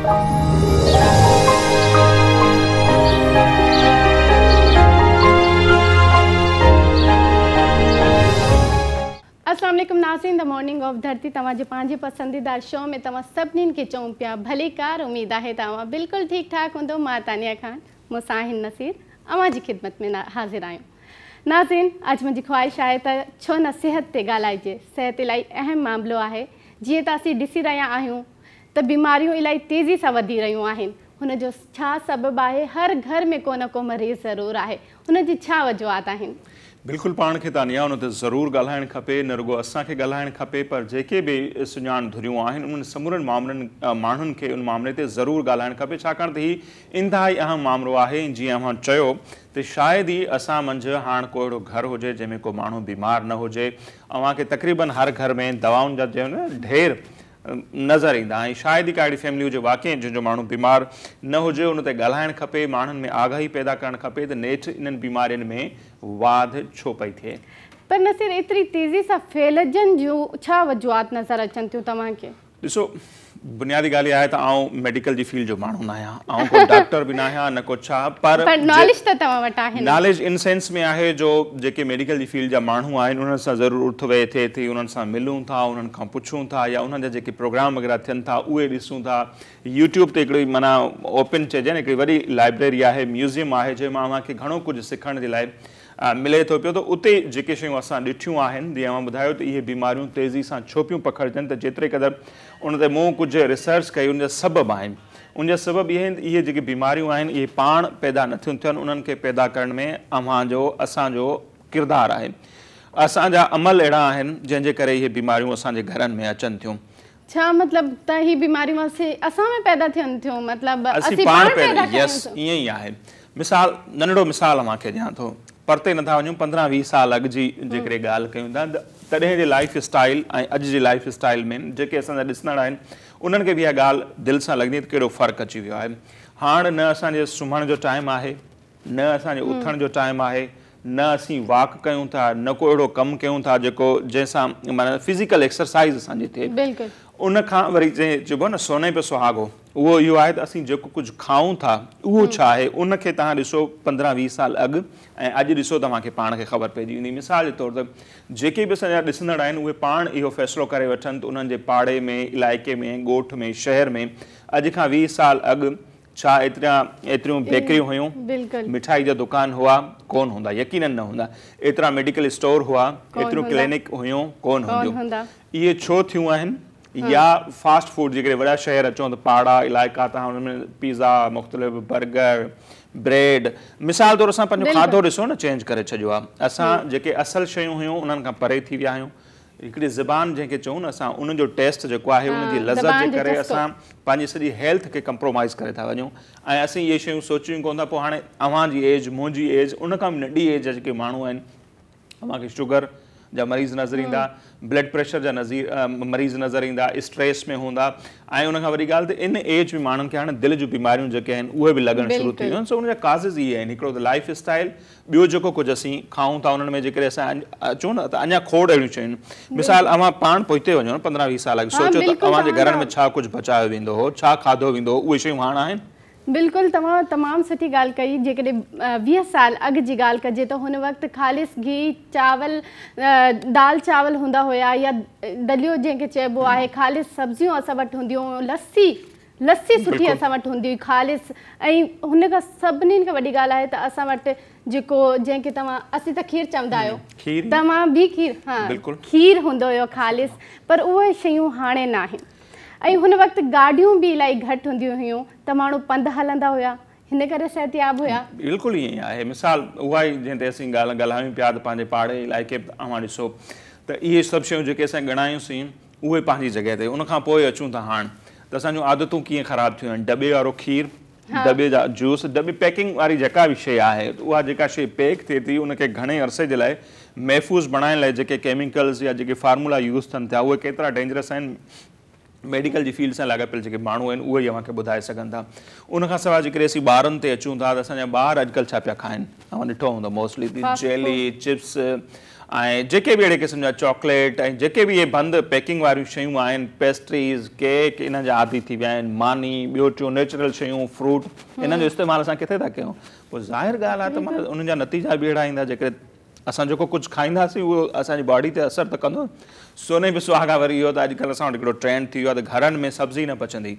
अस्सलाम वालेकुम नाज़रीन, द मॉर्निंग ऑफ धरती तव्हांजे पंहिंजे पसंदीदा शो में तव्हां सभिनीनि खे चऊं पिया भली कार। उम्मीद आहे तव्हां बिल्कुलु ठीकु ठाक हूंदो। मां तानिया खान मुसाहिन नसीर अवां जी ख़िदमत में हाज़िर आहियूं। नाज़रीन, अॼु मुंहिंजी ख़्वाहिश आहे त छो न सिहत ते ॻाल्हाइजे। सिहत इलाही अहम मामिलो आहे। जीअं त असीं ॾिसी रहिया आहियूं त बीमारियूं इलाही तेज़ी सां वधी रहियूं आहिनि। हुनजो छा सबबु आहे? हर घर में को न को मरीज़ ज़रूरु आहे। हुनजी छा वजूहात आहिनि? बिल्कुलु पाण खे तानिया उन ते ज़रूरु ॻाल्हाइणु खपे। न रुॻो असांखे ॻाल्हाइणु खपे, पर जेके बि सुञाण धुरियूं आहिनि उन्हनि समूरनि माण्हुनि खे उन मामले ते ज़रूरु ॻाल्हाइणु खपे, छाकाणि त हीउ इंतिहाई अहम मामिलो आहे। जीअं अव्हां चयो त शायदि ई असां मंझि हाणे को अहिड़ो घरु हुजे जंहिंमें को माण्हू बीमार न हुजे। अव्हांखे तक़रीबन हर घर में दवाउनि जा ढेर नज़र ईंदा ऐं शायदि ई का अहिड़ी फैमिली हुजे वाक़ई जंहिंजो माण्हू बीमार न हुजे। उन ते ॻाल्हाइणु खपे, माण्हुनि में आगाही पैदा करणु खपे त नेठि इन्हनि बीमारियुनि में वाध छो पई थिए। पर नसीर, एतिरी तेज़ी सां फैलजनि जूं छा वजूहात नज़र अचनि थियूं तव्हांखे? ॾिसो, बुनियादी ॻाल्हि इहा आहे त आउं मेडिकल जी फील्ड जो माण्हू न आहियां, आउं को डॉक्टर बि न आहियां न को छा, पर नॉलेज त तव्हां वटि आहे। नॉलेज इन सेंस में आहे जो जेके मेडिकल जी फील्ड जा माण्हू आहिनि उन्हनि सां ज़रूरु उठ वेह थिए थी, उन्हनि सां मिलूं था, उन्हनि खां पुछूं था, या उन्हनि जा जेके प्रोग्राम वग़ैरह थियनि था उहे ॾिसूं था। यूट्यूब ते हिकिड़ी माना ओपन चइजे न, हिकिड़ी वॾी लाइब्रेरी आहे, म्यूज़ियम आहे, जंहिंमां अव्हांखे घणो कुझु सिखण जे लाइ मिले थो पियो। त उते जेके शयूं असां ॾिठियूं आहिनि, जीअं अव्हां ॿुधायो त इहे बीमारियूं तेज़ी सां छो पियूं पखिड़जनि, त जेतिरे क़दुरु उन ते मूं कुझु रिसर्च कई उनजा सबबु आहिनि। उनजा सबबु इहे आहिनि, इहे जेके बीमारियूं आहिनि इहे पाण पैदा नथियूं थियनि, उन्हनि खे पैदा करण में असांजो किरदारु आहे। असांजा अमल अहिड़ा आहिनि जंहिंजे करे इहे बीमारियूं असांजे घरनि में अचनि थियूं। छा मतिलबु त ही बीमारियूं असां में पैदा थियनि थियूं? मतिलबु असीं पाण पैदा, यस, ईअं ई आहे। नंढड़ो मिसाल अव्हांखे ॾियां थो, परते नथा वञूं, 15-20 साल अॻु जी जेकॾहिं ॻाल्हि कयूं था तॾहिं जे लाइफ स्टाइल ऐं अॼु जे लाइफ स्टाइल में जेके असांजा ॾिसंदड़ आहिनि उन्हनि खे बि इहा ॻाल्हि दिलि सां लॻंदी त कहिड़ो फ़र्क़ु अची वियो आहे। हाणे न असांजे सुम्हण जो टाइम आहे, न असांजे उथण जो टाइम आहे, न असीं वॉक कयूं था, न को अहिड़ो कमु कयूं था जेको जंहिंसां माना फिज़िकल एक्सरसाइज़ असांजी थिए। उन खां वरी चइबो न सोने पे सुहागो, उहो इहो आहे त असीं जेको कुझु खाऊं था उहो छा आहे, उनखे तव्हां ॾिसो 15-20 साल अॻु ऐं अॼु ॾिसो तव्हांखे पाण खे ख़बर पइजी वेंदी। मिसाल जे तौर ते जेके बि असांजा ॾिसंदड़ आहिनि उहे पाण इहो फ़ैसिलो करे वठनि त उन्हनि जे पाड़े में, इलाइक़े में, ॻोठ में, शहर में अॼु खां 20 साल अॻु छा एतिरियूं बेकरियूं हुयूं, मिठाई जा दुकान हुआ, कोन हूंदा, यकीनन न हूंदा। एतिरा मेडिकल स्टोर हुआ, एतिरियूं क्लिनिक हुयूं, कोन हूंदियूं। इहे छो थियूं आहिनि? या फास्ट फूड जेकॾहिं वॾा शहर अचो त पाड़ा इलाइक़ा तव्हां हुन में पिज़्ज़ा, मुख़्तलिफ़ बर्गर, ब्रेड, मिसाल तौरु असां पंहिंजो खाधो ॾिसो न चेंज करे छॾियो आहे। असां जेके असल शयूं हुयूं उन्हनि खां परे थी विया आहियूं। हिकिड़ी ज़बान जंहिंखे चऊं न असां, उनजो टेस्ट जेको आहे उनजी लज़त जे करे असां पंहिंजी सॼी हेल्थ खे कंप्रोमाइज़ करे था वञूं ऐं असीं इहे शयूं सोचियूं कोन था। पोइ हाणे अव्हांजी एज, मुंहिंजी एज, उन खां बि नंढी एज जा जेके माण्हू आहिनि, अव्हांखे शुगर जा मरीज़ नज़र ईंदा, ब्लड प्रेशर जा मरीज़ नज़र ईंदा, स्ट्रेस में हूंदा ऐं उनखां वॾी ॻाल्हि त इन एज में माण्हुनि खे हाणे दिलि जूं बीमारियूं जेके आहिनि उहे बि लॻणु शुरू थी वियूं आहिनि। सो उनजा काज़िज़ इहे आहिनि, हिकिड़ो त लाइफ स्टाइल, ॿियो जेको कुझु असीं खाऊं था उन्हनि में जेकॾहिं असां अचूं न त अञा खोड़ अहिड़ियूं शयूं आहिनि। मिसाल अव्हां पाण पोइते वञो न 15-20 साल अॻु, सोचो त अव्हांजे घरनि में छा कुझु बचायो वेंदो हो, छा खाधो वेंदो हो, उहे शयूं हाणे आहिनि? बिल्कुलु, तव्हां तमामु सुठी ॻाल्हि कई। जेकॾहिं 20 साल अॻु जी ॻाल्हि कजे त हुन वक़्तु ख़ालिस घी चावल, दाल चावल हूंदा हुया, या दलियो जंहिंखे चइबो आहे, ख़ालिस सब्जियूं असां वटि हूंदियूं हुयूं, लस्सी सुठी असां वटि हूंदी हुई ख़ालिस। ऐं हुन खां सभिनीनि खां वॾी ॻाल्हि आहे त असां वटि जेको जंहिंखे तव्हां, असीं त खीर चवंदा आहियो, तव्हां बि खीर, हा खीर हूंदो हुयो ख़ालिस, पर उहे शयूं हाणे न आहिनि। ऐं हुन वक़्तु गाॾियूं बि इलाही घटि हूंदियूं हुयूं त माण्हू पंधु हलंदा हुया, हिन करे सिहतयाब हुया। बिल्कुलु ईअं ई आहे। मिसाल उहा ई जंहिं ते असीं ॻाल्हायूं पिया त पंहिंजे पाड़े इलाइक़े अव्हां ॾिसो त इहे सभु शयूं जेके असां ॻणायूंसीं उहे पंहिंजी जॻह ते। उनखां पोइ अचूं था हाणे त असांजूं आदतूं कीअं ख़राबु थियूं आहिनि। दॿे वारो खीर, दॿे जा जूस, दॿे पैकिंग वारी जेका बि शइ आहे उहा जेका शइ पैक थिए थी उनखे घणे अरसे जे लाइ महफ़ूज़ बणाइण लाइ जेके केमिकल्स या जेके फार्मूला यूज़ थियनि था उहे केतिरा डेंजरस आहिनि, मेडिकल जी फील्ड सां लाॻापियल जेके माण्हू आहिनि उहे ई अव्हांखे ॿुधाए सघनि था। उनखां सवाइ जेकॾहिं असीं ॿारनि ते अचूं था त असांजा ॿार अॼुकल्ह छा पिया खाइनि, तव्हां ॾिठो हूंदो मोस्टली जेली, चिप्स, ऐं जेके बि अहिड़े क़िस्म जा चॉकलेट ऐं जेके बि इहे बंदि पैकिंग वारियूं शयूं आहिनि, पेस्ट्रीज़, केक, इन जा आदी थी विया आहिनि, मानी, ॿियो टियों नेचुरल शयूं, फ्रूट, इन्हनि जो इस्तेमालु असां किथे था कयूं? पोइ ज़ाहिर ॻाल्हि आहे त माना उन्हनि जा नतीजा बि अहिड़ा ईंदा, जेकॾहिं असां जेको कुझु खाईंदासीं उहो असांजी बॉडी ते असरु त कंदो। सोने बि सुहागा वरी इहो त अॼुकल्ह असां वटि हिकिड़ो ट्रेंड थी वियो आहे त घरनि में सब्ज़ी न पचंदी।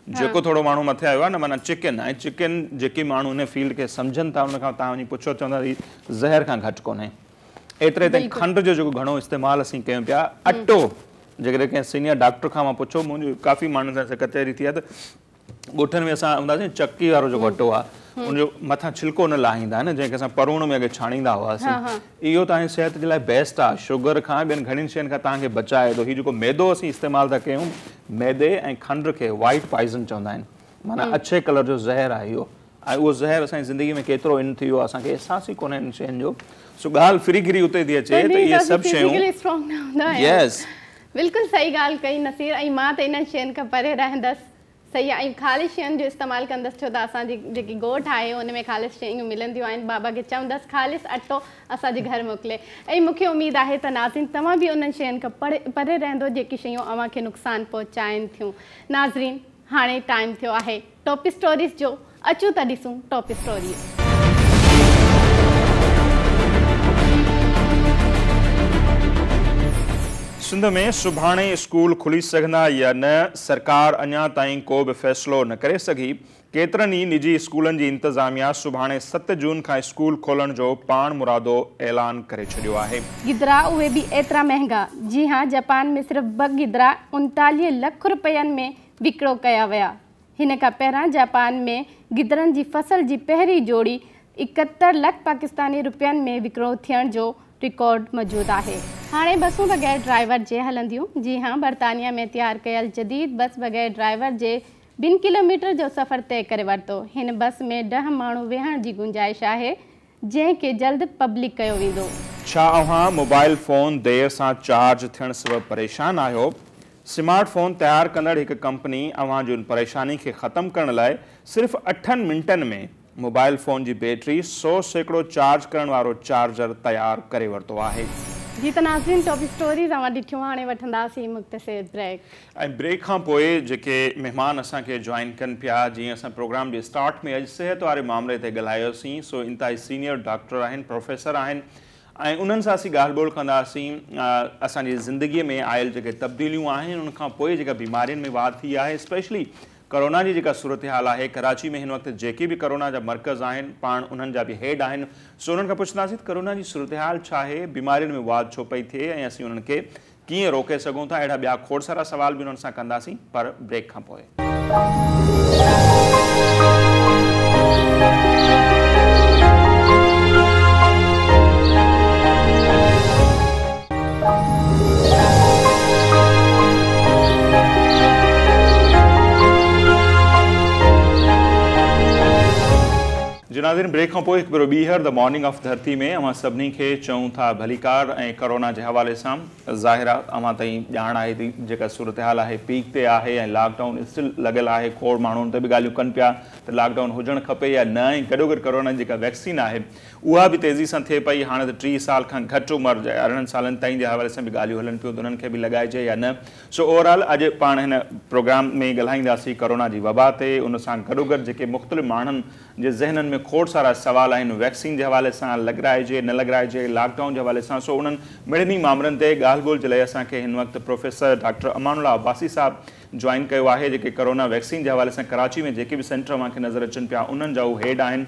जेको थोरो माण्हू मथे आयो आहे न, माना चिकन, ऐं चिकन जेके माण्हू हिन फील्ड खे सम्झनि था उन खां तव्हां वञी पुछो, चवंदा हीउ ज़हर खां घटि कोन्हे। एतिरे ताईं खंड जो जेको घणो इस्तेमालु असीं कयूं पिया। अटो, जेकॾहिं कंहिं सीनियर डॉक्टर खां मां पुछो, मुंहिंजी काफ़ी माण्हुनि सां कचहरी थी आहे त ॻोठनि में असां हूंदासीं चक्की वारो जेको अटो आहे उनजो मथां छिलको न लाहींदा आहिनि, जंहिंखे असां परूण में अॻे छाणींदा हुआसीं। इहो तव्हांजी सिहत जे लाइ बेस्ट आहे, शुगर खां ॿियनि घणियुनि शयुनि खां तव्हांखे बचाए थो। हीउ जेको मैदो असीं इस्तेमालु था कयूं, मैदे ऐं खंड खे वाइट पॉइज़न चवंदा आहिनि, माना अछे कलर जो ज़हर आहे इहो। ऐं उहो ज़हर असांजी ज़िंदगी में केतिरो इन थी वियो आहे असांखे अहसासु ई कोन्हे इन शयुनि जो। सो ॻाल्हि फिरी गिरी उते थी अचे त इहे सभु शयूं यस बिल्कुलु सही ॻाल्हि कई नसीर। ऐं मां त इन्हनि शयुनि खां परे रहंदसि। सही आहे। ऐं ख़ालिस शयुनि जो इस्तेमालु कंदसि, छो त असांजी जेकी ॻोठ आहे हुन में ख़ालिस शयूं मिलंदियूं आहिनि। बाबा खे चवंदसि ख़ालिस अटो असांजे घर मोकिले। ऐं मूंखे उमेदु आहे त नाज़रीन तव्हां बि उन्हनि शयुनि खां परे रहंदो जेकी शयूं अव्हांखे नुक़सानु पहुचाइनि थियूं। नाज़रीन हाणे टाइम थियो आहे टॉप स्टोरीज़ जो। अचूं त ॾिसूं टॉप स्टोरीज़। सिंध में सुभाणे स्कूल खुली सघंदा या न, सरकार अञा ताईं को बि फ़ैसिलो न करे सघी। केतिरनि ई निजी स्कूलनि जी इंतज़ामिया सुभाणे 7 जून खां स्कूल खोलण जो पाण मुरादो ऐलान करे छॾियो आहे। गिदरा उहे बि एतिरा महांगा। जी हाँ, जापान में सिर्फ़ 2 गिदरा 39 लख रुपयनि में विकिणो कया विया। हिन खां पहिरां जापान में गिदरनि जी फसल जी पहिरीं जोड़ी 71 लख पाकिस्तानी रुपयनि में विकिणो थियण जो रिकॉर्ड मौजूदु आहे। हाणे बसूं बग़ैर ड्राइवर जे हलंदियूं। जी हाँ, बर्तानिया में तैयार कयल जदीद बस बग़ैर ड्राइवर जे 2 किलोमीटर जो सफ़र तय करे वरितो। हिन बस में 10 माण्हू वेहण जी गुंजाइश आहे, जंहिंखे जल्द पब्लिक कयो वेंदो। छा अव्हां मोबाइल फ़ोन देर सां चार्ज थियण सबबि परेशान आहियो? स्मार्ट फ़ोन तयारु कंदड़ हिकु कंपनी अव्हां जी उन परेशानी खे ख़तमु करण लाइ सिर्फ़ु 8 मिंटनि में मोबाइल फ़ोन जी बैटरी 100% चार्ज करण वारो चार्जर तयारु करे वरितो आहे। जी त नाज़रीन टॉप स्टोरीज़ अवां ॾिठियूं। हाणे वठंदासीं मुख़्तसिर ब्रेक। ऐं ब्रेक खां पोइ जेके महिमान असांखे जॉइन कनि पिया, जीअं असां प्रोग्राम जे स्टार्ट में अॼु सिहत वारे मामले ते ॻाल्हायोसीं, सो इंतिहाई सीनियर डॉक्टर आहिनि, प्रोफेसर आहिनि, ऐं उन्हनि सां असीं ॻाल्हि ॿोल कंदासीं असांजी ज़िंदगीअ में आयल जेके तब्दीलियूं आहिनि, उनखां पोइ जेका बीमारियुनि में वाध थी आहे, स्पेशली कोरोना जी जेका सूरत हाल आहे। कराची में हिन वक़्तु जेके बि कोरोना जा मर्कज़ आहिनि, पाण उन्हनि जा बि हेड आहिनि, सो उन्हनि खां पुछंदासीं त कोरोना जी सूरत हाल छा आहे, बीमारियुनि में वाध छो पई थिए, ऐं असीं उन्हनि खे कीअं रोके सघूं था। अहिड़ा ॿिया खोड़ सारा सवाल बि उन्हनि सां कंदासीं, पर ब्रेक खां पोइ। नाज़रीन ब्रेक खां पोइ हिकु भेरो ॿीहर द मॉर्निंग ऑफ धरती में अवां सभिनी खे चऊं था भलीकार। ऐं कोरोना जे हवाले सां ज़ाहिर आहे अवां ताईं ॼाण आहे थी जेका सूरत हाल आहे, पीक ते आहे ऐं लॉकडाउन स्टिल लॻियल आहे। खोड़ माण्हू ते बि ॻाल्हियूं कनि पिया त लॉकडाउन हुजणु खपे या न, ऐं गॾो गॾु कोरोना जी जेका वैक्सीन आहे उहा बि तेज़ी सां थिए पई। हाणे त 30 साल खां घटि उमिरि जे 18 सालनि ताईं जे हवाले सां बि ॻाल्हियूं हलनि पियूं त उन्हनि खे बि लॻाइजे या न। सो ओवरऑल अॼु पाण हिन प्रोग्राम में ॻाल्हाईंदासीं कोरोना जी वबा ते। उन सां गॾो गॾु जेके मुख़्तलिफ़ माण्हुनि जे ज़हननि में खोड़ सारा सवाल आहिनि, वैक्सीन जे हवाले सां, लॻाइजे न लॻाइजे, लॉकडाउन जे हवाले सां, सो उन्हनि मिड़िनी मामलनि ते ॻाल्हि ॿोल जे लाइ असांखे हिन वक़्तु प्रोफेसर डॉक्टर अमानुल्लाह अब्बासी साहब जॉइन कयो आहे, जेके कोरोना वैक्सीन जे हवाले सां कराची में जेके बि सेंटर अव्हांखे नज़र अचनि पिया उन्हनि जा उहे हेड आहिनि।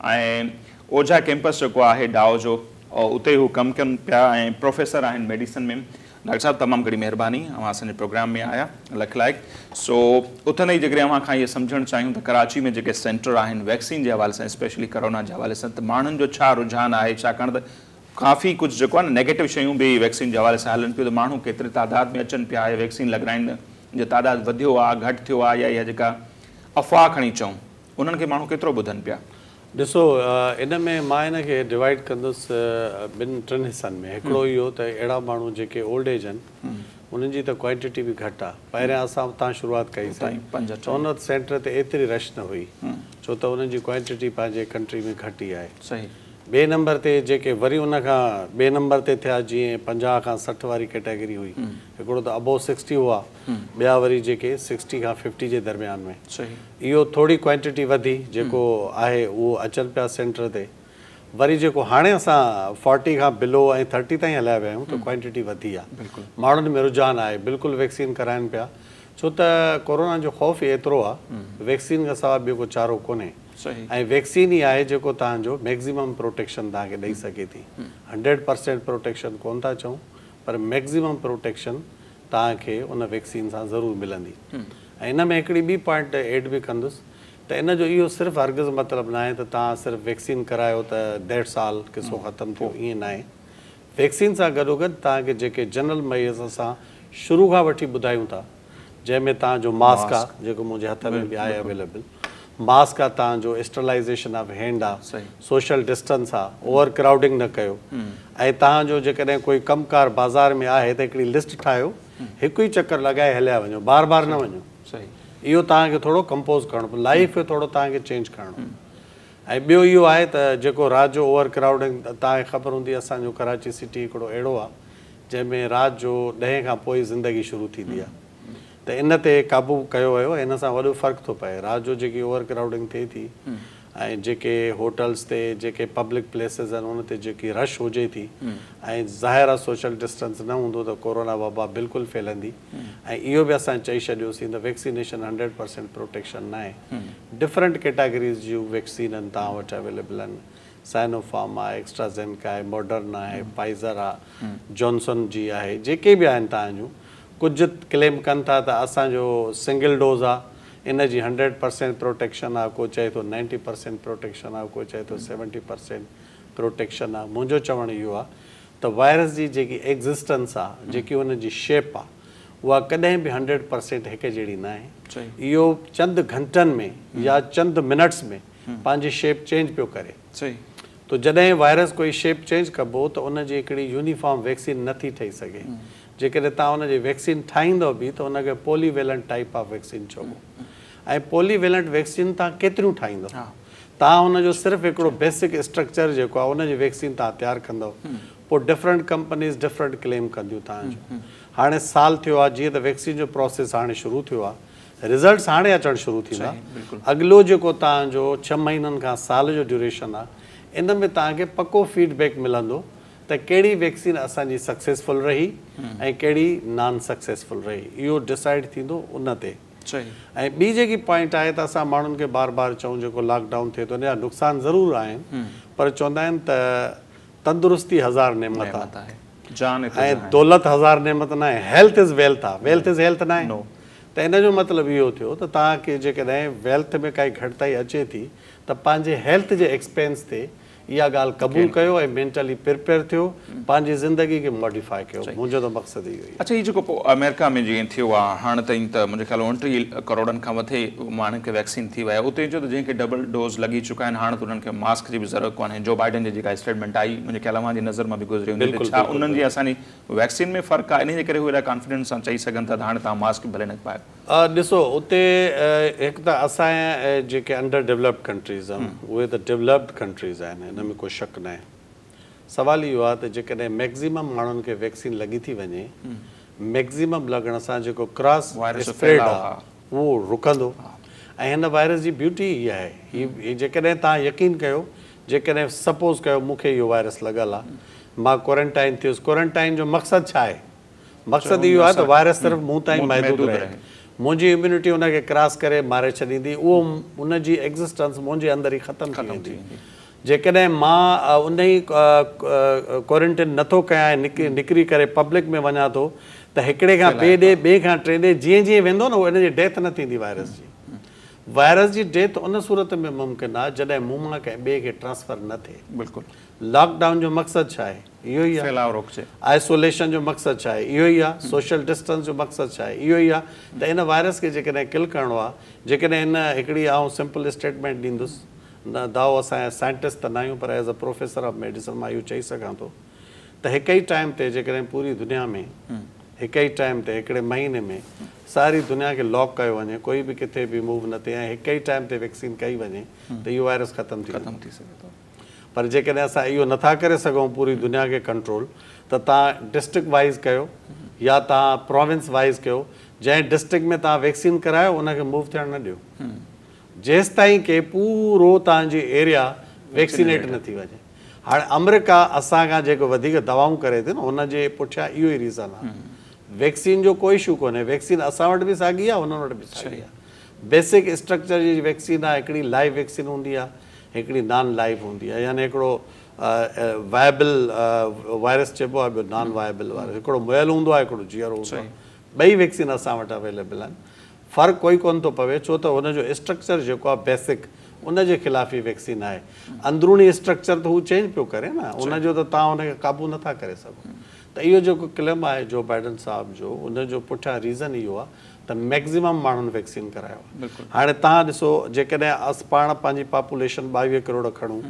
ऐं ओझा कैंपस जेको आहे डाओ जो, उते हू कमु कनि पिया ऐं प्रोफेसर आहिनि मेडिसन में। डॉक्टर साहब तमामु घणी महिरबानी, अव्हां असांजे प्रोग्राम में आया, लख लाइक। सो उथंदे ई जेकॾहिं अव्हां खां इहे सम्झणु चाहियूं त कराची में जेके सेंटर आहिनि वैक्सीन जे हवाले सां, स्पेशली कोरोना जे हवाले सां, त माण्हुनि जो छा रुझान आहे, छाकाणि त काफ़ी कुझु जेको आहे न नेगेटिव शयूं बि वैक्सीन जे हवाले सां हलनि पियूं, त माण्हू केतिरे तादाद में अचनि पिया आहे, वैक्सीन लॻाइण जो तादाद वधियो आहे, घटि थियो आहे, या इहा जेका अफ़वाह खणी चऊं उन्हनि खे माण्हू केतिरो ॿुधनि पिया? ॾिसो, इन में मां हिन खे डिवाइड कंदुसि 2-3 हिसनि में। हिकिड़ो इहो त अहिड़ा माण्हू जेके ओल्ड एज आहिनि उन्हनि जी त क्वांटिटी बि घटि आहे। पहिरियां असां उतां शुरूआति कईसीं, सोनत सेंटर ते एतिरी रश न हुई, छो त उन्हनि जी क्वांटिटी पंहिंजे कंट्री में घटि ई आहे। सही। ॿिए नंबर ते जेके वरी उन खां ॿिए नंबर ते थिया जीअं 50 खां 60 वारी कैटेगरी हुई, हिकिड़ो त अबोव 60 हुआ, ॿिया वरी जेके 60 खां 50 जे दरमियान में। इहो थोरी क्वांटिटी वधी जेको आहे उहो अचनि पिया सेंटर ते। वरी जेको हाणे असां 40 खां बिलो ऐं 30 ताईं हलाए विया आहियूं त क्वांटिटी वधी आहे, माण्हुनि में रुझान आहे, बिल्कुलु वैक्सीन कराइनि पिया, छो त कोरोना जो ख़ौफ़ ई एतिरो आहे, वैक्सीन खां सवाइ ॿियो को चारो कोन्हे। ऐं वैक्सीन ई आहे जेको तव्हांजो मैक्सिमम प्रोटेक्शन तव्हांखे ॾेई सघे थी। 100% प्रोटेक्शन कोन था चऊं, पर मैक्सिमम प्रोटेक्शन तव्हांखे उन वैक्सीन सां ज़रूरु मिलंदी। ऐं इन में हिकिड़ी ॿी पॉइंट एड बि कंदुसि त इन जो इहो सिर्फ़ु हरगिज़ मतिलबु न आहे त तव्हां सिर्फ़ु वैक्सीन करायो त 1.5 साल किसो ख़तमु थियो, ईअं न आहे। वैक्सीन सां गॾोगॾु तव्हांखे जेके जनरल मरीज़ असां शुरू खां वठी ॿुधायूं था, जंहिंमें तव्हांजो मास्क आहे जेको मुंहिंजे हथ में बि आहे अवेलेबल, मास्क आहे तव्हांजो, स्टरलाइज़ेशन ऑफ हैंड आहे, सोशल डिस्टेंस आहे, ओवर क्राउडिंग न कयो, ऐं तव्हांजो जेकॾहिं कोई कमकार बाज़ार में आहे त हिकिड़ी लिस्ट ठाहियो, हिकु ई चकर लॻाए हलिया वञो, बार बार न वञो। इहो तव्हांखे थोरो कंपोज़ करिणो, लाइफ खे थोरो तव्हांखे चेंज करिणो। ऐं ॿियो इहो आहे त जेको राति जो ओवर क्राउडिंग, तव्हांखे ख़बर हूंदी असांजो कराची सिटी हिकिड़ो अहिड़ो आहे जंहिंमें राति जो 10 खां पोइ ज़िंदगी शुरू थींदी आहे, त इन ते क़ाबू कयो वियो। इन सां वॾो फ़र्क़ु थो पए, राति जो जेकी ओवर क्राउडिंग थिए थी ऐं जेके होटल्स ते जेके पब्लिक प्लेसिस आहिनि उन ते जेकी रश हुजे थी, ऐं ज़ाहिर आहे सोशल डिस्टेंस न हूंदो त कोरोना वबा बिल्कुलु फैलंदी। ऐं इहो बि असां चई छॾियोसीं त वैक्सीनेशन 100% प्रोटेक्शन न आहे, डिफरेंट कैटेगरीज़ जूं वैक्सीन आहिनि तव्हां वटि अवेलेबल आहिनि। साइनोफार्म आहे, एक्स्ट्राज़ेनेका आहे, मॉडर्ना आहे, फाइज़र आहे, जॉनसन जी आहे, जेके बि आहिनि तव्हांजूं। कुझु क्लेम कनि था त असांजो सिंगल डोज़ आहे, इन जी 100% प्रोटेक्शन आहे, को चए थो 90% प्रोटेक्शन आहे, को चए थो 70% प्रोटेक्शन आहे। मुंहिंजो चवणु इहो आहे त वायरस जी जेकी एग्ज़िस्टेंस आहे, जेकी उन जी शेप आहे, उहा कॾहिं बि 100% हिकु जहिड़ी न आहे। इहो चंद घंटनि में या चंद मिनट्स में पंहिंजी शेप चेंज पियो करे। तो जॾहिं वायरस कोई शेप चेंज कबो त उन जी हिकिड़ी यूनिफॉर्म वैक्सीन नथी ठही सघे। जेकॾहिं तव्हां उनजी वैक्सीन ठाहींदव बि त उनखे पॉलीवेलेंट टाइप ऑफ वैक्सीन चइबो। ऐं पॉलीवेलेंट वैक्सीन तव्हां केतिरियूं ठाहींदव, तव्हां हुनजो सिर्फ़ु हिकिड़ो बेसिक स्ट्रक्चर जेको आहे उनजी वैक्सीन तव्हां तयारु कंदव, पोइ डिफरेंट कंपनीज़ डिफरेंट क्लेम कंदियूं तव्हांजो। हाणे साल थियो आहे जीअं त वैक्सीन जो प्रोसेस हाणे शुरू थियो आहे, रिज़ल्ट्स हाणे अचणु शुरू थींदा। अॻिलो जेको तव्हांजो 6 महीननि खां साल जो ड्यूरेशन आहे, इन में तव्हांखे पको फीडबैक मिलंदो त कहिड़ी वैक्सीन असांजी सक्सेसफुल रही ऐं कहिड़ी नॉन सक्सेसफुल रही, इहो डिसाइड थींदो उन ते। ऐं ॿी जेकी पॉइंट आहे त असां माण्हुनि खे बार बार चऊं जेको लॉकडाउन थिए थो, उन जा नुक़सान ज़रूरु आहिनि, पर चवंदा आहिनि त तंदुरुस्ती 1000 नेमत आहे ऐं दौलत 1000 नेमत न आहे। हेल्थ इज़ वेल्थ आहे, वेल्थ इज़ हेल्थ न आहे। त इन जो मतिलबु इहो थियो त तव्हांखे जेकॾहिं वेल्थ में काई घटिताई अचे थी त पंहिंजे हेल्थ जे एक्सपेंस ते इहा ॻाल्हि क़बूल कयो ऐं मेंटली प्रिपेयर थियो, पंहिंजी ज़िंदगी खे मॉडिफाई कयो। मुंहिंजो त मक़सदु इहो आहे। अच्छा, हीउ जेको पोइ अमेरिका में जीअं थियो आहे हाणे ताईं त मुंहिंजे ख़्याल 29 करोड़नि खां मथे माण्हुनि खे वैक्सीन थी वई आहे, उते जो त जंहिंखे डबल डोज़ लॻी चुका आहिनि हाणे त उन्हनि खे मास्क जी बि ज़रूरत कोन्हे। जो बाइडन जी जेका स्टेटमेंट आई मुंहिंजे ख़्याल जी नज़र मां बि गुज़री हुई, छा उन्हनि जी असांजी वैक्सीन में फ़र्क़ु आहे, इन जे करे उहे कॉन्फिडेंस सां चई सघनि था त हाणे तव्हां मास्क भले न पायो? ॾिसो, उते हिकु त असांजा जेके अंडर डेवलप्ड कंट्रीज़ आहिनि उहे त डेवलप्ड कंट्रीज़ आहिनि, हिन में को शक न आहे। सवाल इहो आहे त जेकॾहिं मैक्सिमम माण्हुनि खे वैक्सीन लॻी थी वञे, मैक्सिमम लॻण सां जेको क्रॉस स्प्रेड आहे उहो रुकंदो। ऐं हिन वायरस जी ब्यूटी इहा आहे, हीअ जेकॾहिं तव्हां यकीन कयो, जेकॾहिं सपोज़ कयो मूंखे इहो वायरस लॻल आहे, मां क्वारंटाइन थियुसि, क्वारंटाइन जो मक़सदु छा आहे? मक़सदु इहो आहे त वायरस सिर्फ़ु मूं ताईं महदूद रहे, मुंहिंजी इम्यूनिटी उनखे क्रॉस करे मारे छॾींदी, उहो उनजी एग्ज़िस्टेंस मुंहिंजे अंदरि ई ख़तमु थी वेंदी। जेकॾहिं मां उन ई क्वारंटाइन नथो कयां ऐं निकिरी करे पब्लिक में वञा थो त हिकिड़े खां ॿिए ॾे, ॿिए खां टे ॾे जीअं जीअं वेंदो न उहो इन जी डेथ न थींदी। वायरस जी डेथ उन सूरत में मुमकिन आहे जॾहिं मूं मां कंहिं ॿिए खे ट्रांसफर न थिए। बिल्कुलु। लॉकडाउन जो मक़सदु छा आहे? इहो ई आहे। फैलाव रोकजे। आइसोलेशन जो मक़सदु छा आहे? इहो ई आहे। सोशल डिस्टेंस जो मक़सदु छा आहे? इहो ई आहे। त इन वायरस खे जेकॾहिं किल करिणो आहे, जेकॾहिं इन हिकिड़ी आउं सिंपल स्टेटमेंट ॾींदुसि, न दाओ असांजा साइंटिस्ट त न आहियूं पर as a professor of medicine मां इहो चई सघां थो त हिक ई टाइम ते जेकॾहिं पूरी दुनिया में हिक ई टाइम ते हिकिड़े महीने में सारी दुनिया खे लॉक कयो वञे, कोई बि किथे बि मूव न थिए ऐं हिक ई टाइम ते वैक्सीन कई वञे त इहो वायरस ख़तमु थी सघे थो। पर जेकॾहिं असां इहो नथा करे सघूं पूरी दुनिया खे कंट्रोल त तव्हां डिस्ट्रिक्ट वाइज़ कयो या तव्हां प्रोविंस वाइज़ कयो जंहिं डिस्ट्रिक्ट में तव्हां वैक्सीन करायो उनखे मूव थियणु न ॾियो जेसि ताईं की पूरो तव्हांजी एरिया वैक्सीनेट न थी वञे। हाणे अमेरिका असां खां जेको वधीक दवाऊं करे थी न हुनजे पुठियां इहो ई रीज़न आहे। वैक्सीन जो कोई इशू कोन्हे, वैक्सीन असां वटि बि साॻी आहे हुननि वटि बि साॻी आहे। बेसिक स्ट्रक्चर जी वैक्सीन आहे, हिकिड़ी लाइव वैक्सीन हूंदी आहे, हिकिड़ी नॉन लाइव हूंदी आहे, यानी हिकिड़ो वायबल वायरस चइबो आहे, ॿियो नॉन वायबल वायरस, हिकिड़ो मुयल हूंदो आहे, हिकिड़ो जीअरो हूंदो आहे। ॿई वैक्सीन असां वटि अवेलेबल आहिनि। फ़र्क़ु कोई कोन थो पवे छो त हुनजो स्ट्रक्चर जेको आहे बेसिक उनजे ख़िलाफ़ ई वैक्सीन आहे। अंदरूनी स्ट्रक्चर त हू चेंज पियो करे न, उनजो त तव्हां हुनखे क़ाबू नथा करे सघो। त इहो जेको क्लेम आहे जो बाइडन साहब जो, उनजो पुठियां रीज़न इहो आहे त मैक्सिमम माण्हुनि वैक्सीन करायो आहे। हाणे तव्हां ॾिसो जेकॾहिं असां पाण पंहिंजी पॉपुलेशन 22 करोड़ खणूं,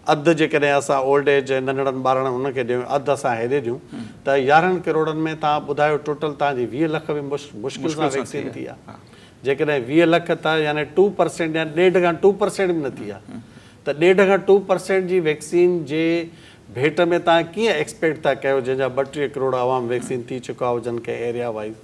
अधु जेकॾहिं असां ओल्ड एज नंढड़नि ॿारनि उनखे ॾियूं, अधु असां हेॾे ॾियूं, त 11 करोड़नि में तव्हां ॿुधायो टोटल तव्हांजी 20 लख बि मुश्किल सां वैक्सीन थी आहे। जेकॾहिं 20 लख त यानी 2% या 1.5 खां 2% बि न थी आहे, त 1.5 खां 2% जी वैक्सीन जे भेट में तव्हां कीअं एक्सपेक्ट था कयो जंहिंजा 32 करोड़ आवाम वैक्सीन थी चुका हुजनि कंहिं एरिया वाइज़।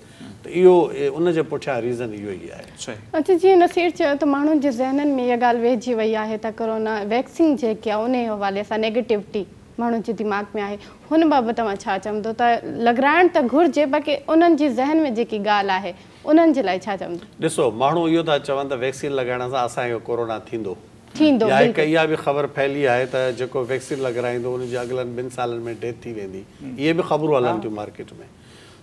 त इहो उनजे पुठियां रीज़न इहो ई आहे। अच्छा, जीअं नसीर चयो त माण्हुनि जे ज़हननि में इहा ॻाल्हि वेहिजी वई आहे त कोरोना वैक्सीन जेकी आहे उन हवाले सां नेगेटिविटी माण्हुनि जे दिमाग़ में आहे, हुन बाबति तव्हां छा चवंदो त लॻाइण त घुरिजे, बाक़ी उन्हनि जी ज़हन में जेकी ॻाल्हि आहे उन्हनि जे लाइ छा चवंदो? ॾिसो, माण्हू इहो था चवनि त वैक्सीन लॻाइण सां असांजो कोरोना थींदो, या हिकु इहा बि ख़बर फैली आहे त जेको वैक्सीन लॻाराईंदो उनजी अॻिलनि 2 सालनि में डेथ थी वेंदी। इहे बि ख़बरूं हलनि थियूं मार्केट में।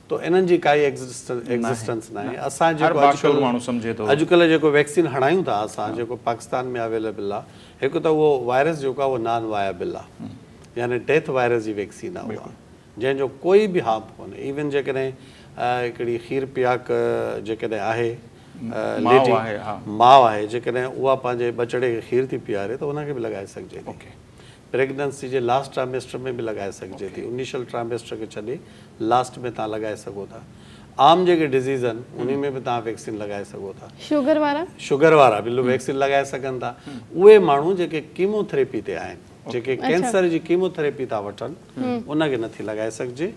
तो इन्हनि जी काई एग्ज़िस्टेंस न आहे। असां जेको अॼुकल्ह जेको वैक्सीन हणायूं था असां, जेको पाकिस्तान में अवेलेबल आहे, हिकु त उहो वायरस जेको आहे उहो नॉन वायबल आहे, यानी डेथ वायरस जी वैक्सीन आहे उहा, जंहिंजो कोई बि हार्म कोन्हे। इवन जेकॾहिं हिकिड़ी खीर पियाक जेकॾहिं आहे, लेडी माउ आहे, जेकॾहिं उहा पंहिंजे बचड़े खे खीर थी पीआरे त उनखे बि लॻाए सघिजे थी। प्रेगनेंसी जे लास्ट ट्राइमेस्टर में बि लॻाए सघिजे थी, इनिशियल ट्राइमेस्टर खे छॾे लास्ट में तव्हां लॻाए सघो था। आम जेके डिज़ीज़ आहिनि उन में बि तव्हां वैक्सीन लॻाए सघो था। शुगर वारा बि वैक्सीन लॻाए सघनि था। उहे माण्हू जेके कीमोथेरेपी ते आहिनि, जेके कैंसर जी कीमोथेरेपी था वठनि, उनखे नथी लॻाए सघिजे।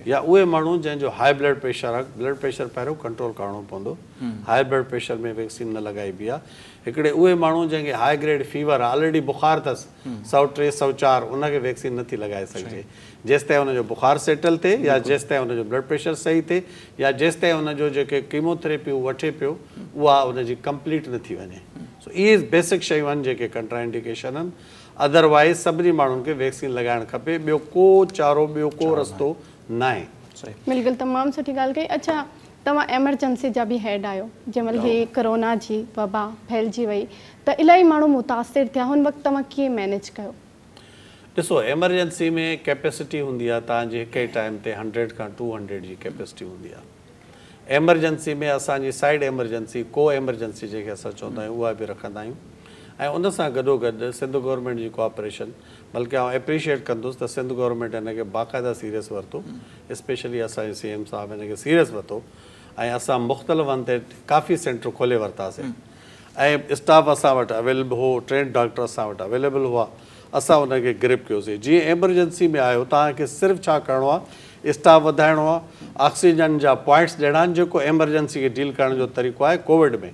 या उहे माण्हू जंहिंजो हाई ब्लड प्रेशर आहे, ब्लड प्रेशर पहिरियों कंट्रोल करिणो पवंदो, हाई ब्लड प्रेशर में वैक्सीन न लॻाइबी आहे। हिकिड़े उहे माण्हू जंहिंखे हाई ग्रेड फीवर आहे, ऑलरेडी बुखार अथसि 103, 104, उनखे वैक्सीन नथी लॻाए सघिजे। जेसि ताईं हुनजो बुखार सेटल थिए, या जेसि ताईं हुनजो ब्लड प्रेशर सही थिए, या जेसि ताईं हुनजो जेके कीमोथेरेपी वठे पियो उहा हुनजी कंप्लीट न थी वञे। सो इहे बेसिक शयूं आहिनि जेके कंट्राइंडिकेशन आहिनि। अदरवाइज़ सभिनी माण्हुनि खे वैक्सीन लॻाइणु खपे, ॿियो को चारो, ॿियो को रस्तो न आहे। बिल्कुलु, तमामु सुठी ॻाल्हि कई। अच्छा, तव्हां एमरजेंसी जा बि हेड आहियो। जंहिं महिल ही कोरोना जी वबा फैलिजी वई त इलाही माण्हू मुतासिर थिया, हुन वक़्तु तव्हां कीअं मैनेज कयो? ॾिसो, एमरजेंसी में कैपेसिटी हूंदी आहे तव्हांजे हिक ई टाइम ते 100 खां 200 जी कैपेसिटी हूंदी आहे। एमरजेंसी में असांजी साइड एमरजेंसी, को एमरजेंसी जेके असां चवंदा आहियूं, उहा बि रखंदा आहियूं। ऐं उन सां गॾोगॾु सिंध गवर्नमेंट जी कोऑपरेशन, बल्कि आउं एप्रिशिएट कंदुसि त सिंध गवर्नमेंट हिनखे बाक़ाइदा सीरियस वरितो, स्पेशली असांजे CM साहिबु हिनखे सीरियस वरितो। ऐं असां मुख़्तलिफ़ हंधि ते काफ़ी सेंटर खोले वरितासीं ऐं स्टाफ असां वटि अवेलेबल हो, ट्रेंड डॉक्टर असां वटि अवेलेबल हुआ। असां उनखे ग्रिप कयोसीं। जीअं एमरजेंसी में आयो, तव्हांखे सिर्फ़ु छा करिणो आहे, स्टाफ वधाइणो आहे, ऑक्सीजन जा पॉइंट्स ॾियणा आहिनि, जेको एमरजेंसी खे डील करण जो तरीक़ो आहे कोविड में।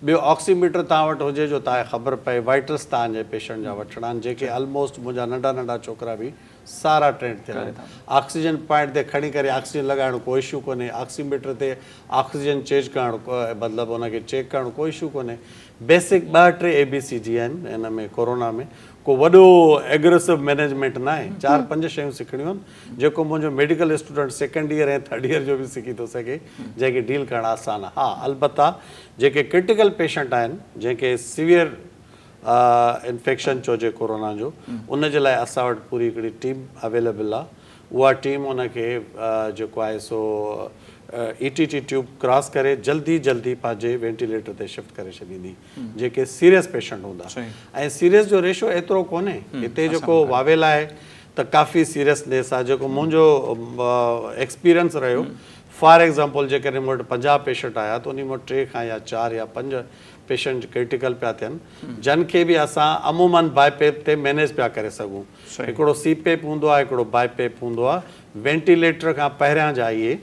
ॿियो ऑक्सीमीटर तव्हां वटि हुजे जो तव्हांखे ख़बर पए, वाइटल्स तव्हांजे पेशेंट जा वठणा आहिनि, जेके ऑलमोस्ट मुंहिंजा नंढा नंढा छोकिरा बि सारा ट्रेंड थियल आहिनि। ऑक्सीजन पॉइंट ते खणी करे ऑक्सीजन लॻाइणु कोई इशू कोन्हे, ऑक्सीमीटर ते ऑक्सीजन चेंज करणु मतिलबु हुनखे चेक करणु कोई इशू कोन्हे। बेसिक 2-3 ABCG आहिनि हिन में कोरोना में। को वॾो एग्रेसिव मैनेजमेंट न आहे, 4-5 शयूं सिखणियूं आहिनि, जेको मुंहिंजो मेडिकल स्टूडेंट 2nd ईयर ऐं 3rd ईयर जो बि सिखी थो सघे, जंहिंखे डील करणु आसान आहे। हा, अलबत्ता जेके क्रिटिकल पेशेंट आहिनि, जंहिंखे सीवियर इन्फेक्शन चइजे कोरोना जो, उनजे लाइ असां वटि पूरी हिकिड़ी टीम अवेलेबल आहे। उहा टीम उनखे जेको आहे सो ETT ट्यूब क्रॉस करे जल्दी पंहिंजे वेंटिलेटर ते शिफ्ट करे छॾींदी, जेके सीरियस पेशेंट हूंदा। ऐं सीरियस जो रेशो एतिरो कोन्हे हिते, जेको वावेल आहे त काफ़ी सीरियसनेस आहे। जेको मुंहिंजो एक्सपीरियंस रहियो, फॉर एग्ज़ाम्पल जेकॾहिं मूं वटि 50 पेशेंट आया त उन मां 3 खां या 4 या 5 पेशेंट क्रिटिकल पिया थियनि जन खे बि असां अमूमन बाईपेप ते मैनेज पिया करे सघूं हिकिड़ो सीपेप हूंदो आहे हिकिड़ो बाईपेप हूंदो आहे वेंटिलेटर खां पहिरियां जा इहे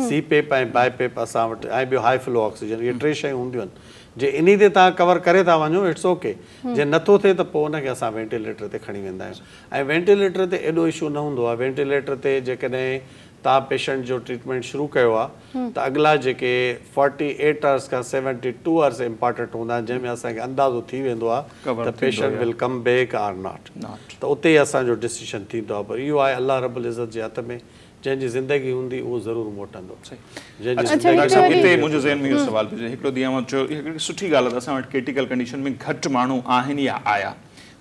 सीपेप ऐं बाईपेप असां वटि ऐं ॿियो हाई फ्लो ऑक्सीजन इहे 3 शयूं हूंदियूं आहिनि जे इन ते तव्हां कवर करे था वञो इट्स ओके जे नथो थिए त पोइ उनखे असां वेंटिलेटर ते खणी वेंदा आहियूं ऐं वेंटिलेटर ते एॾो इशू न हूंदो आहे वेंटिलेटर ते जेकॾहिं तव्हां पेशेंट जो ट्रीटमेंट शुरू कयो आहे त अॻिला जेके 48 आवर्स खां 72 आवर्स इम्पॉर्टेंट हूंदा आहिनि जंहिंमें असांखे अंदाज़ो थी वेंदो आहे त patient will come back R not त उते ई असांजो डिसीजन थींदो आहे पर इहो आहे अल्लाह रब्बुल इज़्ज़त जे हथ में जंहिंजी ज़िंदगी हूंदी उहो ज़रूरु मोटंदो मुंहिंजे ज़हन में इहो सुवाल पियो हिकिड़ो ॾींहुं मां चयो हिकिड़ी सुठी ॻाल्हि आहे असां वटि क्रिटिकल कंडीशन में घटि माण्हू आहिनि या आया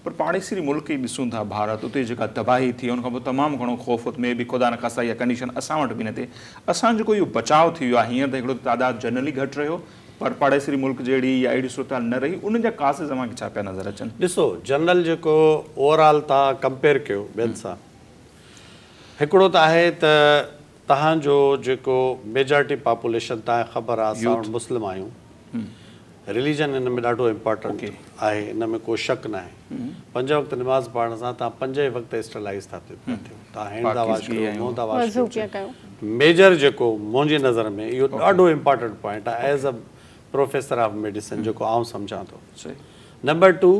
पर पाड़ेसरी मुल्क ई ॾिसूं था भारत उते जेका तबाही थी उनखां पोइ तमामु घणो ख़ौफ़ में बि ख़ुदा न ख़ास्ता इहा कंडीशन असां वटि बि न थिए असांजो को इहो बचाव थी वियो आहे हींअर त हिकिड़ो तादादु जनरली घटि रहियो पर पाड़ेसरी मुल्क जहिड़ी या अहिड़ी सूरत हाल न रही उन जा कासिस असांखे छा पिया नज़र अचनि ॾिसो जनरल जेको ओवरऑल तव्हां कंपेयर कयो ॿियनि सां हिकिड़ो त आहे त तव्हांजो जेको मेजॉरिटी पॉपुलेशन तव्हांखे ख़बर आहे असां वटि मुस्लिम आहियूं रिलीजन हिन में ॾाढो इम्पॉर्टेंट आहे हिन में को शक न आहे 5 वक़्त निमाज़ पढ़ण सां तव्हां 5 वक़्त स्टरलाइज़ था थियो तव्हां हैंड था वॉश कयो मुंहुं था वॉश कयो मेजर जेको मुंहिंजी नज़र में इहो ॾाढो इम्पॉर्टेंट पॉइंट आहे as a professor of medicine जेको आउं सम्झां थो नंबर 2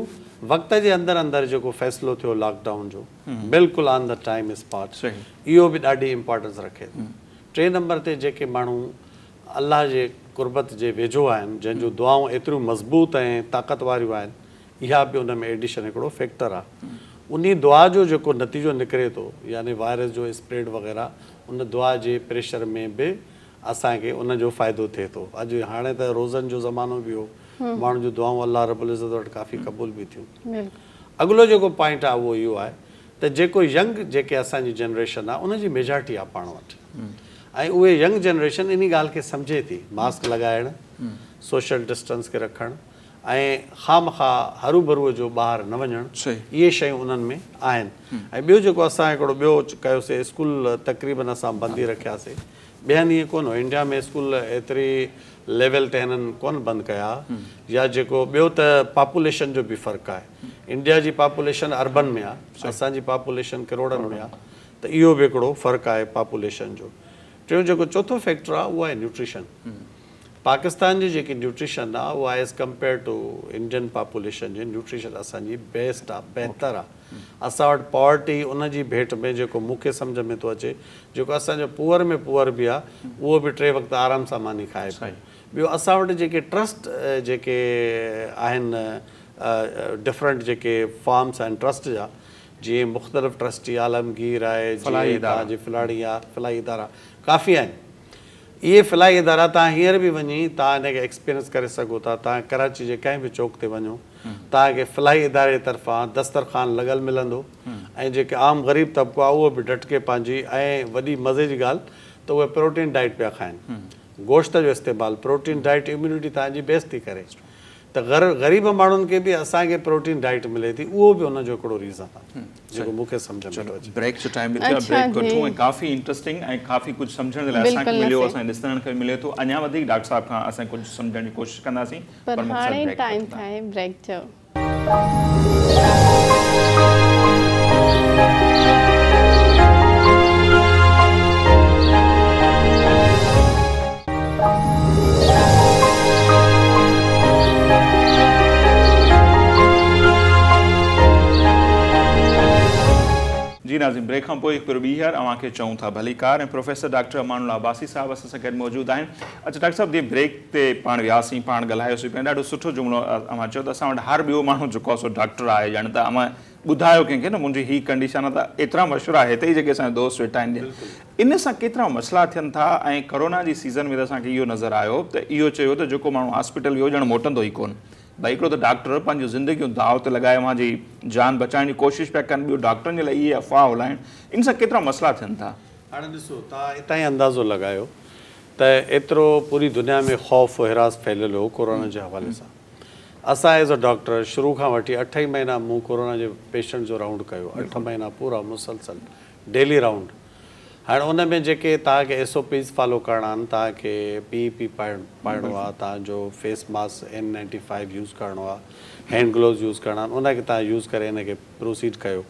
वक़्त जे अंदरि अंदरि जेको फ़ैसिलो थियो लॉकडाउन जो बिल्कुलु ऑन द टाइम स्पॉट इहो बि ॾाढी इम्पॉर्टेंस रखे थो 3 नंबर ते जेके माण्हू अलाह जे कुर्बत जे वेझो आहिनि जंहिंजूं दुआऊं एतिरियूं मज़बूत ऐं ताक़त वारियूं आहिनि इहा बि उन में एडिशन हिकिड़ो फैक्टर आहे उन दुआ जो जेको नतीजो निकिरे थो यानी वायरस जो स्प्रेड वग़ैरह उन दुआ जे प्रेशर में बि असांखे उनजो फ़ाइदो थिए थो अॼु हाणे त रोज़नि जो ज़मानो बि हो माण्हुनि जूं दुआऊं अल्लाह रब्बुल इज़्ज़त वटि काफ़ी क़बूल बि थियूं अॻिलो जेको पॉइंट आहे उहो इहो आहे त जेको यंग जेके असांजी जनरेशन आहे उनजी मेजॉरिटी आहे पाण वटि ऐं उहे यंग जनरेशन इन ॻाल्हि खे सम्झे थी मास्क लॻाइणु सोशल डिस्टेंस खे रखणु ऐं ख़ामख़ा हरू भरूअ जो ॿाहिरि न वञणु इहे शयूं उन्हनि में आहिनि ऐं ॿियो जेको असां हिकिड़ो ॿियो कयोसीं स्कूल तक़रीबन असां बंदि रखियासीं ॿियनि ईअं कोन हो इंडिया में स्कूल एतिरी लेवल ते हिननि कोन बंदि कया या जेको ॿियो त पॉपुलेशन जो बि फ़र्क़ु आहे इंडिया जी पॉपुलेशन अर्बन में आहे असांजी पॉपुलेशन करोड़नि में आहे त इहो बि हिकिड़ो फ़र्क़ु आहे पॉपुलेशन जो टियों जेको चौथो फैक्टर आहे उहो आहे न्यूट्रिशन पाकिस्तान जी जेकी न्यूट्रिशन आहे उहा as compared to Indian population जी न्यूट्रिशन असांजी बेस्ट आहे बहितर आहे असां वटि पॉवर्टी उनजी भेट में जेको मूंखे सम्झ में थो अचे जेको असांजो पुअर में पुअर बि आहे उहो बि 3 वक़्त आराम सां मानी खाए पियो ॿियो असां वटि जेके ट्रस्ट जेके आहिनि डिफरेंट जेके फॉर्म्स आहिनि ट्रस्ट जा जीअं मुख़्तलिफ़ ट्रस्टी आलमगीर आहे तव्हांजी फलाणी आहे फलाही इदारा काफ़ी आहिनि इहे फलाही इदारा तव्हां हींअर बि वञी तव्हां हिनखे एक्सपीरियंस करे सघो था तव्हां कराची जे कंहिं बि चौक ते वञो तव्हांखे फलाही इदारे तरफ़ां दस्तरख़ान लॻल मिलंदो ऐं जेके आम ग़रीब तबिको आहे उहो बि डटके पंहिंजी ऐं वॾी मज़े जी ॻाल्हि त उहे प्रोटीन डाइट पिया खाइनि गोश्त जो इस्तेमालु प्रोटीन डाइट इम्यूनिटी तव्हांजी बेस्ट थी करे त ग़रीब माण्हुनि खे बि असांखे प्रोटीन डाइट मिले थी उहो बि उनजो हिकिड़ो रीज़न आहे जेको मूंखे सम्झ में थो अचे ब्रेक जो टाइम ब्रेक वठूं ऐं काफ़ी इंट्रस्टिंग ऐं काफ़ी कुझु सम्झण जे लाइ असांखे मिलियो असांखे ॾिसण खे मिले थो अञा वधीक डॉक्टर साहिब खां असां कुझु सम्झण जी कोशिशि कंदासीं पर हाणे टाइम आहे ब्रेक जो जी नाज़िम ब्रेक खां पोइ हिकु ॿीहर अव्हांखे चऊं था भली कार ऐं प्रोफेसर डॉक्टर अमानुल्लाह अब्बासी साहिबु असां सां गॾु मौजूदु आहिनि अच्छा डॉक्टर साहिबु जीअं ब्रेक ते पाण वियासीं पाण ॻाल्हायोसीं पिया ॾाढो सुठो जुमिलो अव्हां चयो त असां वटि हर ॿियो माण्हू जेको आहे सो डॉक्टर आहे ॼण त अव्हां ॿुधायो कंहिंखे न मुंहिंजी हीअ कंडीशन आहे त एतिरा मशहूरु आहे हिते ई जेके असांजा दोस्त वेठा आहिनि इन सां केतिरा मसइला थियनि था ऐं कोरोना जी सीज़न में त असांखे इहो नज़र आयो त इहो चयो त जेको माण्हू हॉस्पिटल वियो ॼण मोटंदो ई कोन भाई हिकिड़ो त डॉक्टर पंहिंजूं ज़िंदगियूं दाव ते लॻाए वहांजी जान बचाइण जी कोशिशि पिया कनि ॿियो डॉक्टरनि जे लाइ इहे अफ़वाह हलाइनि इन सां केतिरा मसइला थियनि था हाणे ॾिसो तव्हां हितां ई अंदाज़ो लॻायो त एतिरो पूरी दुनिया में ख़ौफ़ हिरास फैलियल हो कोरोना जे हवाले सां असां एज़ अ डॉक्टर शुरू खां वठी 8 ई महीना मूं कोरोना जे पेशेंट जो राउंड कयो 8 महीना पूरा मुसलसल डेली राउंड हाणे उन में जेके तव्हांखे SOPs फॉलो करणा आहिनि, तव्हांखे PEP पाइणो आहे, तव्हांजो फेस मास्क N95 यूज़ करिणो आहे, हैंड ग्लोव्स यूज़ करणा आहिनि, उनखे तव्हां यूज़ करे हिनखे प्रोसीड कयो,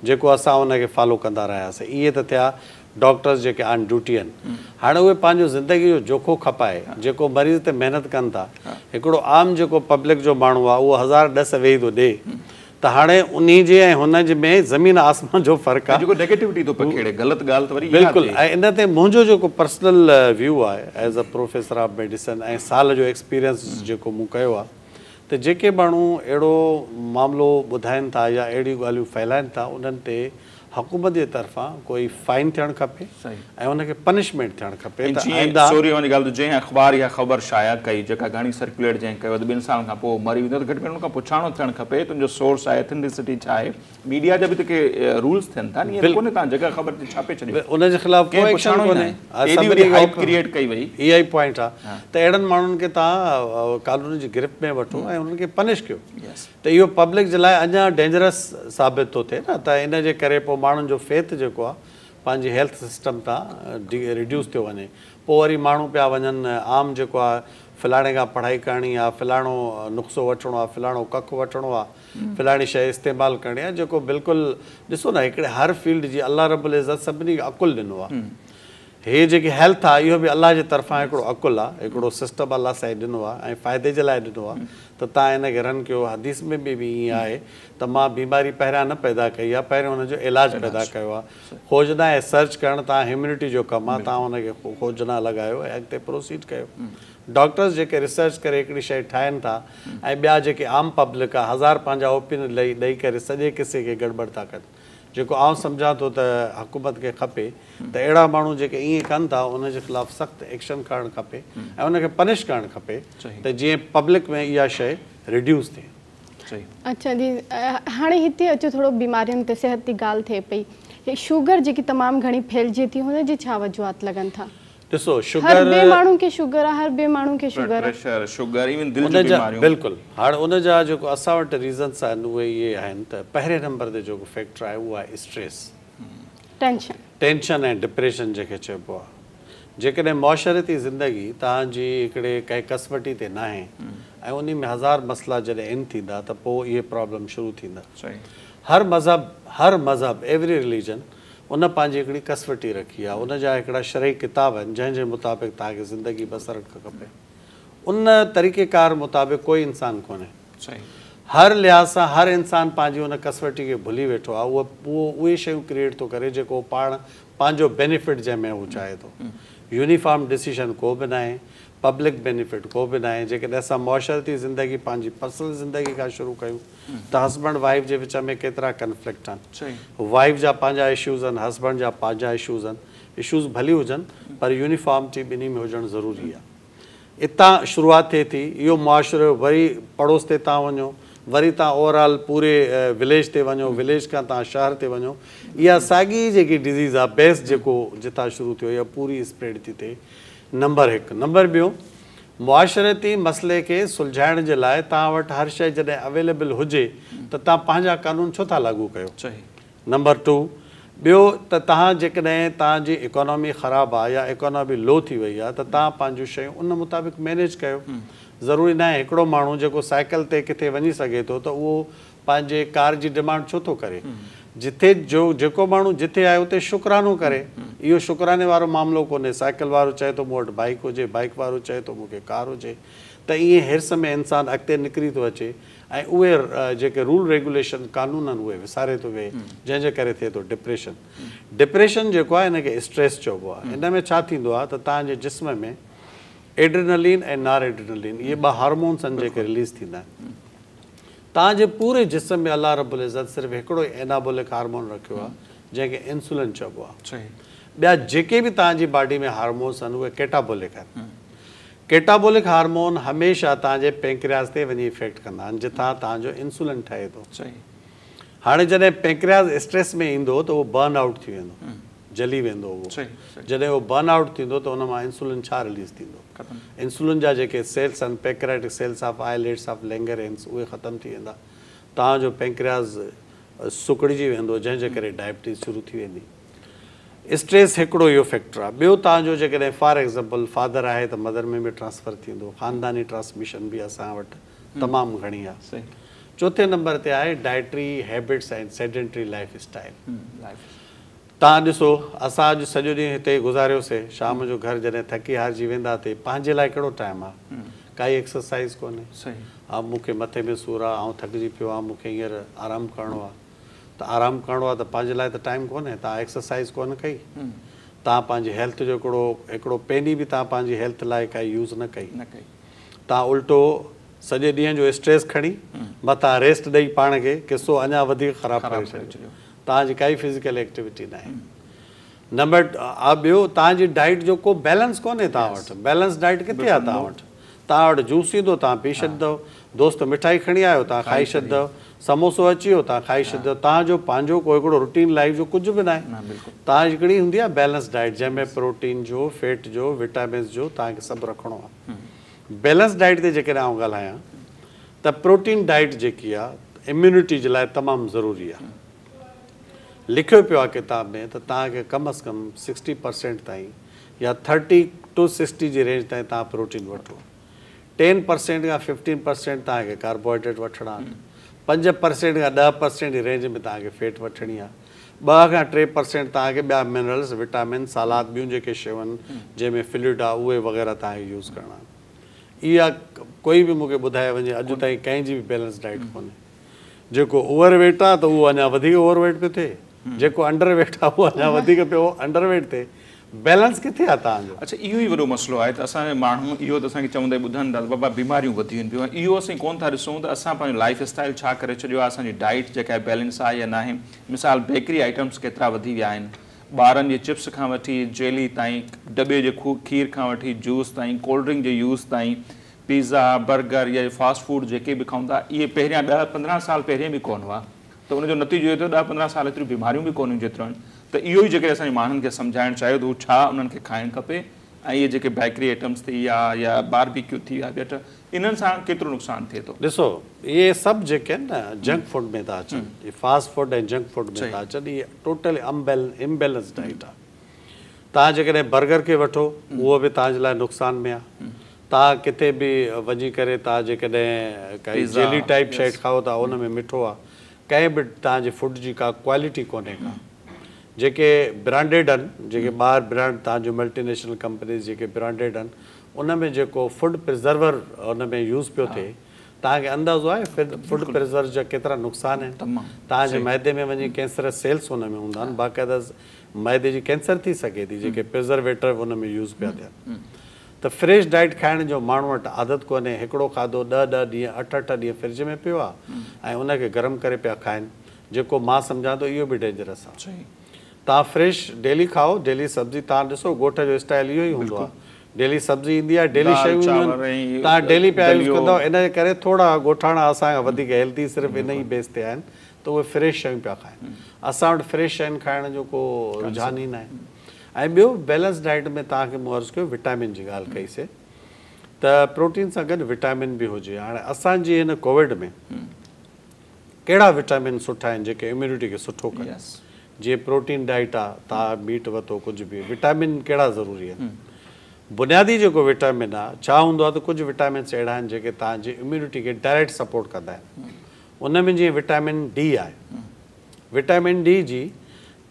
जेको असां उनखे फॉलो कंदा रहियासीं। इहे त थिया डॉक्टर्स जेके ऑन ड्यूटी आहिनि। हाणे उहे पंहिंजो ज़िंदगी जो जोखो खपाए, जेको मरीज़ ते महिनत कनि था, हिकिड़ो आम जेको पब्लिक जो माण्हू आहे उहो 1010 वेही थो ॾे, त हाणे उन जे ऐं हुन जे में ज़मीन आसमान जो फ़र्क़ु आहे, जेको नेगेटिविटी थो पखेड़े, ग़लति ॻाल्हि त वरी बिल्कुलु। ऐं इन ते मुंहिंजो जेको पर्सनल व्यू आहे as a professor of medicine ऐं साल जो एक्सपीरियंस जेको मूं कयो आहे, त जेके माण्हू अहिड़ो मामिलो ॿुधाइनि था या अहिड़ियूं ॻाल्हियूं फैलाइनि था, उन्हनि ते हुकूमत जे तरफ़ां कोई फाइन थियणु खपे ऐं उनखे पनिशमेंट थियणु खपे। जंहिं अख़बार या ख़बर शाया कई, जेका घणी सर्कुलेट जंहिं कयो, 2 सालनि खां पोइ मरी वेंदो, त घटि में घटि उनखां पुछाणो थियणु खपे तुंहिंजो सोर्स आहे, एथेंटिसिटी छा आहे। मीडिया जा बि त के रूल्स थियनि था, ईअं कोन्हे तव्हां जॻह ख़बर ते छापे छॾियो, उनजे ख़िलाफ़ को एक्शन कोन्हे, क्रिएट कई वई। इहा ई पॉइंट आहे त अहिड़नि माण्हुनि खे तव्हां कानून जी गिरफ़्त में वठो ऐं उन्हनि खे पनिश कयो, त इहो पब्लिक जे लाइ अञा डेंजरस साबित थो थिए न। त इन जे करे पोइ माण्हुनि जो फेथ जेको आहे पंहिंजी हेल्थ सिस्टम तां रिड्यूस थियो वञे। पोइ वरी माण्हू पिया वञनि आम जेको आहे फलाणे खां पढ़ाई करणी आहे, फलाणो नुस्ख़ो वठिणो आहे, फलाणो कखु वठिणो आहे, फलाणी शइ इस्तेमालु करणी आहे, जेको बिल्कुलु ॾिसो न हिकिड़े हर फील्ड जी अलाह रब्बुल इज़्ज़त सभिनी खे अकुलु ॾिनो आहे। हे जेकी हेल्थ आहे इहो बि अलाह जे तरफ़ां हिकिड़ो अकुलु आहे, हिकिड़ो सिस्टम अलाह साईं ॾिनो आहे ऐं फ़ाइदे जे लाइ ॾिनो आहे, त तव्हां हिनखे रन कयो। हदीस में बि ईअं आहे त मां बीमारी पहिरियां न पैदा कई आहे, पहिरियों हुनजो इलाजु पैदा कयो आहे। खोजना ऐं सर्च करणु तव्हां ह्यूमिनिटी जो कमु आहे, तव्हां हुनखे खोजना लॻायो ऐं अॻिते प्रोसीड कयो। डॉक्टर्स जेके रिसर्च करे हिकिड़ी शइ ठाहिनि था ऐं ॿिया जेके आम पब्लिक आहे 1000 पंहिंजा ओपिनियन ॾेई करे सॼे किसे खे गड़बड़ था कनि, जेको आउं सम्झां थो त हुकूमत खे खपे त अहिड़ा माण्हू जेके ईअं कनि था उनजे ख़िलाफ़ सख़्तु एक्शन करणु खपे ऐं उनखे पनिश करणु खपे, त जीअं पब्लिक में इहा शइ रिड्यूस थिए। अच्छा जी, हाणे हिते अचो थोरो बीमारियुनि ते सिहत जी ॻाल्हि थिए पई। शुगर जेकी तमामु घणी फैलिजे थी, हुनजी छा वजूहात लॻनि था? ॾिसो शुगर, हर ॿिए माण्हू खे शुगर आहे, हर ॿिए माण्हू खे शुगर, प्रेशर, शुगर, इवन दिलि जूं बीमारियूं। बिल्कुलु। हाणे उनजा जेको असां वटि रीज़न्स आहिनि उहे इहे आहिनि त पहिरें नंबर ते जेको फैक्टर आहे उहो आहे स्ट्रेस, टेंशन ऐं डिप्रेशन जेके चइबो आहे। जेकॾहिं मुआशरती ज़िंदगी तव्हांजी हिकिड़े कंहिं कसवटी ते न आहे ऐं उन में 1000 मसइला जॾहिं इन थींदा त पोइ इहे प्रॉब्लम शुरू थींदा। हर मज़हब एवरी रिलीजन उन पंहिंजी हिकिड़ी कसवटी रखी आहे, उनजा हिकिड़ा शरई किताब आहिनि जंहिंजे मुताबिक़ तव्हांखे ज़िंदगी बसर खपे। उन तरीक़ेकार मुताबिक़ कोई इंसानु कोन्हे। हर लिहाज़ सां हर इंसानु पंहिंजी उन कसवटी खे भुली वेठो आहे। उहे शयूं क्रिएट थो करे जेको पाण पंहिंजो बेनिफिट जंहिंमें हू चाहे थो। यूनिफॉर्म डिसीजन को बि न आहे, पब्लिक बेनिफिट को बि न आहे। जेकॾहिं असां मुआशरती ज़िंदगी पंहिंजी पर्सनल ज़िंदगी खां शुरू कयूं त हस्बैंड वाइफ जे विच में केतिरा कन्फ्लिक्ट आहिनि। वाइफ जा पंहिंजा इशूज़ आहिनि, हस्बैंड जा पंहिंजा इशूज़ आहिनि। इशूज़ भली हुजनि पर यूनिफॉर्मिटी ॿिन्ही में हुजणु ज़रूरी आहे। इतां शुरूआति थिए थी। इहो मुआशिरो वरी पड़ोस ते तव्हां वञो, वरी तव्हां ओवरऑल पूरे विलेज ते वञो, विलेज खां तव्हां शहर ते वञो। इहा साॻी जेकी डिज़ीज़ आहे, बेस जेको जितां शुरू थियो, इहा पूरी स्प्रेड थी थिए। नंबर 1। नंबर 2, मुआशरती मसइले खे सुलझाइण जे लाइ तव्हां वटि हर शइ जॾहिं अवेलेबल हुजे त तव्हां पंहिंजा कानून छो था लागू कयो। नंबर 2, ॿियो त तव्हां जेकॾहिं तव्हांजी इकोनॉमी ख़राबु आहे या इकोनॉमी लो थी वई आहे त तव्हां पंहिंजूं शयूं उन मुताबिक़ मैनेज कयो। ज़रूरी न आहे हिकिड़ो माण्हू जेको साइकिल ते किथे वञी सघे थो त उहो पंहिंजे कार जी डिमांड छो थो करे। जिथे जेको माण्हू जिथे आहे उते शुक्रानो करे। इहो शुक्राने वारो मामिलो कोन्हे। साइकिल वारो चए थो मूं वटि बाइक हुजे, बाइक वारो चए थो मूंखे कार हुजे। त ईअं हिर्स में इंसानु अॻिते निकिरी थो अचे ऐं उहे जेके रूल रेगुलेशन कानून आहिनि उहे विसारे थो वेहे, जंहिंजे करे थिए थो डिप्रेशन। डिप्रेशन जेको आहे हिनखे स्ट्रेस चइबो आहे। हिन में छा थींदो आहे त तव्हांजे जिस्म में एड्रेनलिन ऐं नॉर एड्रेनलिन इहे 2 हार्मोन्स आहिनि जेके रिलीज़ थींदा आहिनि। तव्हांजे पूरे जिस्म में अलाह रब्बुल इज़्ज़त सिर्फ़ु हिकिड़ो एनाबोलिक हार्मोन रखियो आहे जंहिंखे इंसुलिन चइबो आहे। ॿिया जेके बि तव्हांजी बॉडी में हार्मोन्स आहिनि उहे कैटाबोलिक आहिनि। कैटाबोलिक हार्मोन हमेशह तव्हांजे पेंक्रियास ते वञी इफेक्ट कंदा आहिनि जितां तव्हांजो इंसुलिन ठहे थो। हाणे जॾहिं पेंक्रियास स्ट्रेस में ईंदो त उहो बर्न आउट थी वेंदो, जली वेंदो उहो। जॾहिं उहो बर्न आउट थींदो त उन मां इंसुलिन छा रिलीज़ थींदो? इंसुलिन जा जेके सेल्स आहिनि, pancreatic cells of islets of Langerhans, उहे ख़तमु थी वेंदा। तव्हांजो पेंक्रियास सुकड़िजी वेंदो, जंहिंजे करे डायबिटीज़ शुरू थी वेंदी। स्ट्रेस हिकिड़ो इहो फैक्टर आहे। ॿियो तव्हांजो जेकॾहिं फॉर एग्ज़ाम्पल फादर आहे त मदर में बि ट्रांसफर थींदो, ख़ानदानी ट्रांसमिशन बि असां वटि तमामु घणी आहे। चौथे नंबर ते आहे dietary habits and sedentary life style. तव्हां ॾिसो असां अॼु सॼो ॾींहुं हिते गुज़ारियोसीं, शाम जो घर जॾहिं थकी हारजी वेंदा ते पंहिंजे लाइ कहिड़ो टाइम आहे, काई एक्सरसाइज़ कोन्हे। हा मूंखे मथे में सूरु आहे, आउं थकिजी पियो आहे, मूंखे हींअर आरामु करिणो आहे, त आरामु करिणो आहे त पंहिंजे लाइ त टाइम कोन्हे। तव्हां एक्सरसाइज़ कोन कई, तव्हां पंहिंजी हेल्थ जो हिकिड़ो पेनी बि तव्हां पंहिंजी हेल्थ लाइ काई यूज़ न कई, तव्हां उल्टो सॼे ॾींहं जो स्ट्रेस खणी मथां रेस्ट ॾेई पाण खे किसो अञा वधीक ख़राबु करे छॾियो। तव्हांजी काई फिज़िकल एक्टिविटी न आहे। नंबर ॿियो तव्हांजी डाइट जो को बैलेंस कोन्हे तव्हां वटि। बैलेंस डाइट किथे आहे तव्हां वटि? तव्हां वटि जूस ईंदो तव्हां पी छॾंदव, दोस्त मिठाई खणी आयो तव्हां खाई छॾंदव, समोसो अची वियो तव्हां खाई छॾंदव। तव्हांजो पंहिंजो को हिकिड़ो रूटीन लाइफ जो कुझु बि न आहे। तव्हां हिकिड़ी हूंदी आहे बैलेंस डाइट जंहिंमें प्रोटीन जो, फैट जो, विटामिन्स जो तव्हांखे सभु रखिणो आहे। बैलेंस डाइट ते जेकॾहिं आउं ॻाल्हायां त प्रोटीन डाइट जेकी आहे इम्यूनिटी जे लाइ तमामु ज़रूरी आहे। लिखियो पियो आहे किताब में त तव्हांखे कम अज़ कम 60% ताईं या 30 to 60 जी रेंज ताईं तव्हां प्रोटीन वठो। 10% खां 15% तव्हांखे कार्बोहाइड्रेट वठिणा आहिनि, 5% खां 10% जी रेंज में तव्हांखे फैट वठणी आहे, 2 खां 3% तव्हांखे ॿिया मिनरल्स, विटामिन, सालाद, ॿियूं जेके शयूं आहिनि जंहिंमें फ्लूइड आहे उहे वग़ैरह तव्हांखे यूज़ करणा आहिनि। इहा कोई बि मूंखे ॿुधाए वञे अॼु ताईं कंहिंजी बि बैलेंस डाइट कोन्हे। जेको ओवरवेट आहे त उहो अञा वधीक ओवरवेट पियो थिए, जेको अंडरवेट आहे उहो अञा वधीक पियो अंडरवेट थिए। बैलेंस किथे आहे तव्हांजो? अच्छा इहो ई वॾो मसइलो आहे त असांजे माण्हू इहो त असांखे चवंदा ॿुधनि था बाबा बीमारियूं वधी वञनि पियूं। इहो असीं कोन था ॾिसूं त असां पंहिंजो लाइफ स्टाइल छा करे छॾियो आहे, असांजी डाइट जेका आहे बैलेंस आहे या न आहे। मिसाल बेकरी आइटम्स केतिरा वधी विया आहिनि, ॿारनि जे चिप्स खां वठी जेली ताईं, दॿे जे खीर खां वठी जूस ताईं, कोल्ड ड्रिंक जे यूज़ ताईं, पिज़्ज़ा, बर्गर या फास्ट फूड जेके बि खाऊं था इहे पहिरियां 10-15 साल पहिरियों बि कोन हुआ, त उनजो नतीजो इहो थियो 10-15 साल एतिरियूं बीमारियूं बि कोन्हूं जेतिरियूं आहिनि। त इहो ई जेके असांजे माण्हुनि खे सम्झाइणु चाहियो त हू छा उन्हनि खे खाइणु खपे ऐं इहे जेके बेकरी आइटम्स थी विया या बारबेक्यू थी विया ॿिया इन्हनि सां केतिरो नुक़सानु थिए थो। ॾिसो इहे सभु जेके आहिनि न जंक फूड में था अचनि, इहे फास्ट फूड ऐं जंक फूड में था अचनि, इहे टोटली इम्बेलेंस डाइट आहे। तव्हां जेकॾहिं बर्गर खे वठो उहो बि तव्हांजे लाइ नुक़सान में आहे। तव्हां किथे बि वञी करे तव्हां जेकॾहिं काई जेली टाइप शइ खाओ था उन में मिठो आहे, कंहिं बि तव्हांजे फूड जी का क्वालिटी कोन्हे का। जेके ब्रांडेड आहिनि, जेके ॿाहिरि ब्रांड तव्हांजो मल्टीनेशनल कंपनीज़ जेके ब्रांडेड आहिनि उन में जेको फूड प्रिज़र्वर उन में यूज़ पियो थिए, तव्हांखे अंदाज़ो आहे फूड प्रिज़र्वर जा केतिरा नुक़सान आहिनि। तव्हांजे मैदे में वञी कैंसर सेल्स उन में हूंदा आहिनि, बाक़ाइदा मैदे जी कैंसर थी सघे थी जेके प्रिज़र्वेटर उन में यूज़ पिया थियनि। त फ्रेश डाइट खाइण जो माण्हू वटि आदत कोन्हे। हिकिड़ो खाधो 10-10 ॾींहं 8-8 ॾींहं फ्रिज में पियो आहे ऐं उनखे गरम करे पिया खाइनि, जेको मां सम्झां थो इहो बि डेंजरस आहे। तव्हां फ्रेश डेली खाओ, डेली सब्जी। तव्हां ॾिसो ॻोठ जो स्टाइल इहो ई हूंदो आहे, डेली सब्जी ईंदी आहे, डेली शयूं तव्हां डेली पिया यूज़ कंदव। इन जे करे थोरा ॻोठाणा असांखां वधीक हेल्दी सिर्फ़ु इन ई बेस ते आहिनि त उहे फ्रेश शयूं पिया खाइनि। असां वटि फ्रेश शयुनि खाइण जो को रुझान ई न आहे। ऐं ॿियो बैलेंस डाइट में तव्हांखे मूं अर्ज़ु कयो विटामिन जी ॻाल्हि कईसीं त प्रोटीन सां गॾु विटामिन बि हुजे। हाणे असांजी हिन कोविड में कहिड़ा विटामिन सुठा आहिनि जेके इम्यूनिटी खे सुठो कनि? जीअं प्रोटीन डाइट आहे, तव्हां मीट वठो, कुझु बि विटामिन कहिड़ा ज़रूरी आहिनि? बुनियादी जेको विटामिन आहे छा हूंदो आहे त कुझु विटामिन्स अहिड़ा आहिनि जेके तव्हांजी इम्यूनिटी खे डायरेक्ट सपोर्ट कंदा आहिनि। उन में जीअं विटामिन डी आहे, विटामिन डी जी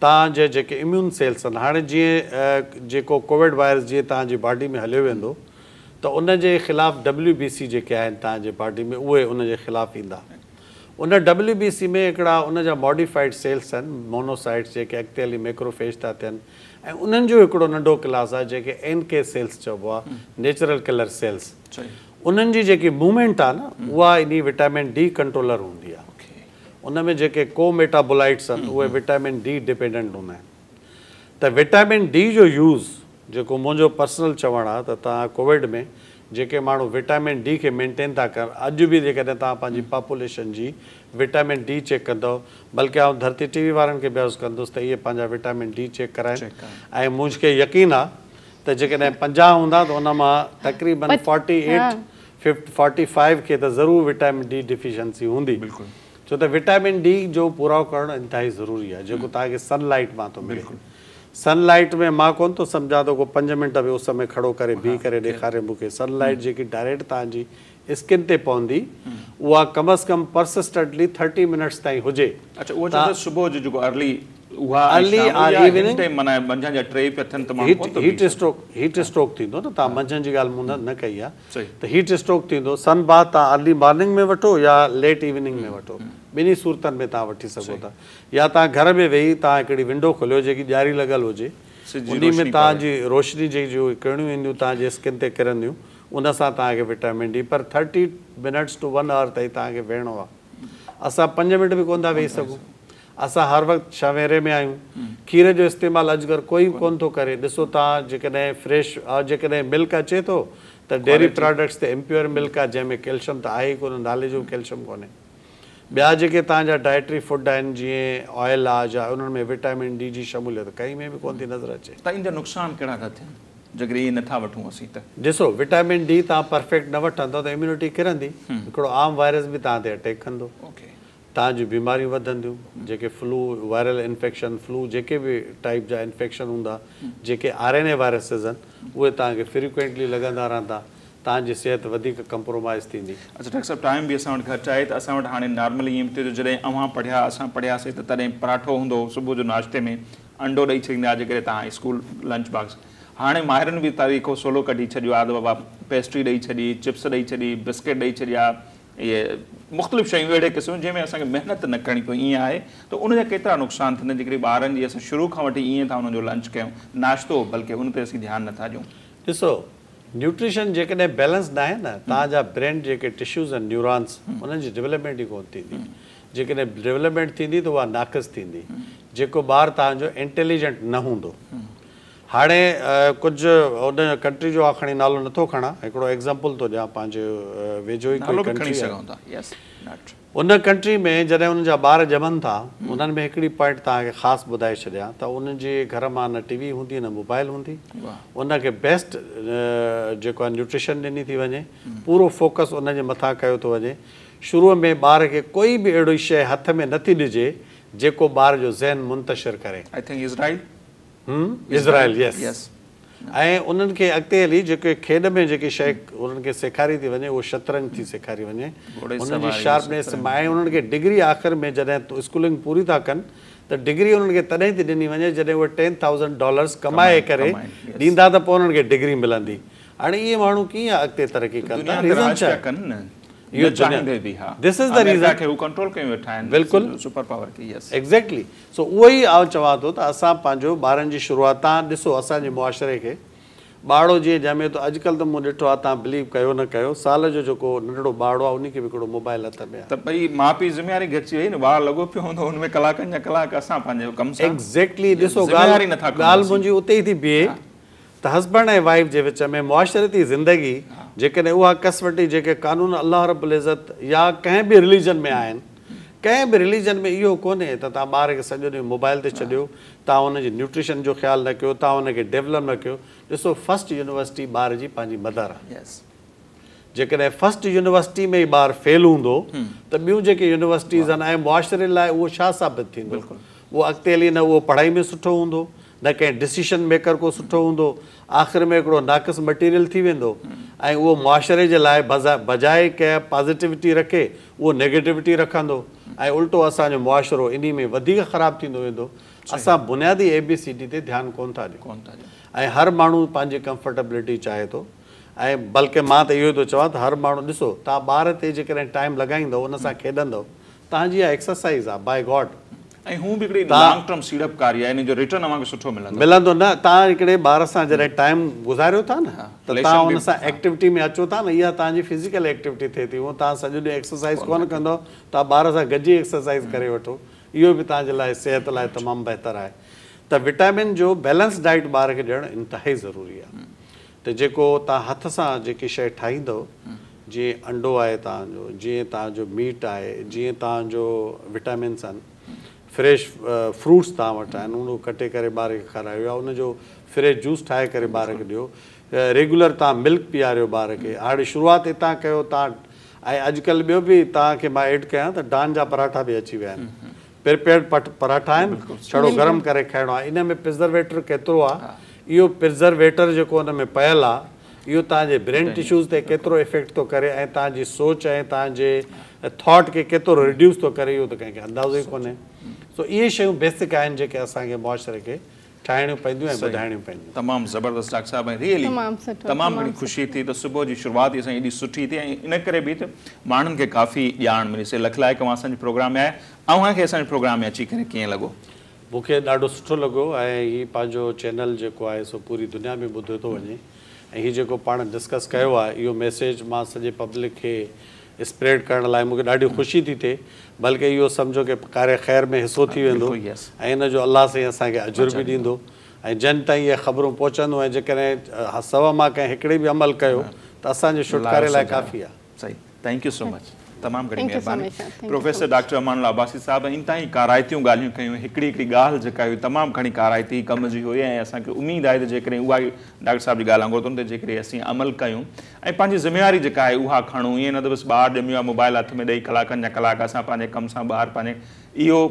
तव्हांजे जेके इम्यून सेल्स आहिनि, हाणे जीअं जेको कोविड वायरस जीअं तव्हांजी बॉडी में हलियो वेंदो त उन जे ख़िलाफ़ु WBC जेके आहिनि तव्हांजे बॉडी में उहे उन जे ख़िलाफ़ु ईंदा। उन WBC में हिकिड़ा उन जा मॉडिफाइड सेल्स आहिनि, मोनोसाइट्स जेके एक्चुअली मैक्रोफेज था थियनि, ऐं उन्हनि जो हिकिड़ो नंढो क्लास आहे जेके NK सेल्स चइबो आहे, नेचुरल किलर सेल्स। उन्हनि जी जेकी मूवमेंट आहे न उहा इन विटामिन डी कंट्रोलर हूंदी आहे। उन में जेके कोमेटाबोलाइट्स आहिनि उहे विटामिन डी डिपेंडेंट हूंदा आहिनि। त विटामिन डी जो यूज़ जेको मुंहिंजो पर्सनल चवणु आहे त तव्हां कोविड में जेके माण्हू विटामिन डी खे मेंटेन था कनि, अॼु बि जेकॾहिं तव्हां पंहिंजी पॉपुलेशन जी विटामिन डी चेक कंदव, बल्कि आउं धरती TV वारनि खे बि अर्ज़ु कंदुसि त इहे पंहिंजा विटामिन डी चेक कराइनि। ऐं मुंहिंजे यकीन आहे त जेकॾहिं 50 हूंदा त उन मां तक़रीबन 48-45 खे त ज़रूरु विटामिन डी डिफिशंसी हूंदी। छो त विटामिन डी जो पूरो करणु इंतिहाई ज़रूरी आहे, जेको तव्हांखे सनलाइट मां थो मिले। सनलाइट में मां कोन थो सम्झां थो को 5 मिंट बि उस में खड़ो करे बीह करे ॾेखारे मूंखे सनलाइट जेकी डायरेक्ट तव्हांजी स्किन ते पवंदी उहा कम से कम परसिस्टेंटली 30 मिनट्स ताईं हुजे। अच्छा उहो जो सुबुह जो जेको अर्ली हीट स्ट्रोक थींदो न, तव्हां मंझंदि जी ॻाल्हि मूं न कई आहे, त हीट स्ट्रोक थींदो। सन बाथ तव्हां अर्ली मॉर्निंग में वठो या लेट इवनिंग में वठो, ॿिन्ही सूरतनि में तव्हां वठी सघो था। या तव्हां घर में वेही तव्हां हिकिड़ी विंडो खोलियो जेकी ॼारी लॻल हुजे, उन में तव्हांजी रोशनी जो किरणियूं ईंदियूं तव्हांजे स्किन ते किरंदियूं, उन सां तव्हांखे विटामिन डी। पर 30 मिनट्स टू 1 आवर ताईं तव्हांखे वेहणो आहे। असां 5 मिंट बि कोन था वेही सघूं। असां हर वक़्तु छवेरे में आहियूं। खीर जो इस्तेमालु अॼुकल्ह कोई कोन थो करे। ॾिसो तव्हां जेकॾहिं फ्रेश जेकॾहिं मिल्क अचे थो त डेयरी प्रोडक्ट्स ते इम्प्योर मिल्क आहे जंहिंमें कैल्शियम त आहे ई कोन, नाले जो कैल्शियम कोन्हे। ॿिया जेके तव्हांजा डाइटरी फूड आहिनि जीअं ऑयल आहे या उन्हनि में विटामिन डी जी शमूलियत कई में बि कोन थी नज़र अचे। त इन जा नुक़सान कहिड़ा था थियनि जेकॾहिं इहे नथा वठूं असीं त? ॾिसो विटामिन डी तव्हां परफेक्ट न वठंदव त इम्यूनिटी किरंदी, हिकिड़ो आम वायरस बि तव्हां ते अटैक कंदो, तव्हांजूं बीमारियूं वधंदियूं, जेके फ्लू वायरल इन्फेक्शन फ्लू जेके बि टाइप जा इन्फेक्शन हूंदा, जेके RNA वायरसिस आहिनि उहे तव्हांखे फ्रिक्वेंटली लॻंदा रहंदा, तव्हांजी सिहत वधीक कंप्रोमाइज़ थींदी। अच्छा डॉक्टर साहब टाइम बि असां वटि घटि आहे, त असां वटि हाणे नॉर्मली ईअं थियो जॾहिं अवां पढ़िया असां पढ़ियासीं त तॾहिं पराठो हूंदो हो सुबुह जो नाश्ते में, अंडो ॾेई छॾींदा जेकॾहिं तव्हां स्कूल लंच बॉक्स। हाणे माहिरनि बि तरीक़ो सवलो कढी छॾियो आहे, त बाबा पेस्ट्री ॾेई छॾी, चिप्स ॾेई छॾी, बिस्किट ॾेई छॾिया, इहे मुख़्तलिफ़ शयूं अहिड़े क़िस्म जंहिंमें असांखे महिनत न करणी पई। ईअं आहे त उनजा केतिरा नुक़सान थींदा जेकॾहिं ॿारनि जी असां शुरू खां वठी ईअं था उन्हनि जो लंच कयूं, नाश्तो, बल्कि उन ते असीं ध्यानु नथा ॾियूं। ॾिसो न्यूट्रिशन जेकॾहिं बैलेंस न आहे न, तव्हांजा ब्रेन जेके टिश्यूज़ आहिनि न्यूरॉन्स उन्हनि जी डेवलपमेंट ई कोन थींदी। जेकॾहिं डेवलपमेंट थींदी त उहा नाक़िस थींदी। जेको ॿारु तव्हांजो इंटेलिजेंट न हूंदो, हाणे कुझु उन कंट्री जो आखिरी नालो नथो खणा, हिकिड़ो एग्ज़ाम्पल थो ॾियां, पंहिंजे वेझो ई कोई कंट्री आहे। उन कंट्री में जॾहिं उन्हनि जा ॿार ॼमनि था, उन्हनि में हिकिड़ी पॉइंट तव्हांखे ख़ासि ॿुधाए छॾियां त उन्हनि जे घर मां न टीवी हूंदी न मोबाइल हूंदी, उनखे बेस्ट जेको आहे न्यूट्रिशन ॾिनी थी वञे, पूरो फोकस उन जे मथां कयो थो वञे। शुरूअ में ॿार खे कोई बि अहिड़ी शइ हथ में नथी ॾिजे जेको ॿार जो ज़हन मुंतशिर करे। इज़राइल यस। ऐं उन्हनि खे अॻिते हली जेके खेॾ में जेकी शइ उन्हनि खे सेखारी थी वञे उहो शतरंज थी सेखारी वञे, उन्हनि जी शार्पनेस। ऐं उन्हनि खे डिग्री आख़िर में जॾहिं स्कूलिंग पूरी था कनि त डिग्री उन्हनि खे तॾहिं थी ॾिनी वञे जॾहिं उहे $10,000 कमाए करे ॾींदा त पोइ उन्हनि खे डिग्री मिलंदी। हाणे इहे माण्हू कीअं अॻिते तरक़ी कंदा? एग्ज़ैक्टली। सो उहो ई आउं चवां थो त असां पंहिंजो ॿारनि जी शुरूआति, तव्हां ॾिसो असांजे मुआशिरे खे ॿारु जीअं ॼमे थो, अॼुकल्ह त मूं ॾिठो आहे, तव्हां बिलीव कयो न कयो, साल जो जेको नंढड़ो ॿारु आहे उनखे बि हिकिड़ो मोबाइल हथ में आहे। त भई माउ पीउ ज़िमेवारी घटिजी वई न, ॿारु लॻो पियो हूंदो हुन में कलाकनि जा कलाक असां पंहिंजे कम सां। एग्ज़ैक्टली। ॾिसो ॻाल्हि मुंहिंजी उते ई थी बीहे त हस्बैंड ऐं वाइफ जे विच में मुआशरती ज़िंदगी जेकॾहिं उहा कसवटी जेके कानून अल्लाह रब्बुल इज़्ज़त या कंहिं बि रिलीजन में आहिनि, कंहिं बि रिलीजन में इहो कोन्हे त तव्हां ॿार खे सॼो ॾींहुं मोबाइल ते छॾियो, तव्हां हुनजी न्यूट्रिशन जो ख़्यालु न कयो, तव्हां हुनखे डेवलप न कयो। ॾिसो फस्ट यूनिवर्सिटी ॿार जी पंहिंजी मदर आहे। जेकॾहिं फस्ट यूनिवर्सिटी में ई ॿारु फेल हूंदो त ॿियूं जेके यूनिवर्सिटीज़ आहिनि ऐं मुआशिरे लाइ उहो छा साबित थींदो? उहो अॻिते हली न उहो पढ़ाई में सुठो हूंदो, न कंहिं डिसीशन मेकर को सुठो हूंदो, आख़िर में हिकिड़ो नाक़िस मटीरियल थी वेंदो ऐं उहो मुआशिरे जे लाइ बजाए कंहिं पॉज़िटिविटी रखे उहो नेगेटिविटी रखंदो ऐं उल्टो असांजो मुआशिरो इन में वधीक ख़राबु थींदो वेंदो। असां बुनियादी ABCD ते ध्यानु कोन था ॾियूं ऐं हर माण्हू पंहिंजी कंफर्टेबिलिटी चाहे थो। ऐं बल्कि मां त इहो ई थो चवां त हर माण्हू ॾिसो, तव्हां ॿार ते जेकॾहिं टाइम लॻाईंदव, उन सां खेॾंदव, तव्हांजी इहा एक्सरसाइज़ आहे बाय गॉड। ऐं हू बि हिकिड़ी लॉन्ग टर्म सीड़पकारी आहे, इन जो रिटर्न अव्हांखे सुठो मिलंदो न। तव्हां हिकिड़े ॿार सां जॾहिं टाइम गुज़ारियो था न त तव्हां हुन सां एक्टिविटी में अचो था न, इहा तव्हांजी फिज़िकल एक्टिविटी थिए थी। उहो तव्हां सॼो ॾींहुं एक्सरसाइज़ कोन कंदव, तव्हां ॿार सां गॾिजी एक्सरसाइज़ करे वठो, इहो बि तव्हांजे लाइ सिहत लाइ तमामु बहितरु आहे। त विटामिन जो बैलेंस डाइट ॿार खे ॾियणु इंतिहाई ज़रूरी आहे। त जेको तव्हां हथ सां जेकी शइ ठाहींदव, जीअं अंडो आहे तव्हांजो, जीअं तव्हांजो मीट आहे, जीअं तव्हांजो विटामिन्स आहिनि, फ्रेश फ्रूट्स तव्हां वटि आहिनि, उन कटे करे ॿार खे खारायो या उनजो फ्रेश जूस ठाहे करे ॿार खे ॾियो। रेगुलर तव्हां मिल्क पीआरियो ॿार खे। हाणे शुरूआति हितां कयो तव्हां। ऐं अॼुकल्ह ॿियो बि तव्हांखे मां एड कयां त डान जा पराठा बि अची विया आहिनि। प्रिपेयर्ड पराठा आहिनि, छड़ो गरम करे खाइणो आहे। इन में प्रिज़र्वेटर केतिरो आहे, इहो प्रिज़र्वेटर जेको हुन में पयल आहे इहो तव्हांजे ब्रेन टिश्यूज़ ते केतिरो इफेक्ट थो करे ऐं तव्हांजी सोच ऐं तव्हांजे थॉट खे केतिरो रिड्यूस थो करे, इहो त कंहिंखे अंदाज़ो ई कोन्हे। सो इहे शयूं बेसिक आहिनि जेके असांखे मुआशरे खे ठाहिणियूं पवंदियूं ऐं ॿुधाइणियूं पवंदियूं। तमामु ज़बरदस्त डॉक्टर साहब, ऐं रियली तमामु घणी ख़ुशी थी त सुबुह जी शुरूआत असांजी एॾी सुठी थी, ऐं इन करे बि त माण्हुनि खे काफ़ी ॼाण मिली। से लख लाइ तव्हां असांजे प्रोग्राम में आया, अव्हांखे असांजे प्रोग्राम में अची करे कीअं लॻो? मूंखे ॾाढो सुठो लॻो ऐं हीउ पंहिंजो चैनल जेको आहे सो पूरी दुनिया में ॿुधो थो वञे ऐं हीउ जेको पाण डिस्कस कयो आहे इहो मैसेज मां सॼे पब्लिक खे स्प्रेड करण लाइ मूंखे ॾाढी ख़ुशी थी थिए। बल्कि इहो सम्झो की कार्य ख़ैर में हिसो थी वेंदो ऐं इन जो अलाह साईं असांखे अजुर बि ॾींदो ऐं जन ताईं इहे ख़बरूं पहुचंदियूं ऐं जेकॾहिं सवा मां कंहिं हिकिड़े बि अमल कयो त असांजे छुटकारे लाइ काफ़ी आहे। सही, थैंक यू सो मच, तमामु घणी महिरबानी। प्रोफेसर डॉक्टर अमानुल्लाह अब्बासी साहब इन ताईं काराइतियूं ॻाल्हियूं कयूं, हिकिड़ी हिकिड़ी ॻाल्हि जेका हुई तमामु घणी काराइती कम जी हुई ऐं असांखे उमेदु आहे त जेकॾहिं उहा डॉक्टर साहब जी ॻाल्हि वांगुरु अथनि त जेकॾहिं असीं अमल कयूं ऐं पंहिंजी ज़िमेवारी जेका आहे उहा खणूं, ईअं न त बसि ॿारु ॼमियो आहे मोबाइल हथ में ॾेई कलाकनि जा कलाक असां पंहिंजे कम सां ॿाहिरि पंहिंजे, इहो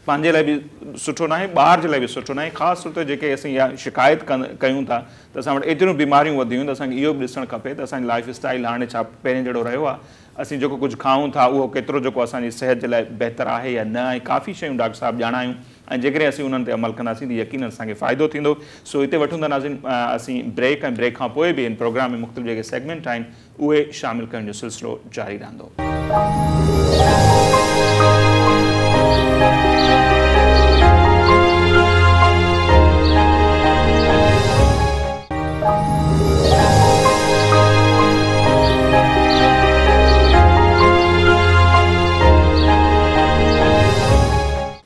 पंहिंजे लाइ बि सुठो न आहे, ॿार जे लाइ बि सुठो न आहे। ख़ासि तौर ते जेके असीं इहा शिकायत कयूं था त असां वटि एतिरियूं बीमारियूं वधियूं त असांखे इहो बि ॾिसणु खपे त असांजी लाइफ स्टाइल हाणे छा पहिरें जहिड़ो रहियो आहे, असीं जेको कुझु खाऊं था उहो केतिरो जेको असांजी सिहत जे लाइ बहितरु आहे या न आहे। काफ़ी शयूं डॉक्टर साहब ॼाणायूं ऐं जेकॾहिं असीं उन्हनि ते अमल कंदासीं त यकीन असांखे फ़ाइदो थींदो। सो हिते वठूं था नाज़रीन असीं ब्रेक, ऐं ब्रेक खां पोइ बि इन प्रोग्राम में मुख़्तलिफ़ जेके सेगमेंट आहिनि उहे शामिलु करण जो सिलसिलो जारी रहंदो।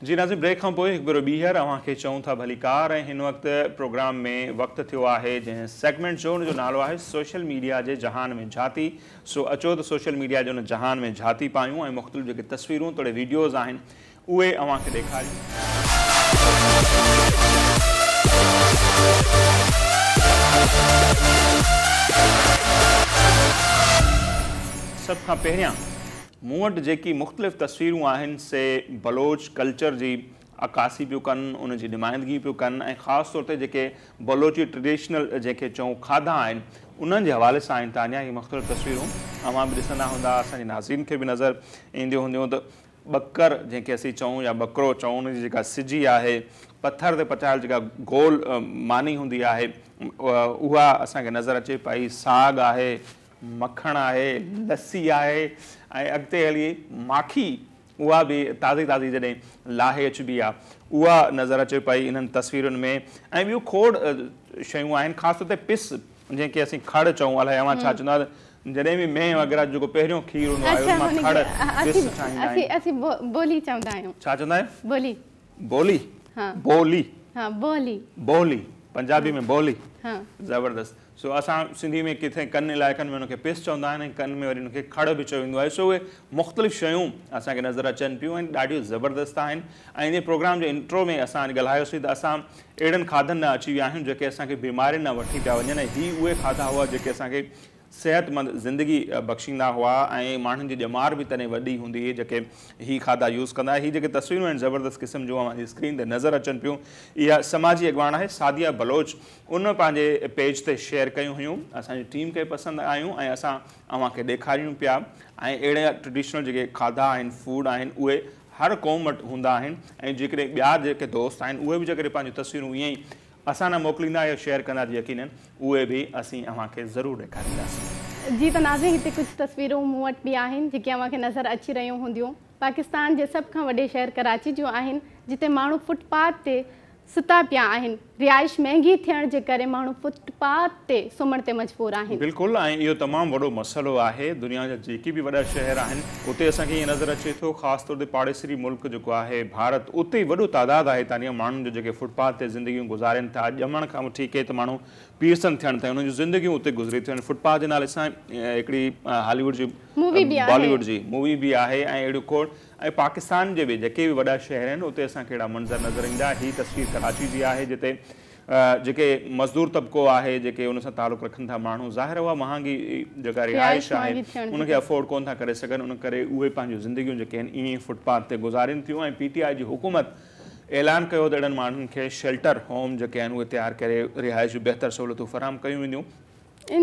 जी नाज़रीन, ब्रेक खां पोइ हिकु भेरो ॿीहर अव्हांखे चऊं था भली कार, ऐं हिन वक़्तु प्रोग्राम में वक़्तु थियो आहे जंहिं सेगमेंट जो, उनजो नालो आहे सोशल मीडिया जे जहान में झाती। सो अचो त सोशल मीडिया जे उन जहान में झाती पायूं ऐं मुख़्तलिफ़ जेके तस्वीरूं तोड़े वीडियोज़ आहिनि उहे अव्हांखे ॾेखारियूं। सभ खां पहिरियां मूं वटि जेकी मुख़्तलिफ़ तस्वीरूं आहिनि से बलोच कल्चर जी अकासी पियूं कनि, उनजी नुमाइंदगी पियूं कनि ऐं ख़ासि तौर ते जेके बलोची ट्रेडिशनल जेके चऊं खाधा आहिनि उन्हनि जे हवाले सां आहिनि। तव्हांजा इहे मुख़्तलिफ़ तस्वीरूं अवां बि ॾिसंदा हूंदा, असांजे नाज़रीन खे बि नज़र ईंदियूं हूंदियूं त ॿकर जंहिंखे असीं चऊं या ॿकरो चऊं, उनजी जेका सिजी आहे पथर ते पचायल जेका गोल मानी हूंदी आहे उहा असांखे नज़र अचे पई। साग आहे, मखण आहे, लस्सी आहे ऐं अॻिते हली माखी उहा बि ताज़ी ताज़ी जॾहिं लाहे अचिबी आहे उहा नज़र अचे पई इन्हनि तस्वीरुनि में। ऐं ॿियूं खोड़ शयूं आहिनि, ख़ासि तौर ते पिस जंहिंखे असीं खड़ चऊं, अलाए अव्हां छा चवंदा, जॾहिं बि मेह वग़ैरह जेको पहिरियों खीर हूंदो आहे उन मां खड़ पिस ठाहींदा आहियूं। असीं बोली चवंदा आहियूं। छा चवंदा आहियो? बोली। बोली? बोली? हाँ, बोली। बोली पंजाबी में बोली। हाँ, ज़बरदस्त। सो असां सिंधी में किथे कन इलाइक़नि में उनखे पिस चवंदा आहिनि ऐं कन में वरी उनखे खड़ बि चयो वेंदो आहे। सो उहे मुख़्तलिफ़ शयूं असांखे नज़र अचनि पियूं ऐं ॾाढियूं ज़बरदस्त आहिनि। ऐं इन प्रोग्राम जे इंट्रो में असां ॻाल्हायोसीं त असां अहिड़नि खाधनि न अची विया आहियूं जेके असांखे बीमारियुनि न वठी पिया वञनि, ऐं हीअ उहे खाधा हुआ जेके असांखे सेहतमंद ज़िंदगी बख़्शींदा हुआ ऐं माण्हुनि जी ॼमार बि तॾहिं वॾी हूंदी हुई जेके हीअ खाधा यूज़ कंदा। हीअ जेके तस्वीरूं आहिनि ज़बरदस्त क़िस्म जूं अव्हांजी स्क्रीन ते नज़र अचनि पियूं, इहा समाजी अॻवान आहे सादिया बलोच, उन पंहिंजे पेज ते शेयर कयूं हुयूं, असांजी टीम खे पसंदि आयूं ऐं असां अव्हांखे ॾेखारियूं पिया। ऐं अहिड़ा ट्रेडिशनल जेके खाधा आहिनि, फूड आहिनि, उहे हर क़ौम वटि हूंदा आहिनि ऐं जेकॾहिं ॿिया जेके दोस्त आहिनि उहे बि जेकॾहिं पंहिंजूं तस्वीरूं ईअं ई असां न मोकिलींदा या शेयर कंदा यकीनन उहे बि असीं अव्हांखे ज़रूरु ॾेखारींदासीं। जी त नाज़रीन, हिते कुझु तस्वीरूं मूं वटि बि आहिनि जेके अव्हांखे नज़र अची रहियूं हूंदियूं। पाकिस्तान जे सभ खां वॾे शहर कराची जूं आहिनि जिते माण्हू फुटपाथ ते सुता पिया आहिनि। रिहाइश महांगी थियण जे करे माण्हू फुटपाथ ते सुम्हण ते मजबूर आहिनि। बिल्कुलु, ऐं इहो तमामु वॾो मसइलो आहे। दुनिया जा जेके बि वॾा शहर आहिनि उते असांखे ईअं नज़र अचे थो, ख़ासि तौर ते पाड़ेसरी मुल्क जेको आहे भारत, उते वॾो तइदादु आहे तानी माण्हुनि जो जेके फुटपाथ ते ज़िंदगियूं गुज़ारनि था। ॼमण खां वठी के त माण्हू पीरसन थियण ताईं उन्हनि जूं ज़िंदगियूं उते गुज़री थियूं आहिनि। फुटपाथ जे नाले सां हिकिड़ी हॉलीवुड जी बॉलीवुड जी मूवी बि आहे ऐं अहिड़ियूं खोड़। ऐं पाकिस्तान जे बि जेके बि वॾा शहर आहिनि उते असांखे अहिड़ा मंज़र नज़र ईंदा। हीअ तस्वीर कराची जी आहे जिते जेके मज़दूर तबिको आहे जेके उन सां तालुक़ु रखनि था माण्हू ज़ाहिर उहा महांगी जेका रिहाइश आहे उनखे अफोर्ड कोन था करे सघनि उन करे उहे पंहिंजूं ज़िंदगियूं जेके आहिनि ईअं ई फुटपाथ ते गुज़ारनि थियूं ऐं PTI जी हुकूमत ऐलान कयो त अहिड़नि माण्हुनि खे शेल्टर होम जेके आहिनि उहे तयारु करे रिहाइश जूं बहितर सहूलियतूं फराहम कयूं वेंदियूं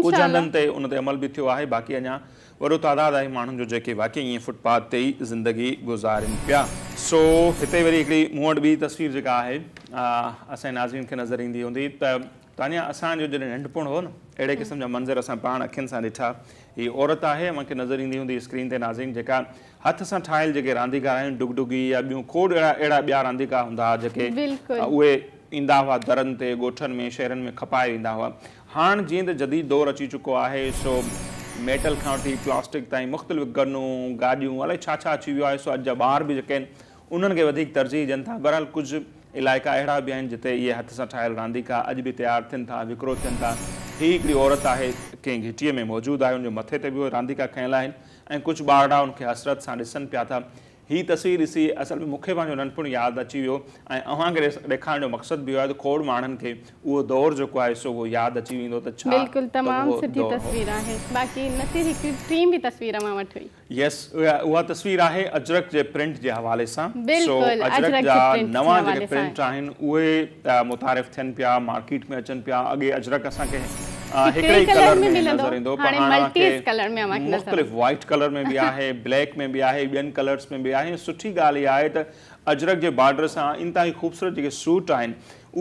कुझु हंधनि ते उन ते अमल बि थियो आहे बाक़ी अञा वॾो तइदादु आहे माण्हुनि जो जेके वाक़ई ईअं फुटपाथ ते ई ज़िंदगी गुज़ारनि पिया सो हिते वरी हिकिड़ी मूं वटि ॿी तस्वीर जेका आहे असांजे नाज़रीन खे नज़र ईंदी हूंदी त तानिया असांजो जॾहिं नंढपण हो न अहिड़े क़िस्म जा मंज़र असां पाण अखियुनि सां ॾिठा हीअ औरत आहे मूंखे नज़र ईंदी हूंदी स्क्रीन ते नाज़रीन जेका हथ सां ठाहियल जेके रांदीगर आहिनि डुगडुगी या ॿियूं खोड़ अहिड़ा ॿिया रांदीगा हूंदा हुआ जेके उहे ईंदा हुआ दरनि ते ॻोठनि में शहरनि में खपाए वेंदा हुआ हाणे जीअं त जदीद दौरु अची चुको आहे सो मेटल खां वठी प्लास्टिक ताईं मुख़्तलिफ़ गनूं गाॾियूं अलाए छा छा अची वियो आहे सो अॼु जा ॿार बि जेके आहिनि उन्हनि खे वधीक तरजीह ॾियनि था बहरहाल कुझु इलाइक़ा अहिड़ा बि आहिनि जिते इहे हथ सां ठाहियल रांदीका अॼु बि तयारु थियनि था विकिरो थियनि था हीअ हिकिड़ी औरत आहे कंहिं घिटीअ में मौजूदु आहे उनजे मथे ते बि उहे रांदीका खयल आहिनि ऐं कुझु ॿारड़ा उनखे हसरत सां ॾिसनि पिया था हीअ तस्वीर ॾिसी असल में मूंखे पंहिंजो नंढपण यादि अची वियो ऐं अव्हांखे ॾेखारण जो मक़सदु बि आहे त खोड़ माण्हुनि खे उहो दौरु जेको आहे सो उहो यादि अची वेंदो त छा बिल्कुलु तमामु सुठी तस्वीर आहे बाक़ी नसीर हिकु टीम बि तस्वीर मां वठी हुई यस उहा तस्वीर आहे अजरक जे प्रिंट जे हवाले सां सो अजरक जा नवां जेके प्रिंट आहिनि उहे मुतारिफ़ थियनि पिया मार्केट में अचनि पिया अॻे अजरक असांखे हिकिड़े ई कलर में नज़र ईंदो पर हाणे मुख़्तलिफ़ वाइट कलर में बि आहे ब्लैक में बि आहे ॿियनि कलर्स में बि आहे सुठी ॻाल्हि इहा आहे त अजरक जे बॉर्डर सां इंतिहाई ख़ूबसूरत जेके सूट आहिनि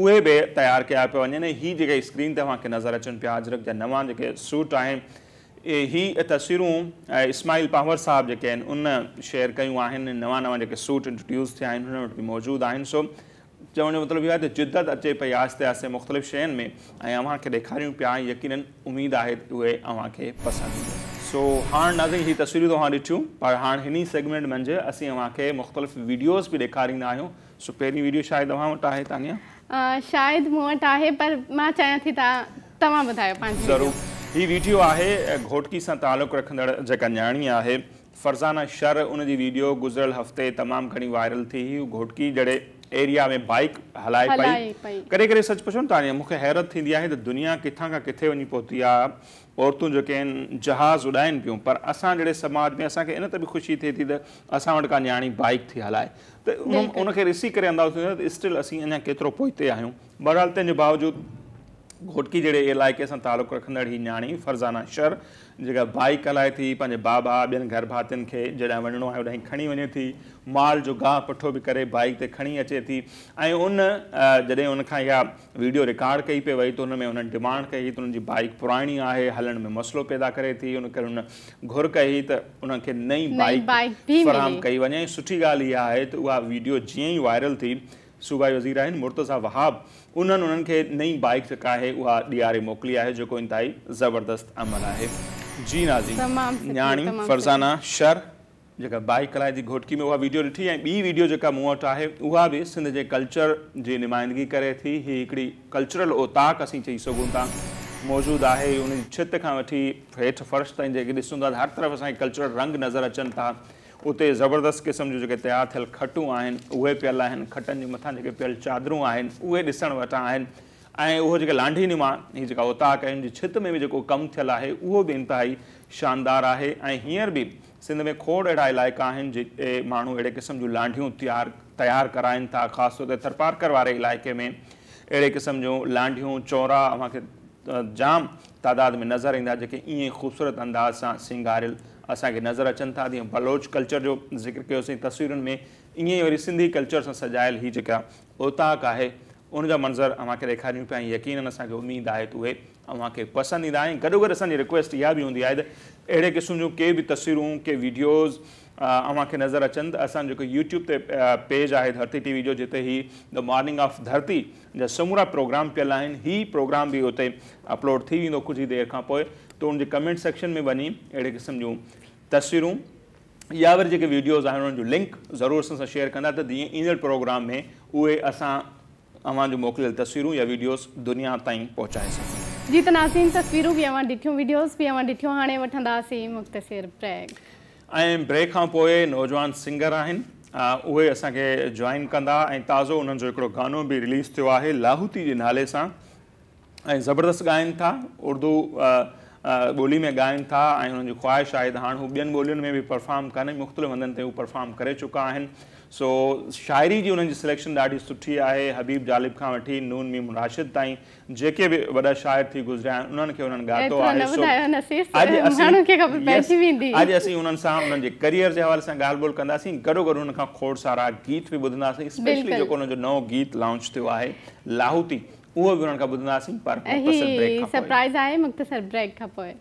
उहे बि तयारु कया पिया वञनि हीअ जेके स्क्रीन ते अव्हांखे नज़र अचनि पिया अजरक जा नवां जेके सूट आहिनि हीअ तस्वीरूं इस्माइल पावर साहब जेके आहिनि उन शेयर कयूं आहिनि नवां जेके सूट इंट्रोड्यूस थिया आहिनि हुन वटि बि मौजूदु आहिनि सो चवण जो मतिलबु इहो आहे त जिदत अचे पई आहिस्ते आहिस्ते मुख़्तलिफ़ शयुनि में ऐं अव्हांखे ॾेखारियूं पिया यकीनन उमेदु आहे त उहे अव्हांखे पसंदि ईंदो सो हाणे नाज़रीन हीअ तस्वीरूं तव्हां ॾिठियूं पर हाणे हिन सेगमेंट मंझि असीं अव्हांखे मुख़्तलिफ़ वीडियोज़ बि ॾेखारींदा आहियूं सो पहिरीं वीडियो शायदि तव्हां वटि आहे तानिया शायदि मूं वटि आहे पर मां चाहियां थी तव्हां ॿुधायो पंहिंजी ज़रूरु हीअ वीडियो आहे घोटकी सां तालुक़ु रखंदड़ जेका न्याणी आहे फरज़ाना शर उनजी वीडियो गुज़िरियल हफ़्ते तमामु घणी वायरल थी हुई घोटकी जहिड़े एरिया में बाइक हलाए पई करे करे सच पुछो न तानिया मूंखे हैरत थींदी आहे त दुनिया किथां खां किथे वञी पहुती आहे औरतूं जेके आहिनि जहाज़ उॾाइनि पियूं पर असां जहिड़े समाज में असांखे इन ते बि ख़ुशी थिए थी त असां वटि का न्याणी बाइक थी हलाए त उनखे ॾिसी करे अंदाज़ो थींदो त स्टिल असीं अञा केतिरो पोइते आहियूं बहरहाल तंहिंजे बावजूदि घोटकी जहिड़े इलाइक़े सां तालुक़ु रखंदड़ ही न्याणी फरज़ाना शर जेका बाइक हलाए थी पंहिंजे बाबा ॿियनि घर भातियुनि खे जॾहिं वञिणो आहे होॾांहुं खणी वञे थी माल जो गाहु पठो बि करे बाइक ते खणी अचे थी ऐं जॾहिं उनखां इहा वीडियो रिकॉर्ड कई पई वई त हुन में उन्हनि डिमांड कई त उनजी बाइक पुराणी आहे हलण में मसइलो पैदा करे थी उन करे उन घुर कई त उनखे नई बाइक फ़राहम कई वञे सुठी ॻाल्हि इहा आहे त उहा वीडियो जीअं ई वायरल थी सूबाई वज़ीर आहिनि मुर्तज़ा वहाब उन्हनि खे नई बाइक जेका आहे उहा ॾियारे मोकिली आहे जेको इंतिहाई ज़बरदस्त अमल आहे जी नाज़रीन न्याणी फरज़ाना शर जेका बाइक हलाए थी घोटकी में उहा वीडियो ॾिठी ऐं ॿी वीडियो जेका मूं वटि आहे उहा बि सिंध जे कल्चर जी नुमाइंदगी करे थी हीअ हिकिड़ी कल्चरल ओताक असीं चई सघूं था मौजूदु आहे उनजी छित खां वठी हेठि फर्श ताईं जेके ॾिसूं था हर तरफ़ असांखे कल्चरल रंग नज़र अचनि था उते ज़बरदस्त क़िस्म जूं जेके तयारु थियल खटूं आहिनि उहे पियल आहिनि खटनि जे मथां जेके पियल चादरूं आहिनि उहे ॾिसण वटां आहिनि ऐं उहो जेके लांढी नुमा हीअ जेका ओताक आहे उनजी छित में बि जेको कमु थियल आहे उहो बि इंतिहाई शानदार आहे ऐं हींअर बि सिंध में खोड़ अहिड़ा इलाइक़ा आहिनि जिते माण्हू अहिड़े क़िस्म जूं लांढियूं तयारु कराइनि था ख़ासि तौर ते थरपारकर वारे इलाइक़े में अहिड़े क़िस्म जूं लांढियूं चौरा अव्हांखे जाम तादाद में नज़र ईंदा जेके ईअं ख़ूबसूरत अंदाज़ सां सिंगारियल असांखे नज़र अचनि था जीअं बलोच कल्चर जो ज़िक्र कयोसीं तस्वीरुनि में ईअं ई वरी सिंधी कल्चर सां सजायल ही जेका ओताक आहे उनजा मंज़र अव्हांखे ॾेखारियूं पिया यकीनन असांखे उमेदु आहे त उहे अव्हांखे पसंदि ईंदा ऐं गॾोगॾु असांजी रिक्वेस्ट इहा बि हूंदी आहे त अहिड़े क़िस्म जूं के बि तस्वीरूं के वीडियोज़ अव्हांखे नज़र अचनि त असांजो जेको यूट्यूब ते पेज आहे धरती TV जो जिते ही द मॉर्निंग ऑफ धरती जा समूरा प्रोग्राम पियल आहिनि ही प्रोग्राम बि उते अपलोड थी वेंदो कुझु ई देरि खां पोइ त उनजे कमेंट सेक्शन में वञी अहिड़े क़िस्म जूं तस्वीरूं या वरी जेके वीडियोज़ आहिनि उन्हनि जो लिंक ज़रूरु असां सां शेयर कंदा त जीअं ईंदड़ प्रोग्राम में उहे असां अव्हांजो मोकिलियल तस्वीरूं या वीडियोज़ दुनिया ताईं पहुचाए सघूं जी त नाज़रीन तस्वीरूं बि अव्हां ॾिठियूं वीडियोज़ बि अव्हां ॾिठियूं हाणे वठंदासीं मुख़्तसिर ब्रेक ऐं ब्रेक खां पोइ नौजवान सिंगर आहिनि उहे असांखे जॉइन कंदा ऐं ताज़ो उन्हनि जो हिकिड़ो गानो बि रिलीज़ थियो आहे लाहूती जे नाले सां ऐं ज़बरदस्त ॻाइनि था उर्दू ॿोली में ॻाइनि था ऐं उन्हनि जी ख़्वाहिश आहे त हाणे हू ॿियनि ॿोलियुनि में बि परफॉर्म कनि मुख़्तलिफ़ हंधनि ते हू परफॉर्म करे चुका आहिनि सो शाइरी जी उन्हनि जी सिलेक्शन ॾाढी सुठी आहे हबीब जालिब खां वठी नून मीम राशिद ताईं जेके बि वॾा शाइर थी गुज़रिया आहिनि उन्हनि खे उन्हनि ॻातो आहे अॼु असीं उन्हनि सां उन्हनि जे करियर जे हवाले सां ॻाल्हि ॿोल कंदासीं गॾोगॾु हुन खां खोड़ सारा गीत बि ॿुधंदासीं स्पेशली जेको हुनजो नओं गीत लॉन्च थियो आहे लाहूती उहो बि उन्हनि खां ॿुधंदासीं पर सरप्राइज़ आहे मुख़्तसर ब्रेक खां पोइ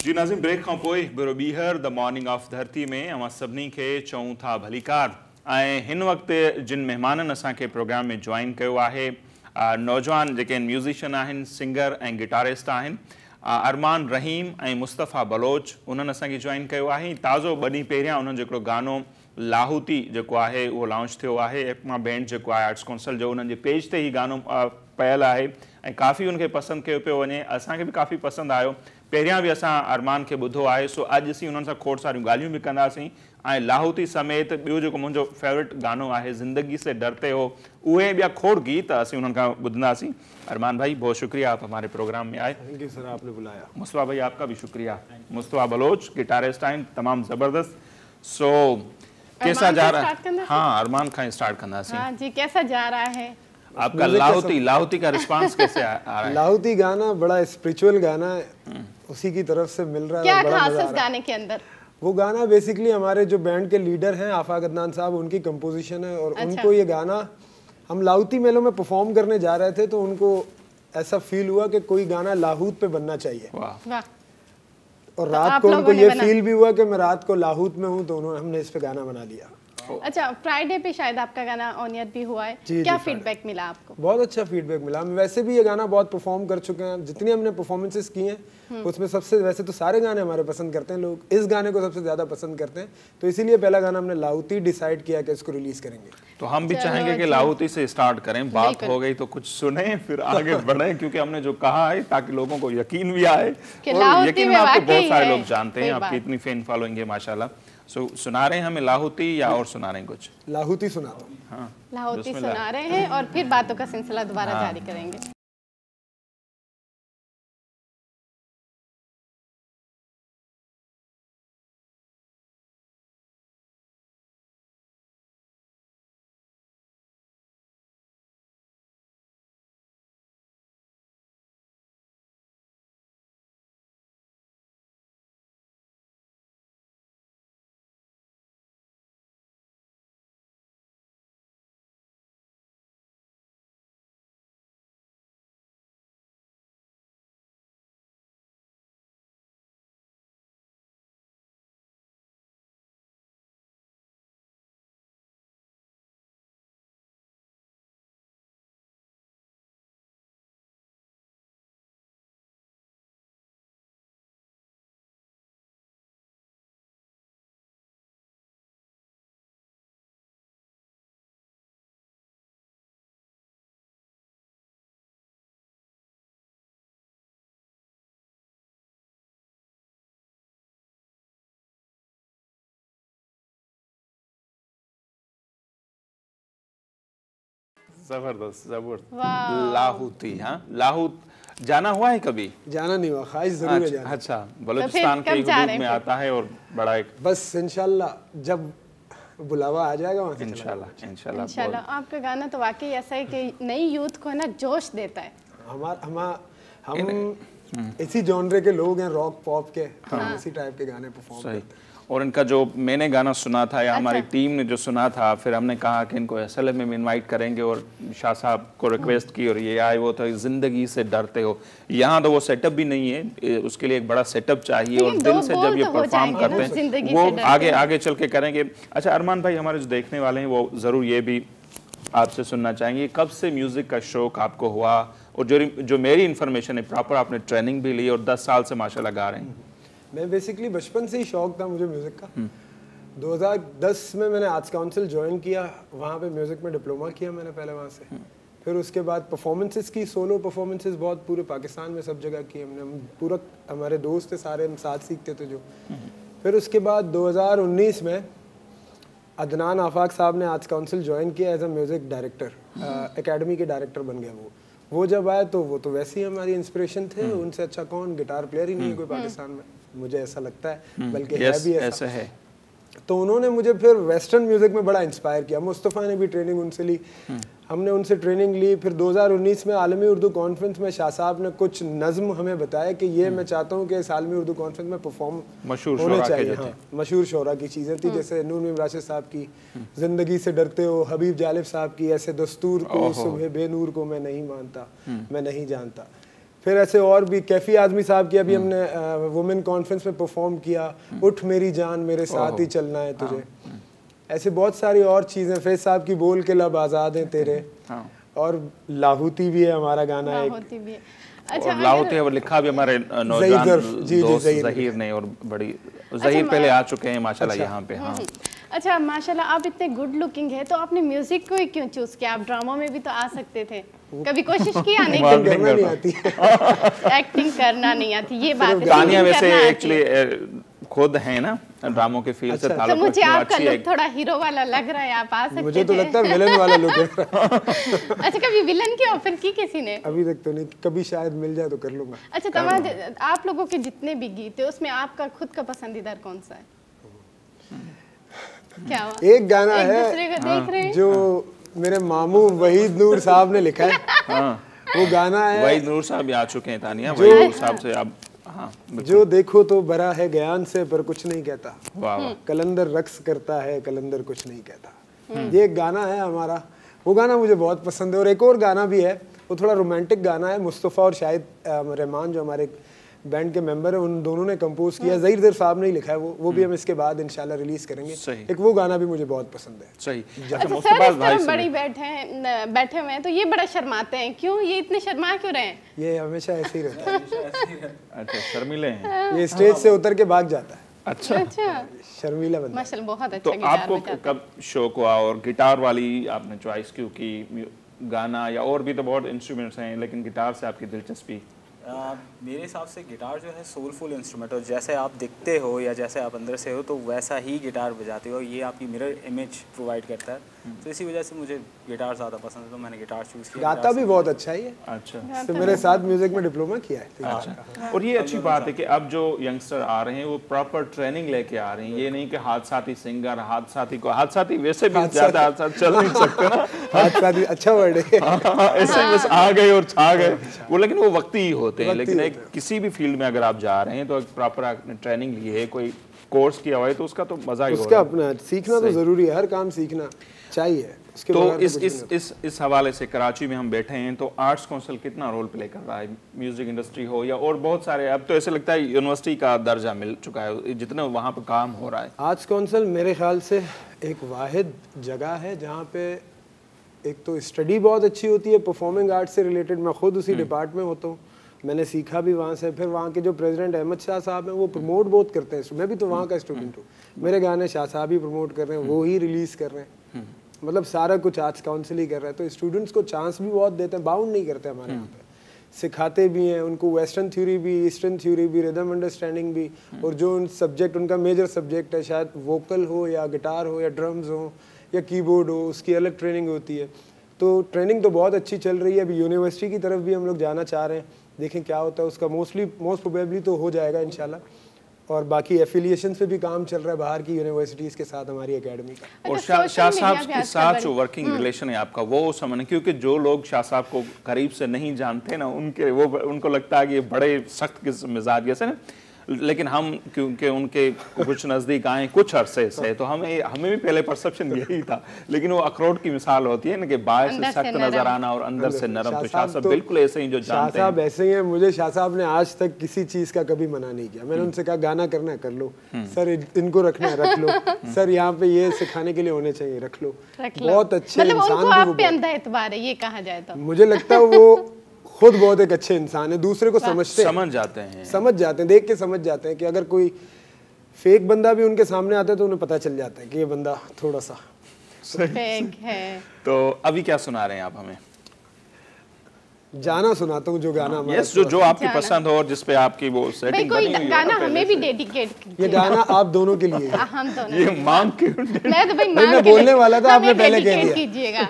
जी नाज़िम ब्रेक खां पोइ बिरो ॿीहर द मॉर्निंग ऑफ धरती में अवां सभिनी खे चऊं था भलीकार ऐं हिन वक़्तु जिन महिमाननि असांखे प्रोग्राम में जॉइन कयो आहे नौजवान जेके म्यूज़िशियन आहिनि सिंगर ऐं गिटारिस्ट आहिनि अरमान रहीम ऐं मुस्तफ़ा बलोच उन्हनि असांखे जॉइन कयो आहे ताज़ो 2 ॾींहं पहिरियां उन्हनि जो हिकिड़ो गानो लाहूती जेको आहे उहो लॉन्च थियो आहे एकमा बैंड जेको आहे आर्ट्स काउंसिल जो उन्हनि जे पेज ते ई गानो पयल आहे ऐं काफ़ी उनखे पसंदि कयो पियो वञे असांखे बि काफ़ी पसंदि आयो पहिरियां बि असां अरमान खे ॿुधो आहे सो अॼु असीं उन्हनि सां खोड़ सारियूं ॻाल्हियूं बि कंदासीं ऐं लाहूती समेत ॿियो जेको मुंहिंजो फेवरेट गानो आहे ज़िंदगी से डरते हो उहे ॿिया खोड़ गीत असीं उन्हनि खां ॿुधंदासीं अरमान भाई बहुत शुक्रिया आप हमारे प्रोग्राम में आए थैंक यू सर आपने बुलाया मुस्तफ़ा भाई आपका भी शुक्रिया मुस्तफ़ा बलोच गिटारिस्ट आहिनि तमामु ज़बरदस्त सो कैसा जा रहा है हाँ अरमान खां स्टार्ट कंदासीं हाँ जी कैसा जा रहा है आपका लाहौती का रिस्पांस कैसे आ रहा है लाहौती गाना बड़ा स्पिरिचुअल गाना है उसी की तरफ से मिल रहा है क्या खास है इस गाने के अंदर वो गाना बेसिकली हमारे जो बैंड के लीडर हैं आफाक अदनान साहब उनकी कंपोजिशन है और उनको ये गाना हम लाहौती मेलों में परफॉर्म करने जा रहे थे तो उनको ऐसा फील हुआ कि कोई गाना लाहौत पे बनना चाहिए और रात को उनको ये फील भी हुआ कि मैं रात को लाहौत में हूँ तो हमने इस पे गाना बना लिया अच्छा फ्राइडे पे शायद आपका गाना ऑन एयर भी हुआ है क्या फीडबैक मिला आपको बहुत अच्छा फीडबैक मिला हम वैसे भी ये गाना बहुत परफॉर्म कर चुके हैं जितनी हमने परफॉर्मेंसेस की हैं उसमें सबसे वैसे तो सारे गाने हमारे पसंद करते हैं लोग इस गाने को सबसे ज्यादा पसंद करते हैं तो इसीलिए पहला गाना हमने लाहौती डिसाइड किया कि इसको रिलीज करेंगे तो हम भी चाहेंगे कि लाहौती से स्टार्ट करें बात हो गई तो कुछ सुने फिर आगे बढ़े क्योंकि हमने जो कहा है ताकि लोगों को यकीन भी आए और यकीन में आपको बहुत सारे लोग जानते हैं आपकी इतनी फैन फॉलोइंग है माशाल्लाह सुना रहे हैं हमें लाहौती या और सुना रहे हैं कुछ लाहौती सुना दो हाँ लाहौती सुना रहे हैं और फिर बातों का सिलसिला दोबारा जारी करेंगे जबरदस्त लाहौती हाँ लाहौत जाना हुआ है कभी जाना नहीं हुआ ख्वाहिश जरूर है जाना अच्छा बलूचिस्तान के हुदूद में आता है और बड़ा एक बस इंशाल्लाह जब बुलावा आ जाएगा वहाँ से इंशाल्लाह आपका गाना तो वाकई ऐसा है कि नई यूथ को ना जोश देता है हम इसी जॉनरे के लोग हैं रॉक पॉप के हम इसी टाइप के गाने परफॉर्म करते हैं और इनका जो मैंने गाना सुना था या हमारी टीम ने जो सुना था फिर हमने कहा कि इनको SLM में इनवाइट करेंगे और शाह साहब को रिक्वेस्ट की और ये आए वो तो ज़िंदगी से डरते हो यहाँ तो वो सेटअप भी नहीं है उसके लिए एक बड़ा सेटअप चाहिए और दिल से जब ये परफॉर्म करते हैं वो आगे चल के करेंगे अच्छा अरमान भाई हमारे जो देखने वाले हैं वो ज़रूर ये भी आपसे सुनना चाहेंगे कब से म्यूज़िक का शौक़ आपको हुआ और जो मेरी इन्फॉर्मेशन है प्रॉपर आपने ट्रेनिंग भी ली और 10 साल से माशाल्लाह गा रहे हैं मैं बेसिकली बचपन से ही शौक था मुझे म्यूज़िक का। 2010 में मैंने आर्ट्स काउंसिल ज्वाइन किया, वहाँ पे म्यूज़िक में डिप्लोमा किया मैंने पहले वहाँ से। फिर उसके बाद परफॉर्मेंसेस की, सोलो परफॉर्मेंसेस बहुत पूरे पाकिस्तान में सब जगह की हमने, पूरा हमारे दोस्त थे सारे, हम साथ सीखते थे जो। फिर उसके बाद 2019 में अदनान आफाक साहब ने आर्ट्स काउंसिल ज्वाइन किया as a music director, academy के डायरेक्टर बन गया वो जब आए तो वो तो वैसे ही हमारी इंस्पिरेशन थे, उनसे अच्छा कौन गिटार प्लेयर ही नहीं है कोई पाकिस्तान में, मुझे ऐसा लगता है, बल्कि है भी ऐसा है। तो उन्होंने मुझे फिर वेस्टर्न म्यूज़िक में बड़ा इंस्पायर किया। मुस्तफ़ा ने भी ट्रेनिंग उनसे ली, हमने उनसे ट्रेनिंग ली। फिर 2019 में आलमी उर्दू कॉन्फ्रेंस में शाह साहब ने कुछ नज़्म हमें बताया कि ये मैं चाहता हूँ कि इस आलमी उर्दू कॉन्फ्रेंस में परफॉर्म होने चाहिए। हाँ, मशहूर शोरा की चीज़ें थी, जैसे नूर मीम राशिद साहब की ज़िंदगी से डरते हो, हबीब जालिब साहब की ऐसे दस्तूर को, सुबह बेनूर को मैं नहीं मानता, मैं नहीं जानता। फिर ऐसे और भी कैफी आजमी साहब की अभी हमने वुमेन कॉन्फ्रेंस में परफॉर्म किया, उठ मेरी जान मेरे साथ ही चलना है तुझे। ऐसे बहुत सारी और चीज़ें, फैज साहब की बोल के लब आज़ाद हैं तेरे, और लाहौती भी है हमारा गाना एक। अच्छा, लाहौती है वो लिखा भी हमारे नौजवान दोस्त ज़हीर ने, और बड़ी ज़हीर पहले आ चुके हैं माशाल्लाह यहाँ पे। हाँ अच्छा माशाल्लाह, आप इतने गुड लुकिंग है तो आपने म्यूजिक को ही क्यों चूज किया? आप ड्रामा में भी तो आ सकते थे, कभी कोशिश की आने की? करना नहीं आती एक्टिंग करना नहीं आती, ये बात है। तानिया वैसे एक्चुअली खुद है ना ड्रामों के फील्ड से ताल्लुक, तो मुझे आपका लुक थोड़ा हीरो वाला लग रहा है, आप आ सकते थे। मुझे तो लगता है विलन वाला लुक है। अच्छा, कभी विलन की ऑफर की किसी ने? अभी तक तो नहीं, कभी शायद मिल जाए तो कर लूंगा। अच्छा, तमाम आप लोगों के जितने भी गीत है उसमें आपका खुद का पसंदीदा कौन सा है? क्या हुआ? एक गाना है जो मेरे मामू वहीद नूर साहब ने लिखा है। वो गाना है, वहीद नूर साहब आ चुके हैं तानिया, वहीद नूर साहब से आप। हाँ, जो देखो तो बड़ा है ज्ञान से पर कुछ नहीं कहता, कलंदर रक्स करता है कलंदर कुछ नहीं कहता। ये एक गाना है हमारा, वो गाना मुझे बहुत पसंद है। और एक और गाना भी है, वो थोड़ा रोमांटिक गाना है, मुस्तफ़ा और शाहिद रहमान जो हमारे बैंड के मेंबर है, उन दोनों ने कंपोज किया, ज़हीर साहब ने ही लिखा है वो भी हम इसके बाद इंशाल्लाह रिलीज करेंगे। एक वो गाना भी मुझे बहुत पसंद है। सही। बड़ी बैठे हुए हैं तो ये बड़ा शर्माते हैं, क्यों ये इतने शर्मा क्यों रहे हैं? ये हमेशा ऐसे ही रहता है। अच्छा, शर्मीले हैं। ये स्टेज से उतर के भाग जाता है। अच्छा, शर्मीला बंदा। माशाल्लाह, बहुत अच्छा। तो आपको कब शौक हुआ और गिटार वाली आपने चॉइस क्यों की? गाना या और भी तो बहुत इंस्ट्रूमेंट्स हैं, लेकिन गिटार से आपकी दिलचस्पी? मेरे हिसाब से गिटार जो है सोलफुल इंस्ट्रूमेंट, और जैसे आप दिखते हो या जैसे आप अंदर से हो तो वैसा ही गिटार बजाते हो, ये आपकी मिरर इमेज प्रोवाइड करता है। तो इसी वजह से मुझे गिटार ज़्यादा पसंद है, तो मैंने गिटार चूज़ किया। गाता भी बहुत अच्छा है। अच्छा, तो मेरे साथ म्यूजिक में डिप्लोमा किया है। अच्छा, और ये अच्छी बात है कि अब जो यंगस्टर आ रहे हैं वो प्रॉपर ट्रेनिंग लेके आ रहे हैं। ये नहीं कि हादसाती सिंगर, हादसाती वैसे भी ज़्यादा हादसा चल नहीं सकते ना। हादसाती अच्छा वर्ड है, ऐसे बस आ गए और छा गए वो, लेकिन वो वक्ती ही होते हैं। लेकिन किसी भी फील्ड में अगर आप जा रहे हैं तो प्रॉपर आपने ट्रेनिंग ली है, कोई कोर्स किया हुआ है, तो उसका तो मजा ही उसका अपना सीखना तो जरूरी है, हर काम सीखना चाहिए। तो इस हवाले से कराची में हम बैठे हैं, तो आर्ट्स काउंसिल कितना रोल प्ले कर रहा है? म्यूजिक इंडस्ट्री हो या और बहुत सारे, अब तो ऐसे लगता है यूनिवर्सिटी का दर्जा मिल चुका है जितना वहाँ पे काम हो रहा है। आर्ट्स काउंसिल मेरे ख्याल से एक वाहिद जगह है जहाँ पे एक तो स्टडी बहुत अच्छी होती है, परफॉर्मिंग आर्ट से रिलेटेड। मैं खुद उसी डिपार्टमेंट में होता हूँ, मैंने सीखा भी वहाँ से। फिर वहाँ के जो प्रेसिडेंट अहमद शाह साहब हैं वो प्रमोट बहुत करते हैं, मैं भी तो वहाँ का स्टूडेंट हूँ। मेरे गाने शाह साहब ही प्रमोट कर रहे हैं, वो ही रिलीज़ कर रहे हैं, मतलब सारा कुछ आर्ट्स काउंसिल ही कर रहा है। तो स्टूडेंट्स को चांस भी बहुत देते हैं, बाउंड नहीं करते हमारे यहाँ पे, सिखाते भी हैं उनको वेस्टर्न थ्योरी भी, ईस्टर्न थ्योरी भी, रिदम अंडरस्टैंडिंग भी। और जो उन सब्जेक्ट उनका मेजर सब्जेक्ट है, शायद वोकल हो या गिटार हो या ड्रम्स हो या कीबोर्ड हो, उसकी अलग ट्रेनिंग होती है। तो ट्रेनिंग तो बहुत अच्छी चल रही है। अभी यूनिवर्सिटी की तरफ भी हम लोग जाना चाह रहे हैं, देखें क्या होता है उसका। मोस्ट प्रोबेबली तो हो जाएगा इंशाल्लाह। और बाकी एफिलिएशन पे भी काम चल रहा है बाहर की यूनिवर्सिटीज़ के साथ हमारी एकेडमी का। और शाह साहब के साथ जो वर्किंग रिलेशन है आपका, वो समझ, क्योंकि जो लोग शाह साहब को करीब से नहीं जानते ना, उनको लगता है कि ये बड़े सख्त मिजाज जैसे ना, लेकिन हम क्योंकि उनके कुछ नज़दीक आए कुछ अरसे से, तो हमें भी पहले परसेप्शन यही था। लेकिन वो अखरोट की मिसाल होती है ना कि बाहर से सख्त नजर आना और अंदर से नरम। तो शाह साहब बिल्कुल ऐसे ही जो जानते हैं। शाह साहब ऐसे ही हैं। मुझे शाह साहब ने आज तक किसी चीज़ का कभी मना नहीं किया। मैंने उनसे कहा गाना करना है कर लो सर, इनको रखना है रख लो सर, यहाँ पे ये सिखाने के लिए होने चाहिए रख लो। बहुत अच्छे इंसान भी वो, अंधा एतबार है ये कहा जाए तो। मुझे लगता है वो खुद बहुत एक अच्छे इंसान है, दूसरे को समझते समझ जाते हैं, देख के समझ जाते हैं कि अगर कोई फेक बंदा भी उनके सामने आता है तो उन्हें पता चल जाता है कि ये बंदा थोड़ा सा फेक है। तो अभी क्या सुना रहे हैं आप हमें? जाना सुनाता हूँ, जो गाना हमारा यस, जो आपकी पसंद हो और जिस पे आपकी वो भाई सेटिंग कोई बनी हुई हो गाना ना हमें भी पहले डेडिकेट ये गाना आप दोनों के लिए है। हम दोनों से। ये मांग के मैं तो भाई भाई मांग मैं के बोलने वाला था, हमें आपने पहले कह dedicate दिया। कीजिएगा।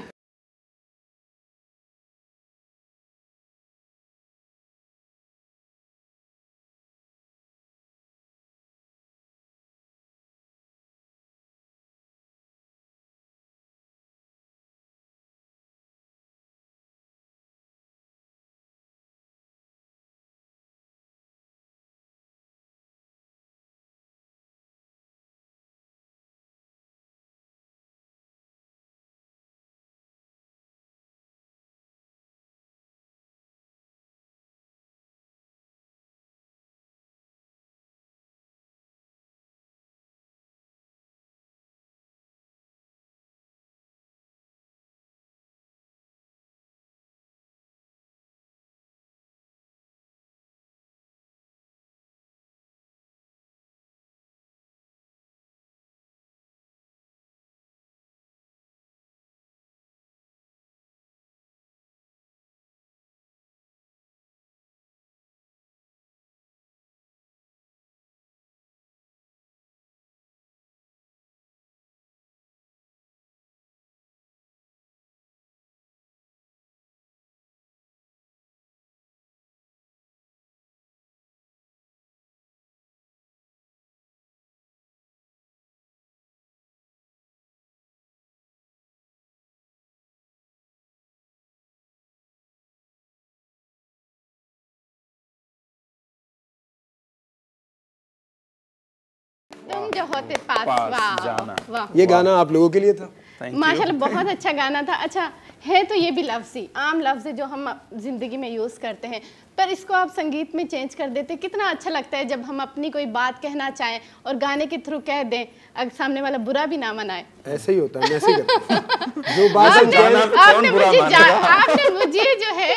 तुम जो होते पास, पास जाना। वाह ये गाना आप लोगों के लिए था। माशाल्लाह बहुत अच्छा गाना था। अच्छा है तो ये भी लफ्ज़ ही आम लफ्ज़ है जो हम ज़िंदगी में यूज़ करते हैं, पर इसको आप संगीत में चेंज कर देते। कितना अच्छा लगता है जब हम अपनी कोई बात कहना चाहें और गाने के थ्रू कह दें, अगर सामने वाला बुरा भी ना मनाए। ऐसे ही होता है, मैं ऐसे ही करता हूँ। जो बात हम आपने मुझे जो है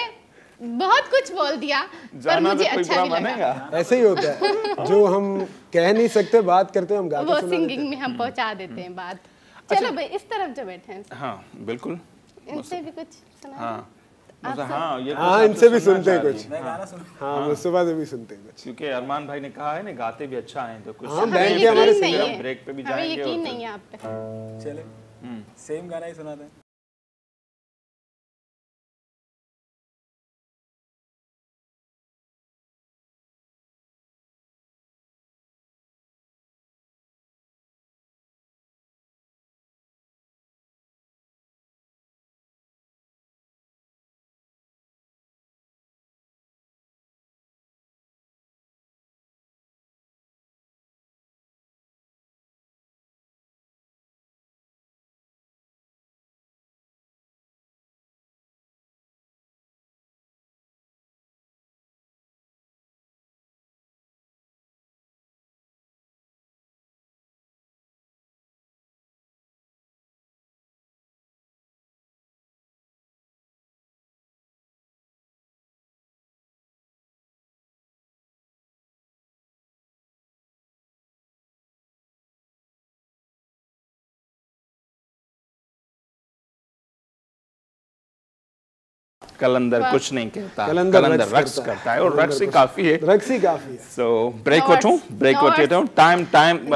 बहुत कुछ बोल दिया, पर मुझे अच्छा भी लगा। ऐसे ही होता है, जो हम कह नहीं सकते बात करते हैं, हम गा के वो सुना देते सिंगिंग में हम पहुंचा देते हैं बात। चलो भाई इस तरफ जो बैठे हैं हाँ बिल्कुल, इनसे भी कुछ सुना। हाँ ये हाँ इनसे भी सुनते हैं कुछ। मैं गाना सुन हाँ मुस्तफा से भी सुनते हैं कुछ। क्योंकि अरमान भाई ने कहा है ना गाते भी अच्छा हैं, तो कुछ हाँ बैंड के हमारे सिंगर ब्रेक पे भी हमें जाएंगे। यकीन नहीं है आप पे। चले सेम गाना ही सुनाते हैं। कलंदर कुछ नहीं कहता, कलंदर कलंदर रक्स करता है, और रक्स ही काफी है। रक्स ही काफी है। सो ब्रेक उठाऊं, ब्रेक उठाता हूं। टाइम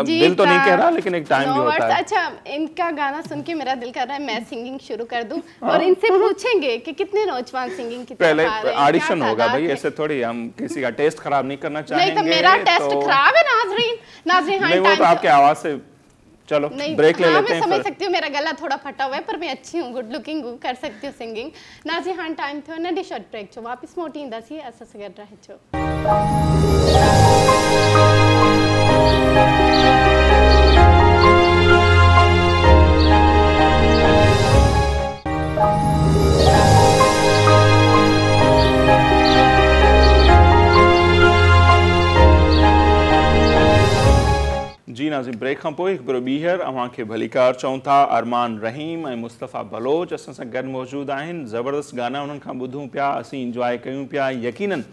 दिल तो नहीं कह रहा, लेकिन एक टाइम भी होता है। अच्छा इनका गाना सुन के मेरा दिल कर रहा है मैं सिंगिंग शुरू कर दूं, और इनसे पूछेंगे कि कितने नौजवान सिंगिंग की तरफ पहले आ रहे हैं, ऑडिशन क्या होगा भाई, तादाद है? ऐसे थोड़ी हम किसी का टेस्ट खराब नहीं करना चाहेंगे। नहीं तो मेरा टेस्ट खराब है नाजरीन। नाजरीन नहीं, वो तो आपके आवाज से। चलो ब्रेक ले लेते हैं। मैं समझ सकती हूँ मेरा गला थोड़ा फटा हुआ है, पर मैं अच्छी हूँ, गुड लुकिंग हूँ, कर सकती हूँ सिंगिंग। नाजी हाँ टाइम थो नडी शॉर्ट ब्रेक छो वापस मोटी इंदासी ऐसा से कर रहे छो। जी नाज़िम ब्रेक खां पोइ हिकु ॿीहर अव्हांखे भलीकार चऊं था। अरमान रहीम ऐं मुस्तफ़ा बलोच असां सां गॾु मौजूदु आहिनि। ज़बरदस्त गाना उन्हनि खां ॿुधूं पिया, असीं इंजॉय कयूं पिया। यकीनन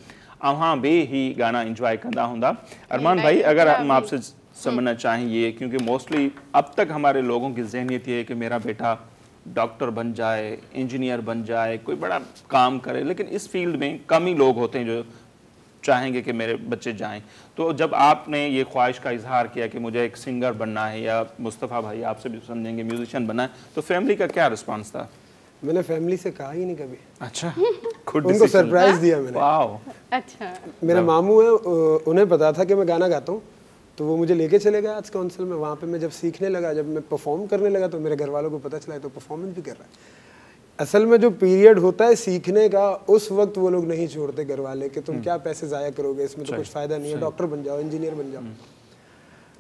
अव्हां भी ही गाना इंजॉय कंदा हूंदा। अरमान भाई, अगर हम आपसे समझना चाहिए, क्योंकि मोस्टली अब तक हमारे लोगों की ज़हनियत ये है कि मेरा बेटा डॉक्टर बन जाए, इंजीनियर बन जाए, कोई बड़ा काम करे, लेकिन इस फील्ड में कम ही लोग होते हैं जो चाहेंगे कि मेरे बच्चे जाएं। तो जब आपने ये ख्वाहिश का इजहार किया कि मुझे एक सिंगर बनना है, या मुस्तफ़ा भाई आपसे भी समझेंगे म्यूजिशियन बनना है, तो फैमिली का क्या रिस्पांस था? मैंने फैमिली से कहा ही नहीं कभी। अच्छा, उनको सरप्राइज दिया मैंने। वाओ। अच्छा, मेरे मामू है, उन्हें पता था कि मैं गाना गाता हूँ, तो वो मुझे लेके चले गए आर्ट्स काउंसिल में। वहाँ पे मैं जब सीखने लगा, जब मैं परफॉर्म करने लगा, तो मेरे घर वालों को पता चला तो परफॉर्मेंस भी कर रहा है। असल में जो पीरियड होता है सीखने का, उस वक्त वो लोग नहीं छोड़ते घर वाले कि तुम क्या पैसे ज़ाया करोगे, इसमें तो कुछ फ़ायदा नहीं है, डॉक्टर बन जाओ, इंजीनियर बन जाओ।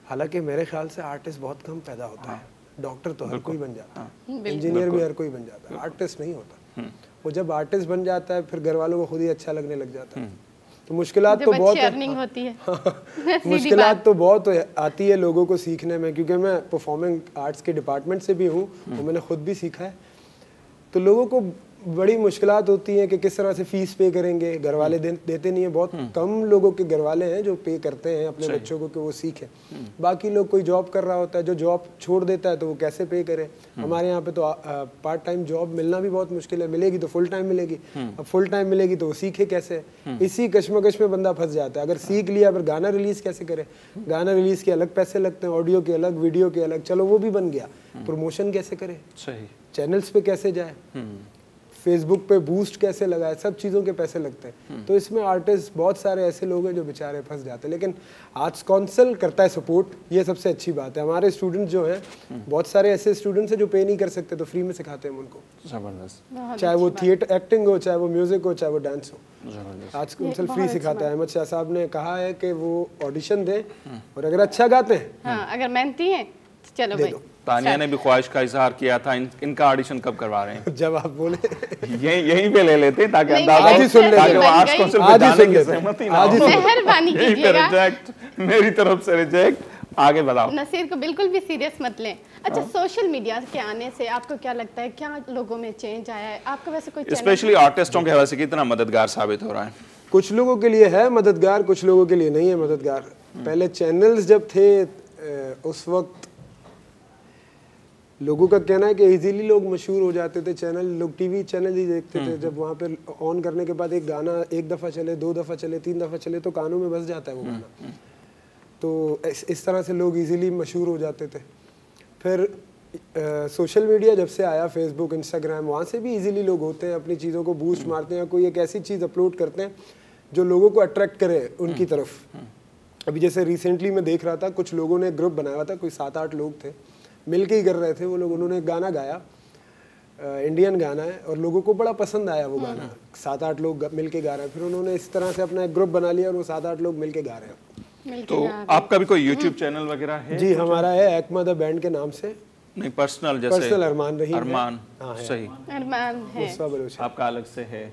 हालांकि मेरे ख्याल से आर्टिस्ट बहुत कम पैदा होता है। डॉक्टर तो हर कोई बन जाता है, इंजीनियर भी हर कोई बन जाता है, आर्टिस्ट नहीं होता। वो जब आर्टिस्ट बन जाता है फिर घर वालों को खुद ही अच्छा लगने लग जाता है। तो मुश्किलात तो बहुत होती है। मुश्किलात तो बहुत आती है लोगों को सीखने में, क्योंकि मैं परफॉर्मिंग आर्ट्स के डिपार्टमेंट से भी हूँ और मैंने खुद भी सीखा है। तो लोगों को बड़ी मुश्किलात होती हैं कि किस तरह से फीस पे करेंगे। घर वाले देते नहीं है, बहुत कम लोगों के घर वाले हैं जो पे करते हैं अपने बच्चों को कि वो सीखें। बाकी लोग, कोई जॉब कर रहा होता है, जो जॉब छोड़ देता है तो वो कैसे पे करे। हमारे यहाँ पे तो पार्ट टाइम जॉब मिलना भी बहुत मुश्किल है, मिलेगी तो फुल टाइम मिलेगी। अब फुल टाइम मिलेगी तो वो सीखे कैसे, इसी कश्मकश में बंदा फंस जाता है। अगर सीख लिया फिर गाना रिलीज कैसे करे, गाना रिलीज के अलग पैसे लगते हैं, ऑडियो के अलग, वीडियो के अलग, चलो वो भी बन गया, प्रमोशन कैसे करे, सही, चैनल्स पे कैसे जाए, फेसबुक पे बूस्ट कैसे लगाए, सब चीज़ों के पैसे लगते हैं। तो इसमें आर्टिस्ट बहुत सारे ऐसे लोग हैं जो बेचारे फंस जाते हैं। लेकिन आर्ट्स काउंसिल करता है सपोर्ट, ये सबसे अच्छी बात है। हमारे स्टूडेंट्स जो हैं, बहुत सारे ऐसे स्टूडेंट्स हैं जो पे नहीं कर सकते, तो फ्री में सिखाते हैं हम उनको। जबरदस्त। चाहे वो थिएटर एक्टिंग हो, चाहे वो म्यूजिक हो, चाहे वो डांस हो, आर्ट्स काउंसिल फ्री सिखाता है। अहमद शाह साहब ने कहा है कि वो ऑडिशन दें और अगर अच्छा गाते हैं, अगर मेहनती हैं, चलो भाई। तानिया ने भी ख्वाहिश का इजहार किया था। इनका ऑडिशन कब करवा रहे हैं? जब आप बोले यहीं पे ले लेते हैं, ताकि अंदाजा आज ही सुन लेते हैं, आर्ट्स काउंसिल पे जाने की सहमति ना हो। मेहरबानी कीजिएगा। रिजेक्ट, मेरी तरफ से रिजेक्ट। आगे बताओ। नसीर को बिल्कुल भी सीरियस मत लें। अच्छा, सोशल मीडिया के आने से आपको क्या लगता है, क्या लोगों में चेंज आया है? आपको वैसे कोई स्पेशली आर्टिस्टों के हवाले से कितना मददगार साबित हो रहा है? कुछ लोगों के लिए है मददगार, कुछ लोगों के लिए नहीं है मददगार। पहले चैनल्स जब थे, उस वक्त लोगों का कहना है कि इजीली लोग मशहूर हो जाते थे। चैनल, लोग टीवी चैनल ही देखते थे। जब वहाँ पे ऑन करने के बाद एक गाना एक दफ़ा चले, 2 दफ़ा चले, 3 दफ़ा चले, तो कानों में बस जाता है वो गाना। तो इस तरह से लोग इजीली मशहूर हो जाते थे। फिर सोशल मीडिया जब से आया, फेसबुक, इंस्टाग्राम, वहाँ से भी इजीली लोग होते हैं, अपनी चीज़ों को बूस्ट मारते हैं, कोई एक ऐसी चीज़ अपलोड करते हैं जो लोगों को अट्रैक्ट करे उनकी तरफ। अभी जैसे रिसेंटली मैं देख रहा था, कुछ लोगों ने ग्रुप बनाया था, कोई 7-8 लोग थे, मिल के ही कर रहे थे वो लोग। उन्होंने गाना गाया, इंडियन गाना है, और लोगों को बड़ा पसंद आया वो गाना। 7-8 लोग मिल के गा रहे हैं। फिर उन्होंने इस तरह से अपना एक ग्रुप बना लिया और वो 7-8 लोग मिल के गा रहे हैं। तो आपका भी कोई यूट्यूब चैनल वगैरह है? जी, हमारा है एक्मा द बैंड के नाम से। नहीं, पर्सनल जैसे पर्सनल अरमान रहीम। अरमान, सही, अरमान है, आपका अलग से है।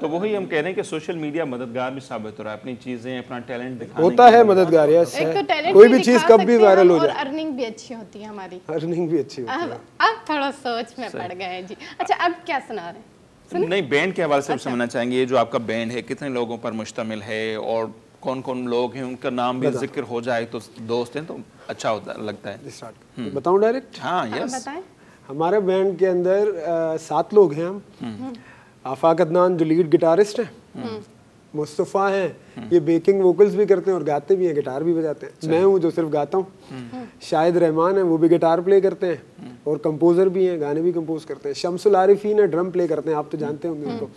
तो वही हम कह रहे हैं कि सोशल मीडिया मददगार भी साबित हो रहा है, अपनी चीजें, अपना टैलेंट दिखाने होता है मददगार। यस, एक तो टैलेंट कोई भी चीज कब भी वायरल हो जाए, अर्निंग भी अच्छी होती है हमारी। अर्निंग भी अच्छी होती है। अब थोड़ा सोच में पड़ गए हैं जी। अच्छा, अब क्या सुना रहे हैं? नहीं, बैंड के हवाले से समझना चाहेंगे, ये जो आपका बैंड है कितने लोगों पर मुश्तमिल है, और कौन कौन लोग हैं, उनका नाम भी जिक्र हो जाए तो दोस्त हैं तो अच्छा होता लगता है। बताऊं डायरेक्ट? हाँ, यस। बताएं। हमारे बैंड के अंदर 7 लोग हैं हम। आफाक अदनान जो लीड गिटारिस्ट हैं, मुस्तफ़ा हैं, ये बेकिंग वोकल्स भी करते हैं और गाते भी हैं, गिटार भी बजाते हैं। मैं हूँ जो सिर्फ गाता हूँ। शाहिद रहमान है, वो भी गिटार प्ले करते हैं और कंपोजर भी हैं, गाने भी कंपोज करते हैं। शम्सुल आरिफीन है, ड्रम प्ले करते हैं, आप तो जानते होंगे उनको।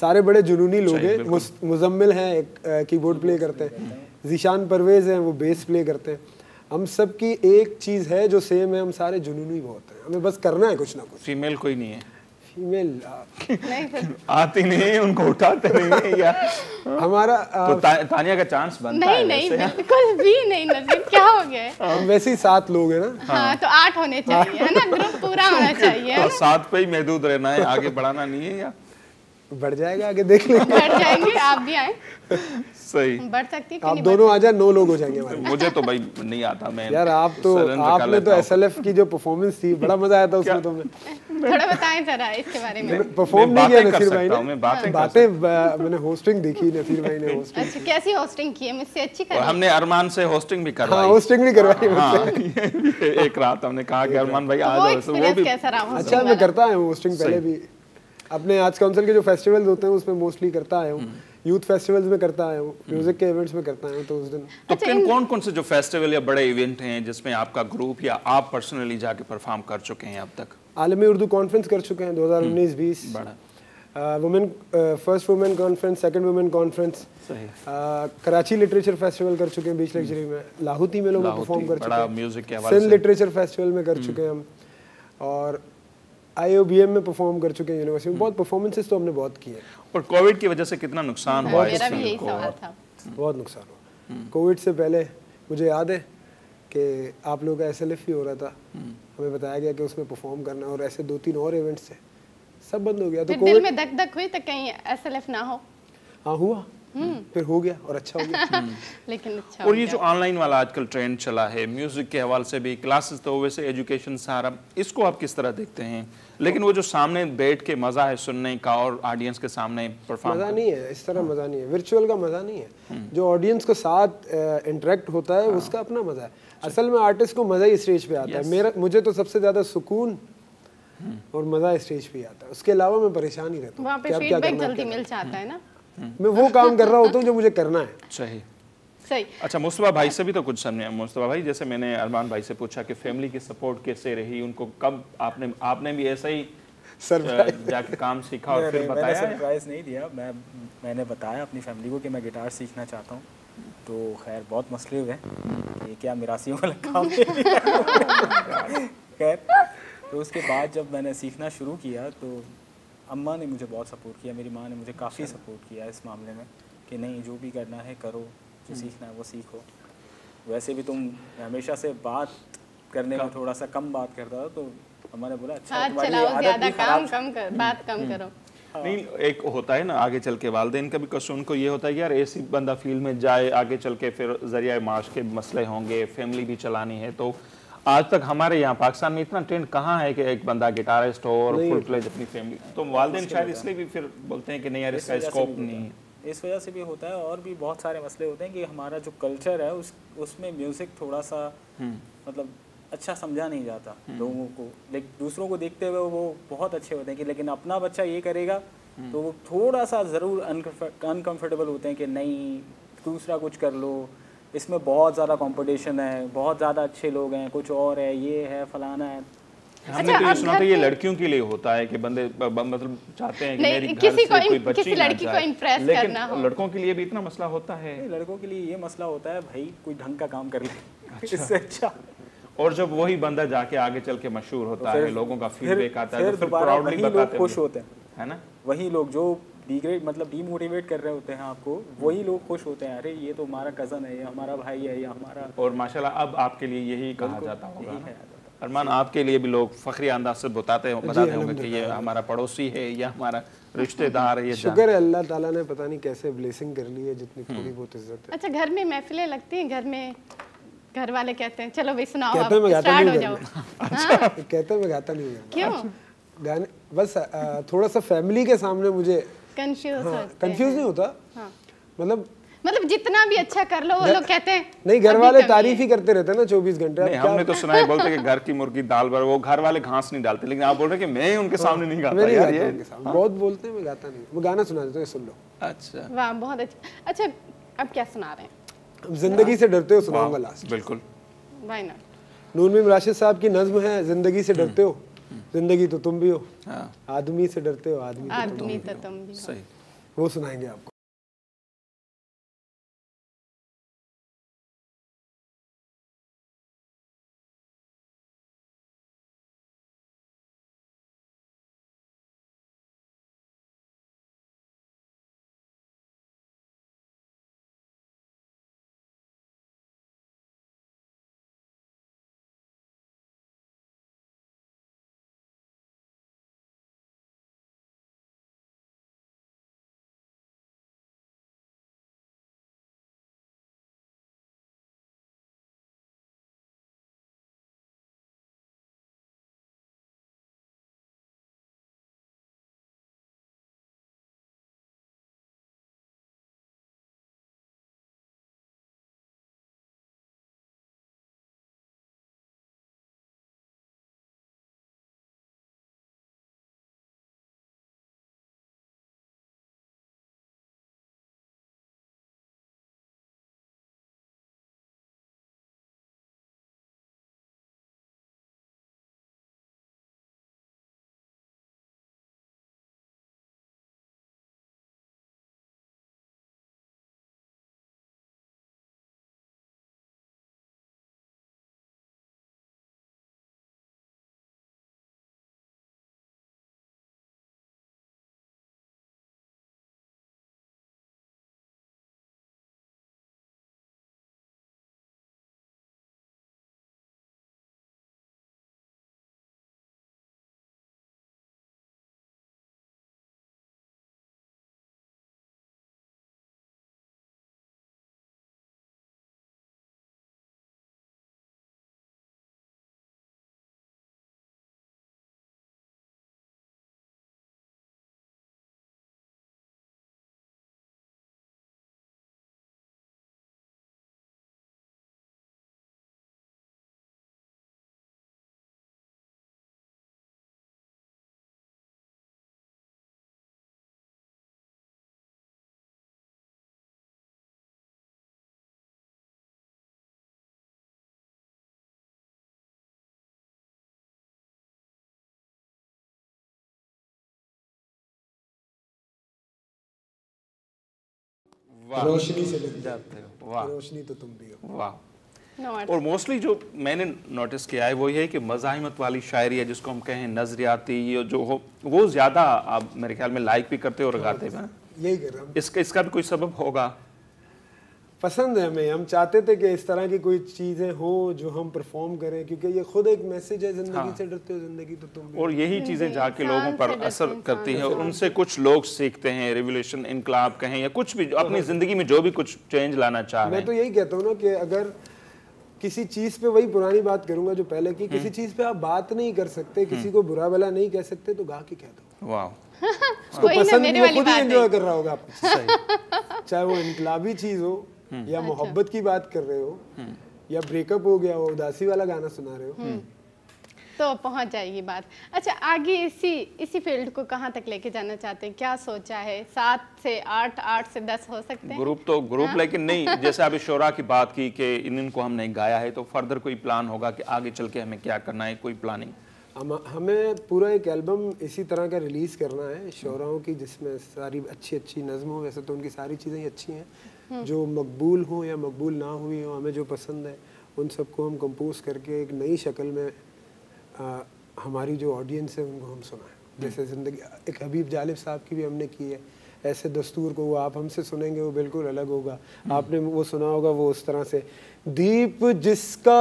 सारे बड़े जुनूनी लोग हैं। मुजम्मिल हैं, एक कीबोर्ड प्ले करते हैं। ज़ीशान परवेज़ हैं, वो बेस प्ले करते हैं। हम सब की एक चीज़ है जो सेम है, हम सारे जुनूनी बहुत हैं, हमें बस करना है कुछ ना कुछ। फीमेल कोई नहीं है? फीमेल आती नहीं, उनको उठाते नहीं है या हमारा तो तानिया का चांस बनता है? नहीं, बिल्कुल भी नहीं। नज़ीर, क्या हो गया? हम वैसे ही 7 लोग हैं ना। हाँ, तो 8 होने चाहिए, है ना? ग्रुप पूरा होना चाहिए। तो 7 पे ही महदूद रहना है, आगे बढ़ाना नहीं है या? बढ़ जाएगा, आगे देख लेंगे। बढ़ जाएंगे, आप भी आए, सही। बढ़ सकती है कि आप नहीं दोनों आ जाए, 9 लोग हो जाएंगे हमारे। मुझे तो भाई नहीं आता, मैं यार आप तो, surrender कर आपने लेता तो हूँ। एसएलएफ की जो परफॉर्मेंस थी, बड़ा मजा आया था उसमें। तुमने थोड़ा बताएं जरा इसके बारे में। परफॉर्म मैं नहीं किया बातें कर नसीर भाई सकता हूँ, ने, मैं बातें कर बातें मैंने होस्टिंग देखी, नसीर भाई ने होस्टिंग। अच्छा, कैसी होस्टिंग की है, मुझसे अच्छी और कर हमने अरमान से होस्टिंग भी हाँ, करवाई। होस्टिंग भी करवाई हाँ, मुझसे। ये भी एक रात हमने कहा कि अरमान भाई आ वो जाओ, तो वो एक्सपीरियंस भी कैसा रहा hosting अच्छा, मैं वाला? करता आया हूँ होस्टिंग पहले भी, अपने आर्ट्स काउंसिल के जो फेस्टिवल्स होते हैं उसमें मोस्टली करता आया हूँ, यूथ फेस्टिवल्स में करता आया हूँ, म्यूजिक के इवेंट्स में करता आया हूँ। तो उस दिन तो किन कौन से जो फेस्टिवल या बड़े इवेंट हैं जिसमें आपका ग्रुप या आप पर्सनली जाके परफॉर्म कर चुके हैं अब तक? आलमी उर्दू कॉन्फ्रेंस कर चुके हैं 2019-20, बड़ा women first women conference, second women conference, सही। कराची लिटरेचर फेस्टिवल कर चुके हैं 20 लग्जरी में, लाहौती मेलों में परफॉर्म कर चुके बड़ा हैं, म्यूजिक के हवाले सिंध से लिटरेचर फेस्टिवल में कर चुके हैं हम, और IOBM में परफॉर्म कर चुके हैं यूनिवर्सिटी में। बहुत परफॉर्मेंसेस तो हमने बहुत किए हैं। और कोविड की वजह से कितना नुकसान हुआ इस मेरा भी फील्ड यही को? सवाल था। बहुत नुकसान हुआ। कोविड से पहले मुझे याद है कि आप लोगों का SLF ही हो रहा था, हमें बताया गया कि उसमें परफॉर्म करना है, और ऐसे 2-3 और इवेंट्स थे, सब बंद हो गया। तो फिर दिल कोविड, में धक धक हुई तो कहीं SLF ना हो, हाँ हुआ, फिर हो गया और अच्छा हो गया। लेकिन अच्छा और हो ये गया। जो ऑनलाइन वाला आजकल ट्रेंड चला है म्यूजिक के हवाले से भी, क्लासेस तो वैसे एजुकेशन सारा, इसको आप किस तरह देखते हैं? लेकिन वो जो सामने बैठ के मजा है सुनने का और ऑडियंस के सामने परफॉर्म मज़ा नहीं है, इस तरह मज़ा नहीं है, विर्चुअल का मज़ा नहीं है। जो ऑडियंस के साथ इंटरेक्ट होता है उसका अपना मज़ा है। असल में आर्टिस्ट को मज़ा ही स्टेज पे आता है। मुझे तो सबसे ज़्यादा सुकून और मज़ा स्टेज पे आता है, उसके अलावा मैं परेशान ही रहता हूँ। वहाँ पे फीडबैक जल्दी मिल जाता है ना। मैं वो काम कर रहा होता हूँ जो मुझे करना है। सही। सही। अच्छा, मुस्तफा भाई से भी तो कुछ समझे। मुस्तफा भाई, जैसे मैंने अरमान भाई से पूछा कि फैमिली की सपोर्ट कैसे रही, उनको कब आपने भी ऐसा ही जाके काम सीखा और फिर बताया? मैंने सरप्राइज नहीं दिया, मैंने बताया अपनी फैमिली को कि मैं गिटार सीखना चाहता हूँ। तो खैर बहुत मसले हुए, ये क्या मिरासियों वाला काम है। खैर तो उसके बाद जब मैंने सीखना शुरू किया तो अम्मा ने मुझे बहुत सपोर्ट किया, मेरी माँ ने मुझे काफ़ी सपोर्ट किया इस मामले में कि नहीं, जो भी करना है करो, जो सीखना है वो सीखो। वैसे भी तुम हमेशा से बात करने में थोड़ा सा कम बात करता था, तो अम्मा ने बोला अच्छा तुम्हारी चलाओ, आदत ज्यादा भी काम खराब। कम कर, बात कम करो। नहीं, एक होता है ना आगे चल के वालिदैन का भी कसूर, उनको ये होता है कि यार ऐसी बंदा फील्ड में जाए, आगे चल के फिर जरिया माश के मसले होंगे, फैमिली भी चलानी है। तो आज तक हमारे यहाँ पाकिस्तान में इतना ट्रेंड कहाँ है कि एक बंदा गिटारिस्ट हो और फुल फ्लेज अपनी फैमिली, तो वालिदैन शायद इसलिए भी फिर बोलते हैं कि नहीं यार इसका स्कोप नहीं है। इस वजह से भी होता है, और भी बहुत सारे मसले होते हैं कि हमारा जो कल्चर है उसमें म्यूज़िक थोड़ा सा मतलब अच्छा समझा नहीं जाता लोगों को। लेकिन दूसरों को देखते हुए वो बहुत अच्छे होते हैं कि लेकिन अपना बच्चा ये करेगा तो वो थोड़ा सा ज़रूर अनकम्फर्टेबल होते हैं कि नहीं दूसरा कुछ कर लो, इसमें बहुत ज़्यादा कंपटीशन है, बहुत ज़्यादा अच्छे लोग हैं, कुछ और है, ये है, फलाना है। हमने तो ये सुना था ये लड़कियों के लिए होता है कि बंदे मतलब चाहते हैं कि नहीं, मेरी घर किसी से को कोई बच्ची किसी ना लड़की को जाए। इम्प्रेस लेकिन करना हो। लड़कों के लिए भी इतना मसला होता है। लड़कों के लिए ये मसला होता है भाई कोई ढंग का काम कर ले, इससे अच्छा। और जब वही बंदा जाके आगे चल के मशहूर होता है, लोगों का फीडबैक आता है, तो फिर दोबारा प्राउडली वही लोग बताते खुश हैं, होते हैं, है ना? वही लोग जो डीमोटिवेट कर रहे होते हैं आपको, वही लोग खुश होते हैं, अरे ये तो हमारा कज़न है, ये हमारा भाई है, ये हमारा। और माशाल्लाह अब आपके लिए यही कहा जाता होगा ना? अरमान, आपके लिए भी लोग फखरी अंदाज से बताते होंगे कि ये हमारा पड़ोसी है या हमारा रिश्तेदार है। ये शुक्र है अल्लाह ताला ने पता नहीं कैसे ब्लेसिंग कर ली है, जितनी थोड़ी बहुत इज्जत है। अच्छा, घर में महफिलें लगती हैं, घर में घर वाले कहते हैं चलो भाई सुनाओ, कहते हैं मैं गाता स्टार्ट हो नहीं जाओ। अच्छा, कहते हैं मैं गाता नहीं हूँ। क्यों? गाने बस थोड़ा सा फैमिली के सामने मुझे कंफ्यूज कंफ्यूज नहीं होता, मतलब जितना भी अच्छा कर लो वो लोग कहते हैं नहीं, घर वाले तारीफ ही करते रहते हैं ना 24 घंटे। नहीं, हमने तो सुना है बोलते हैं कि घर की मुर्गी दाल भर, वो घर वाले घास नहीं डालते, लेकिन आप बोल रहे हैं कि मैं उनके सामने नहीं गाता यार। ये बहुत बोलते हैं मैं गाता नहीं, वो गाना सुना देते हैं, सुन लो। अच्छा, वाह, बहुत अच्छा। अच्छा, अब क्या सुना रहे हैं? अब जिंदगी से डरते हो सुनाऊंगा लास्ट। बिल्कुल। Why not? नूर मीम राशिद साहब की नज्म है, जिंदगी से डरते हो, जिंदगी तो तुम भी हो, आदमी से डरते हो, आदमी तो तुम भी हो। सही, वो सुनाएंगे आपको। रोशनी से डरते हो। वाह, रोशनी तो तुम भी हो। वाह। और मोस्टली जो मैंने नोटिस किया है वो ये है कि मज़ाहिमत वाली शायरी है, जिसको हम कहें नजरियाती, ये जो हो वो ज़्यादा आप मेरे ख्याल में लाइक भी करते हो और गाते हैं। यही कर रहे हैं। इसका भी कोई सबब होगा? पसंद है हमें, हम चाहते थे कि इस तरह की कोई चीज़ें हो जो हम परफॉर्म करें, क्योंकि ये खुद एक मैसेज है, ज़िंदगी से डरते हो ज़िंदगी तो तुम भी। और यही चीज़ें जाके लोगों पर असर करती हैं और उनसे कुछ लोग सीखते हैं, रिवोल्यूशन, इनकलाब कहें या कुछ भी अपनी ज़िंदगी में जो भी कुछ चेंज लाना चाह रहे हैं। मैं तो यही कहता हूँ ना कि अगर किसी चीज़ पे, वही पुरानी बात करूंगा जो पहले की, किसी चीज़ पे आप बात नहीं कर सकते, किसी को बुरा भला नहीं कह सकते, तो गा के कह दो। वाह, उसको पसंद नहीं, वो खुद ही एंजॉय कर रहा होगा आपको। चाहे वो इनकलाबी चीज़ हो या मोहब्बत की बात कर रहे हो या ब्रेकअप हो गया हो, उदासी वाला गाना सुना रहे हो, तो पहुंच जाएगी बात। अच्छा, आगे इसी फील्ड को कहाँ तक लेके जाना चाहते हैं, क्या सोचा है? 7 से 8, 8 से 10 हो सकते हैं? ग्रुप लेकिन नहीं, जैसे अभी शोरा की बात की कि इनको हमने गाया है, तो फर्दर कोई प्लान होगा कि आगे चल के हमें क्या करना है, कोई प्लानिंग? हमें पूरा एक एल्बम इसी तरह का रिलीज़ करना है शोराओं की, जिसमें सारी अच्छी नज़्म हो। वैसे तो उनकी सारी चीज़ें ही अच्छी हैं, जो मकबूल हो या मकबूल ना हुई हो, हमें जो पसंद है उन सबको हम कंपोज करके एक नई शक्ल में हमारी जो ऑडियंस है उनको हम सुनाएं। जैसे ज़िंदगी, एक हबीब जालिब साहब की भी हमने की है, ऐसे दस्तूर को वो आप हमसे सुनेंगे वो बिल्कुल अलग होगा। आपने वो सुना होगा वो उस तरह से, दीप जिसका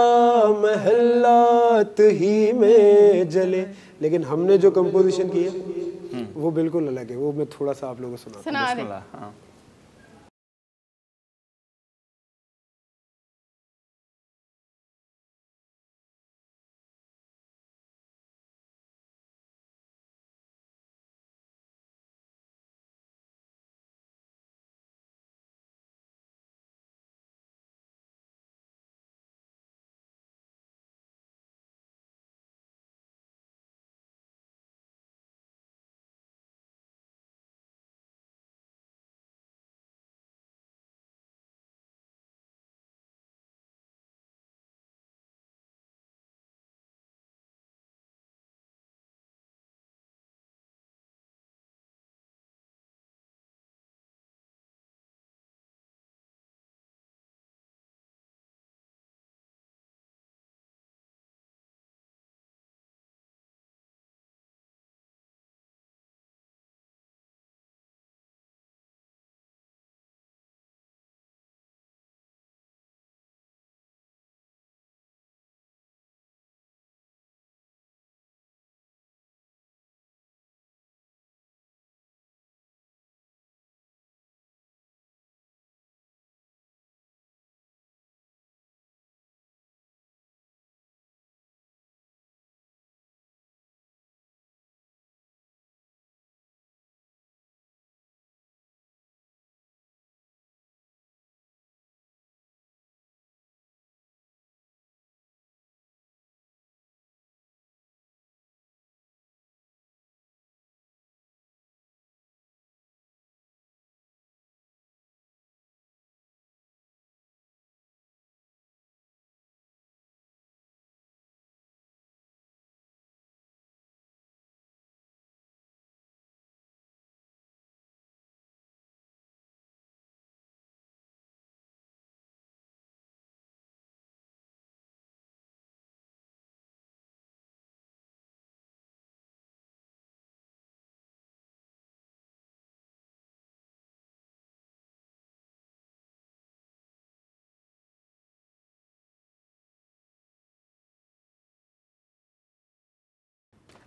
महलात ही में जले, लेकिन हमने जो कंपोजिशन की है वो बिल्कुल अलग है। वो मैं थोड़ा सा आप लोगों को सुना दूं।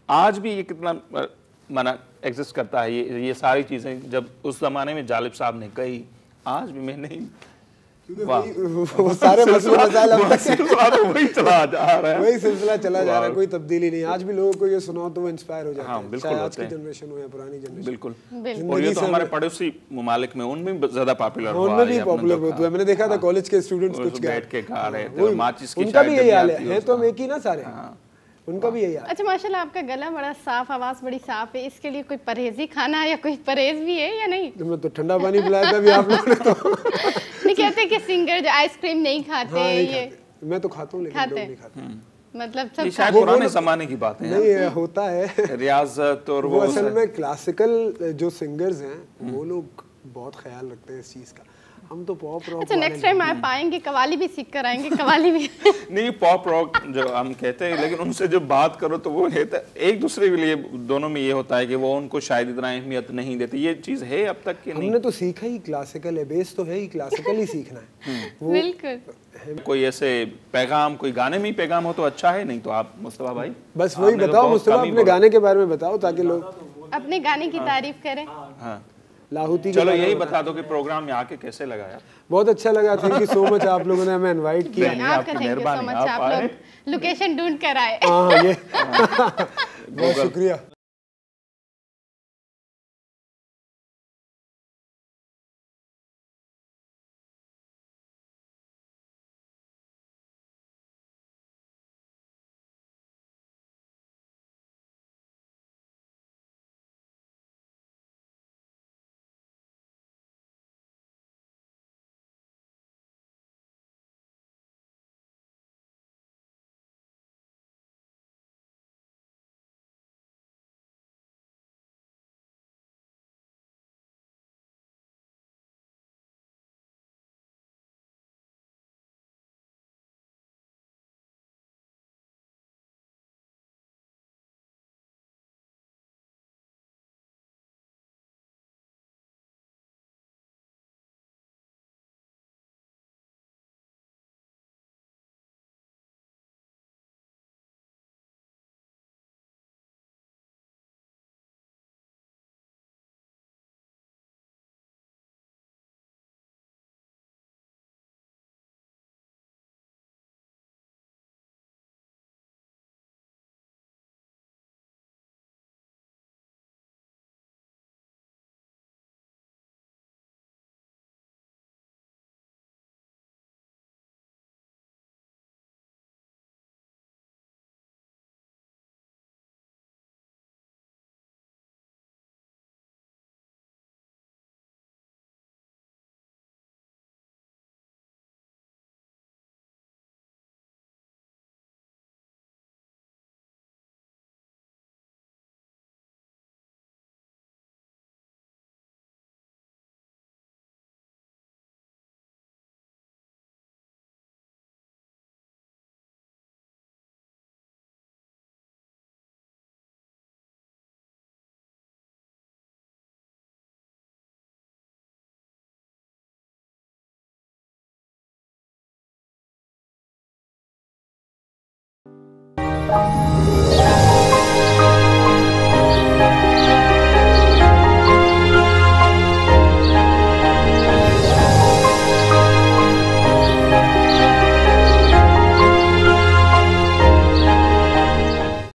आज भी ये कितना माना एग्जिस्ट करता है ये सारी चीज़ें, जब उस ज़माने में जालिब साहब ने कही, आज भी मैं नहीं, वो सारे मसले मसाइल वही चला जा रहा है, वही सिलसिला चला जा रहा है, कोई तब्दीली नहीं। आज भी लोगों को ये सुनाओ तो वो इंस्पायर हो जाते हैं। हाँ, बिल्कुल, आज की जनरेशन हो या पुरानी जनरेशन। बिल्कुल। और ये तो हमारे पड़ोसी ममालिक में उनमें भी ज्यादा पॉपुलर हुआ है, उनमें भी पॉपुलर हुआ है। मैंने देखा था कॉलेज के स्टूडेंट्स कुछ बैठ के गा रहे थे, माचिस की उनका भी यही हाल है, तो हम एक ही ना सारे, उनका भी यही हाल। अच्छा, माशाल्लाह आपका गला बड़ा साफ, आवाज़ बड़ी साफ है, इसके लिए कोई परहेजी खाना या कोई परहेज भी है या नहीं? तो मैं तो ठंडा पानी पिलाया था अभी आप लोगों ने तो। नहीं कहते कि सिंगर जो आइसक्रीम नहीं खाते, हाँ, नहीं ये खाते। मैं तो खाता हूँ लेकिन लोग नहीं खाते। मतलब ये सब शायद पुराने ज़माने की बातें हैं। नहीं होता है रियाजत, और वो असल में क्लासिकल जो सिंगर्स हैं वो लोग बहुत ख्याल रखते हैं इस चीज़ का। हम तो पॉप रॉक। अच्छा, नेक्स्ट टाइम आप आएंगे कवाली भी सीख कर आएंगे, कवाली भी। नहीं, पॉप रॉक जो हम कहते हैं, लेकिन उनसे जब बात करो तो वो है एक दूसरे के लिए दोनों में ये होता है कि वो उनको शायद इतना अहमियत नहीं देते। ये चीज़ है अब तक कि नहीं? हमने तो सीखा ही क्लासिकल है, बेस तो है ही, क्लासिकल ही सीखना है। बिल्कुल। कोई ऐसे पैगाम, कोई गाने में ही पैगाम हो तो अच्छा है, नहीं तो आप मुस्तफा भाई बस वही बताओ, मुस्तफा अपने गाने के बारे में बताओ ताकि लोग अपने गाने की तारीफ करें। हाँ, लाहौती। चलो यही बता दो कि प्रोग्राम में आके कैसे लगा यार? बहुत अच्छा लगा, थैंक यू सो मच, आप लोगों ने हमें इनवाइट किया। आपका थैंक यू सो मच, आप लोग लोकेशन ढूंढ कर आए। हाँ, ये बहुत शुक्रिया। Bye.